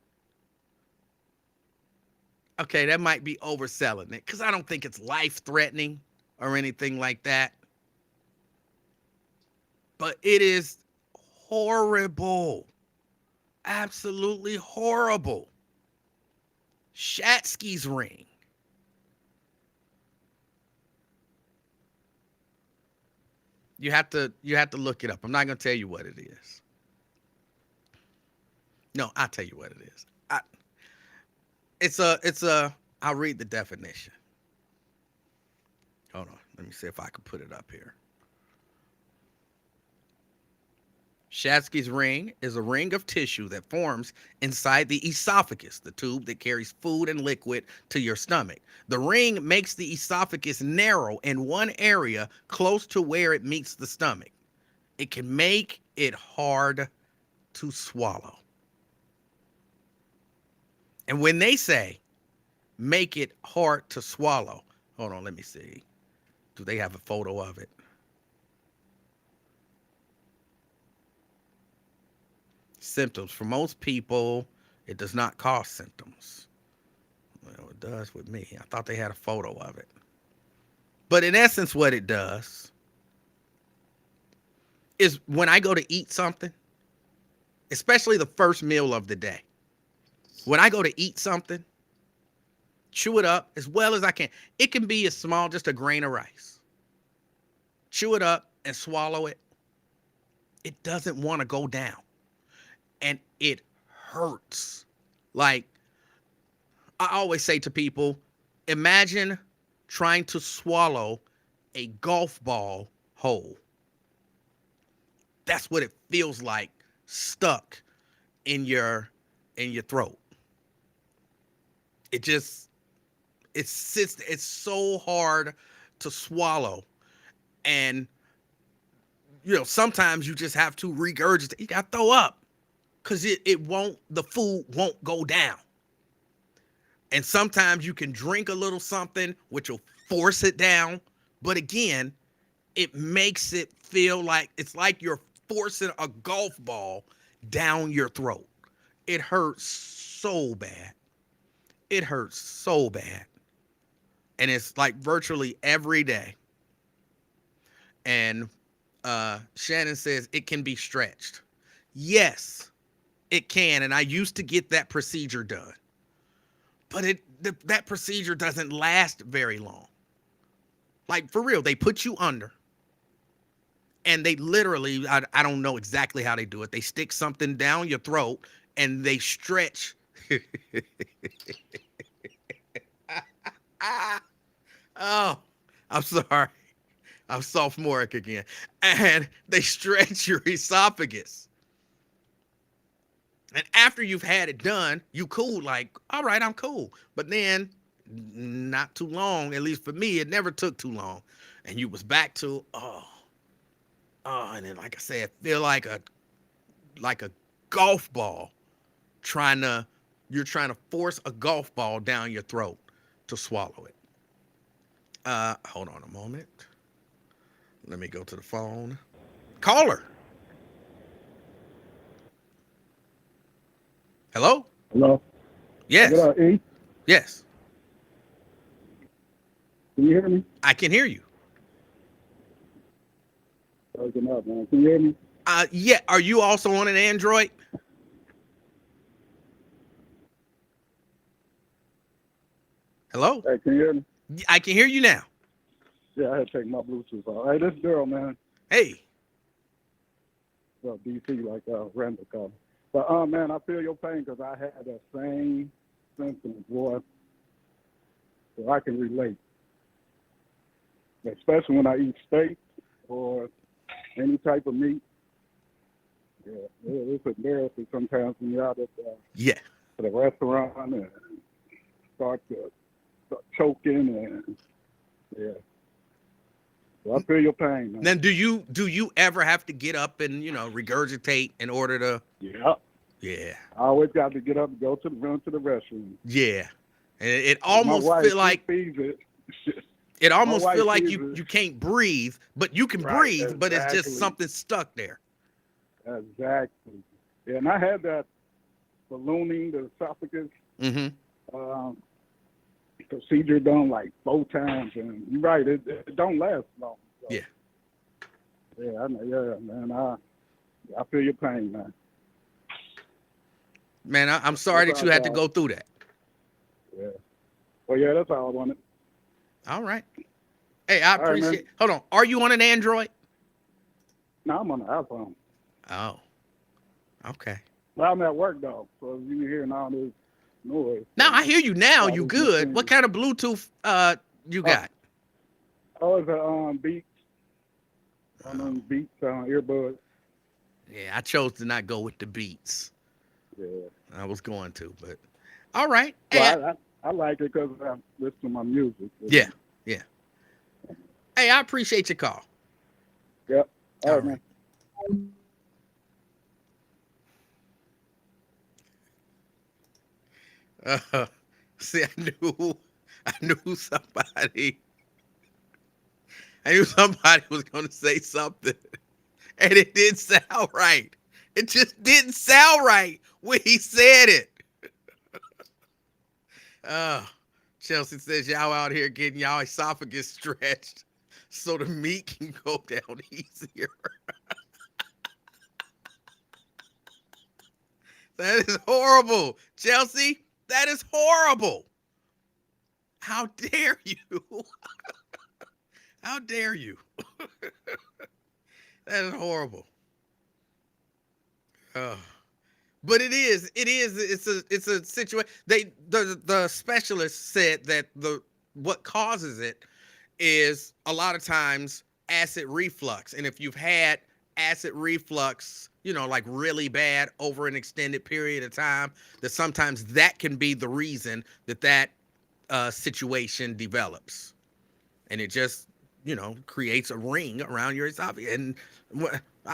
[SPEAKER 1] Okay, that might be overselling it because I don't think it's life-threatening or anything like that. But it is horrible. Absolutely horrible. Shatsky's ring. You have to look it up. I'm not going to tell you what it is. No, I'll tell you what it is. I'll read the definition. Hold on. Let me see if I can put it up here. Shatsky's ring is a ring of tissue that forms inside the esophagus, the tube that carries food and liquid to your stomach. The ring makes the esophagus narrow in one area close to where it meets the stomach. It can make it hard to swallow. And when they say make it hard to swallow, hold on, let me see. Do they have a photo of it? Symptoms. For most people, it does not cause symptoms. Well, it does with me. I thought they had a photo of it. But in essence, what it does is when I go to eat something, especially the first meal of the day, when I go to eat something, chew it up as well as I can. It can be as small, just a grain of rice. Chew it up and swallow it. It doesn't want to go down. And it hurts. Like, I always say to people, imagine trying to swallow a golf ball whole. That's what it feels like, stuck in your throat. It It's so hard to swallow. And sometimes you just have to regurgitate. You got to throw up because the food won't go down. And sometimes you can drink a little something, which will force it down. But again, it makes it feel like it's like you're forcing a golf ball down your throat. It hurts so bad. It hurts so bad. And it's like virtually every day. And Shannon says it can be stretched. Yes, it can. And I used to get that procedure done. But that procedure doesn't last very long. Like, for real, they put you under. And they literally, I don't know exactly how they do it. They stick something down your throat and they stretch. Oh, I'm sorry. I'm sophomoric again. And they stretch your esophagus. And after you've had it done, you cool, like, all right, I'm cool. But then, not too long, at least for me, it never took too long. And you was back to, and then, like I said, feel like a golf ball you're trying to force a golf ball down your throat to swallow it. Hold on a moment. Let me go to the phone. Caller. Hello?
[SPEAKER 6] Hello?
[SPEAKER 1] Yes.
[SPEAKER 6] What up, E?
[SPEAKER 1] Yes.
[SPEAKER 6] Can you hear me?
[SPEAKER 1] I can hear you.
[SPEAKER 6] Waking up, man. Can you hear me?
[SPEAKER 1] Yeah. Are you also on an Android? Hello?
[SPEAKER 6] Hey, can you hear me?
[SPEAKER 1] I can hear you now.
[SPEAKER 6] Yeah, I had to take my Bluetooth off. Hey, this girl, man.
[SPEAKER 1] Hey.
[SPEAKER 6] Well, DC, like Randall called. But, man, I feel your pain because I had that same symptom, boy. So I can relate. Especially when I eat steak or any type of meat. Yeah, it's embarrassing sometimes when you're out at the restaurant and start choking and yeah. So I feel your pain, man.
[SPEAKER 1] Then do you ever have to get up and regurgitate in order to?
[SPEAKER 6] Yeah.
[SPEAKER 1] Yeah.
[SPEAKER 6] I always got to get up and run to the restroom.
[SPEAKER 1] Yeah. And it almost feel like it almost feel like you can't breathe, but you can breathe, exactly. But it's just something stuck there.
[SPEAKER 6] Exactly. Yeah, and I had that ballooning the esophagus procedure done like 4 times, and you're right, it don't last long. So.
[SPEAKER 1] Yeah.
[SPEAKER 6] Yeah, man. I feel your pain, man.
[SPEAKER 1] Man, I'm sorry that you had to go through that.
[SPEAKER 6] Yeah. Well, yeah, that's all I wanted.
[SPEAKER 1] All right. Hey, I appreciate. Hold on. Are you on an Android?
[SPEAKER 6] No, I'm on an iPhone.
[SPEAKER 1] Oh. Okay.
[SPEAKER 6] Well, I'm at work though, so you hearing all this noise.
[SPEAKER 1] Now I hear you. Now you good. What kind of Bluetooth you got?
[SPEAKER 6] Oh, it's a Beats. One of them Beats earbuds.
[SPEAKER 1] Yeah, I chose to not go with the Beats.
[SPEAKER 6] Yeah.
[SPEAKER 1] I was going to, but all right.
[SPEAKER 6] Well, I like it because I listen to my music.
[SPEAKER 1] Yeah. Yeah. Hey, I appreciate your call.
[SPEAKER 6] Yep. All right, man.
[SPEAKER 1] See, I knew somebody was going to say something, and it didn't sound right. It just didn't sound right when he said it. Chelsea says y'all out here getting y'all esophagus stretched so the meat can go down easier. That is horrible, Chelsea. That is horrible. How dare you? How dare you? That is horrible. But it's a situation. The specialist said that what causes it is a lot of times acid reflux. And if you've had acid reflux, like really bad over an extended period of time, that sometimes that can be the reason that situation develops, and it just, creates a ring around your esophagus. And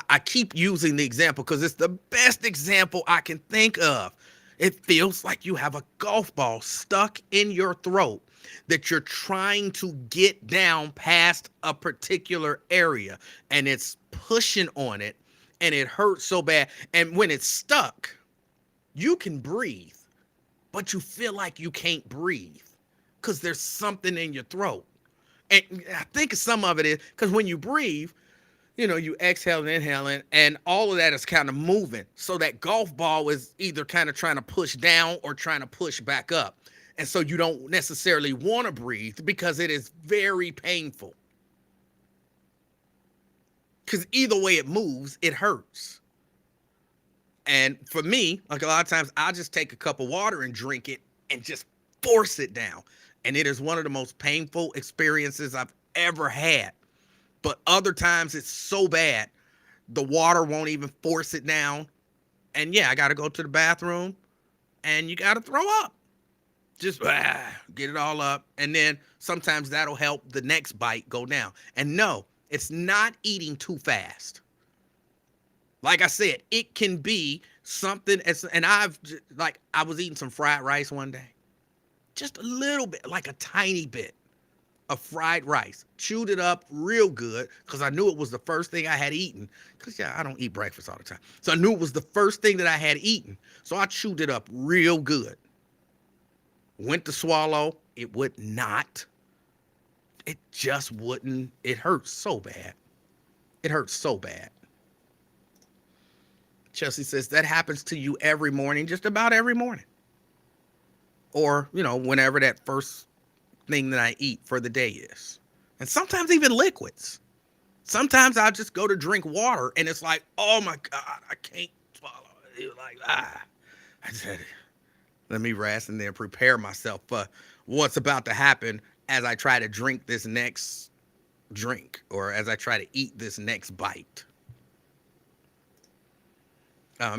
[SPEAKER 1] I keep using the example because it's the best example I can think of. It feels like you have a golf ball stuck in your throat that you're trying to get down past a particular area, and it's pushing on it, and it hurts so bad. And when it's stuck, you can breathe, but you feel like you can't breathe because there's something in your throat. And I think some of it is because when you breathe, you exhale and inhaling, and all of that is kind of moving. So that golf ball is either kind of trying to push down or trying to push back up. And so you don't necessarily want to breathe because it is very painful. Because either way it moves, it hurts. And for me, like a lot of times, I'll just take a cup of water and drink it and just force it down. And it is one of the most painful experiences I've ever had. But other times it's so bad, the water won't even force it down. And yeah, I got to go to the bathroom and you got to throw up. Just get it all up. And then sometimes that'll help the next bite go down. And no, it's not eating too fast. Like I said, it can be something. And I was eating some fried rice one day. Just a little bit, like a tiny bit of fried rice. Chewed it up real good because I knew it was the first thing I had eaten. Because, I don't eat breakfast all the time. So I knew it was the first thing that I had eaten. So I chewed it up real good. Went to swallow. It would not. It just wouldn't. It hurts so bad. It hurts so bad. Chelsea says, that happens to you every morning, just about every morning. Or, whenever that first thing that I eat for the day is. And sometimes even liquids. Sometimes I'll just go to drink water and it's like, oh my God, I can't swallow it. It's like, I said, let me rest and then prepare myself for what's about to happen as I try to drink this next drink or as I try to eat this next bite.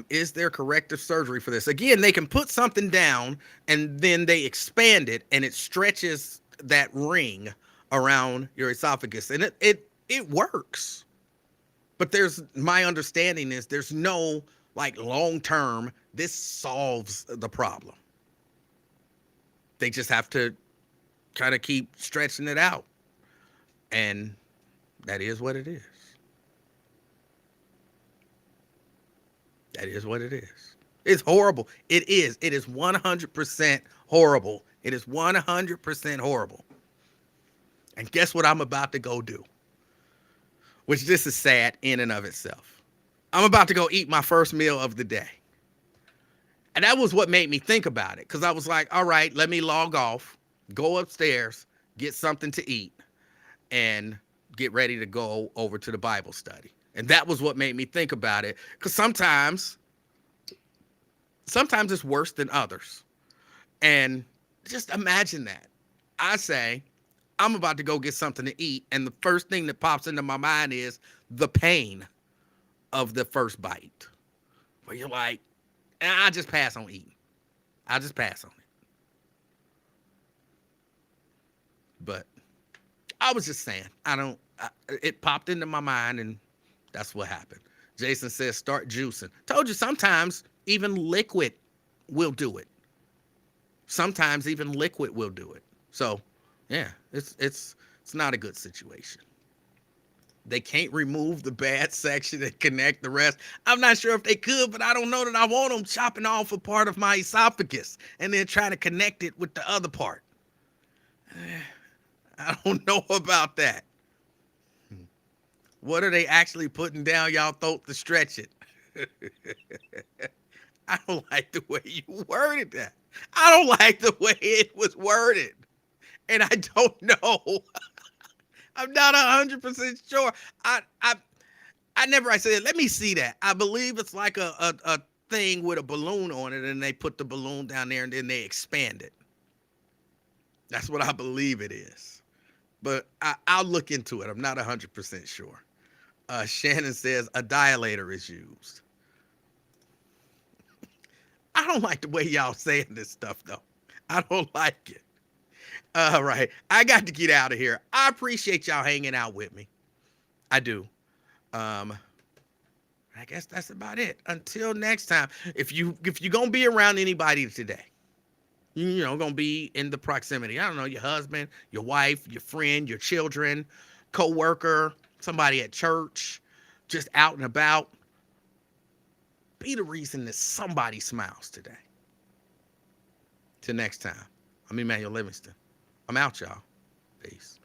[SPEAKER 1] Is there corrective surgery for this? Again, they can put something down and then they expand it and it stretches that ring around your esophagus and it works. But my understanding is there's no long term, this solves the problem. They just have to kind of keep stretching it out. And that is what it is. That is what it is. It's horrible. It is. It is 100% horrible. It is 100% horrible. And guess what I'm about to go do? Which this is sad in and of itself. I'm about to go eat my first meal of the day. And that was what made me think about it. Because I was like, all right, let me log off, go upstairs, get something to eat, and get ready to go over to the Bible study. And that was what made me think about it. Because sometimes it's worse than others. And just imagine that. I say, I'm about to go get something to eat. And the first thing that pops into my mind is the pain of the first bite. Where you're like, I just pass on eating. I just pass on it. But I was just saying, it popped into my mind and that's what happened. Jason says, start juicing. Told you sometimes even liquid will do it. Sometimes even liquid will do it. So, yeah, it's not a good situation. They can't remove the bad section and connect the rest. I'm not sure if they could, but I don't know that I want them chopping off a part of my esophagus and then trying to connect it with the other part. I don't know about that. What are they actually putting down y'all throat to stretch it? I don't like the way you worded that. I don't like the way it was worded. And I don't know. I'm not 100% sure. I said, let me see that. I believe it's like a thing with a balloon on it and they put the balloon down there and then they expand it. That's what I believe it is. But I'll look into it. I'm not 100% sure. Shannon says a dilator is used. I don't like the way y'all saying this stuff, though. I don't like it. All right. I got to get out of here. I appreciate y'all hanging out with me. I do. I guess that's about it. Until next time. If you're gonna be around anybody today, gonna be in the proximity. I don't know, your husband, your wife, your friend, your children, co-worker, somebody at church, just out and about. Be the reason that somebody smiles today. Till next time. I'm Emanuel Livingston. I'm out, y'all. Peace.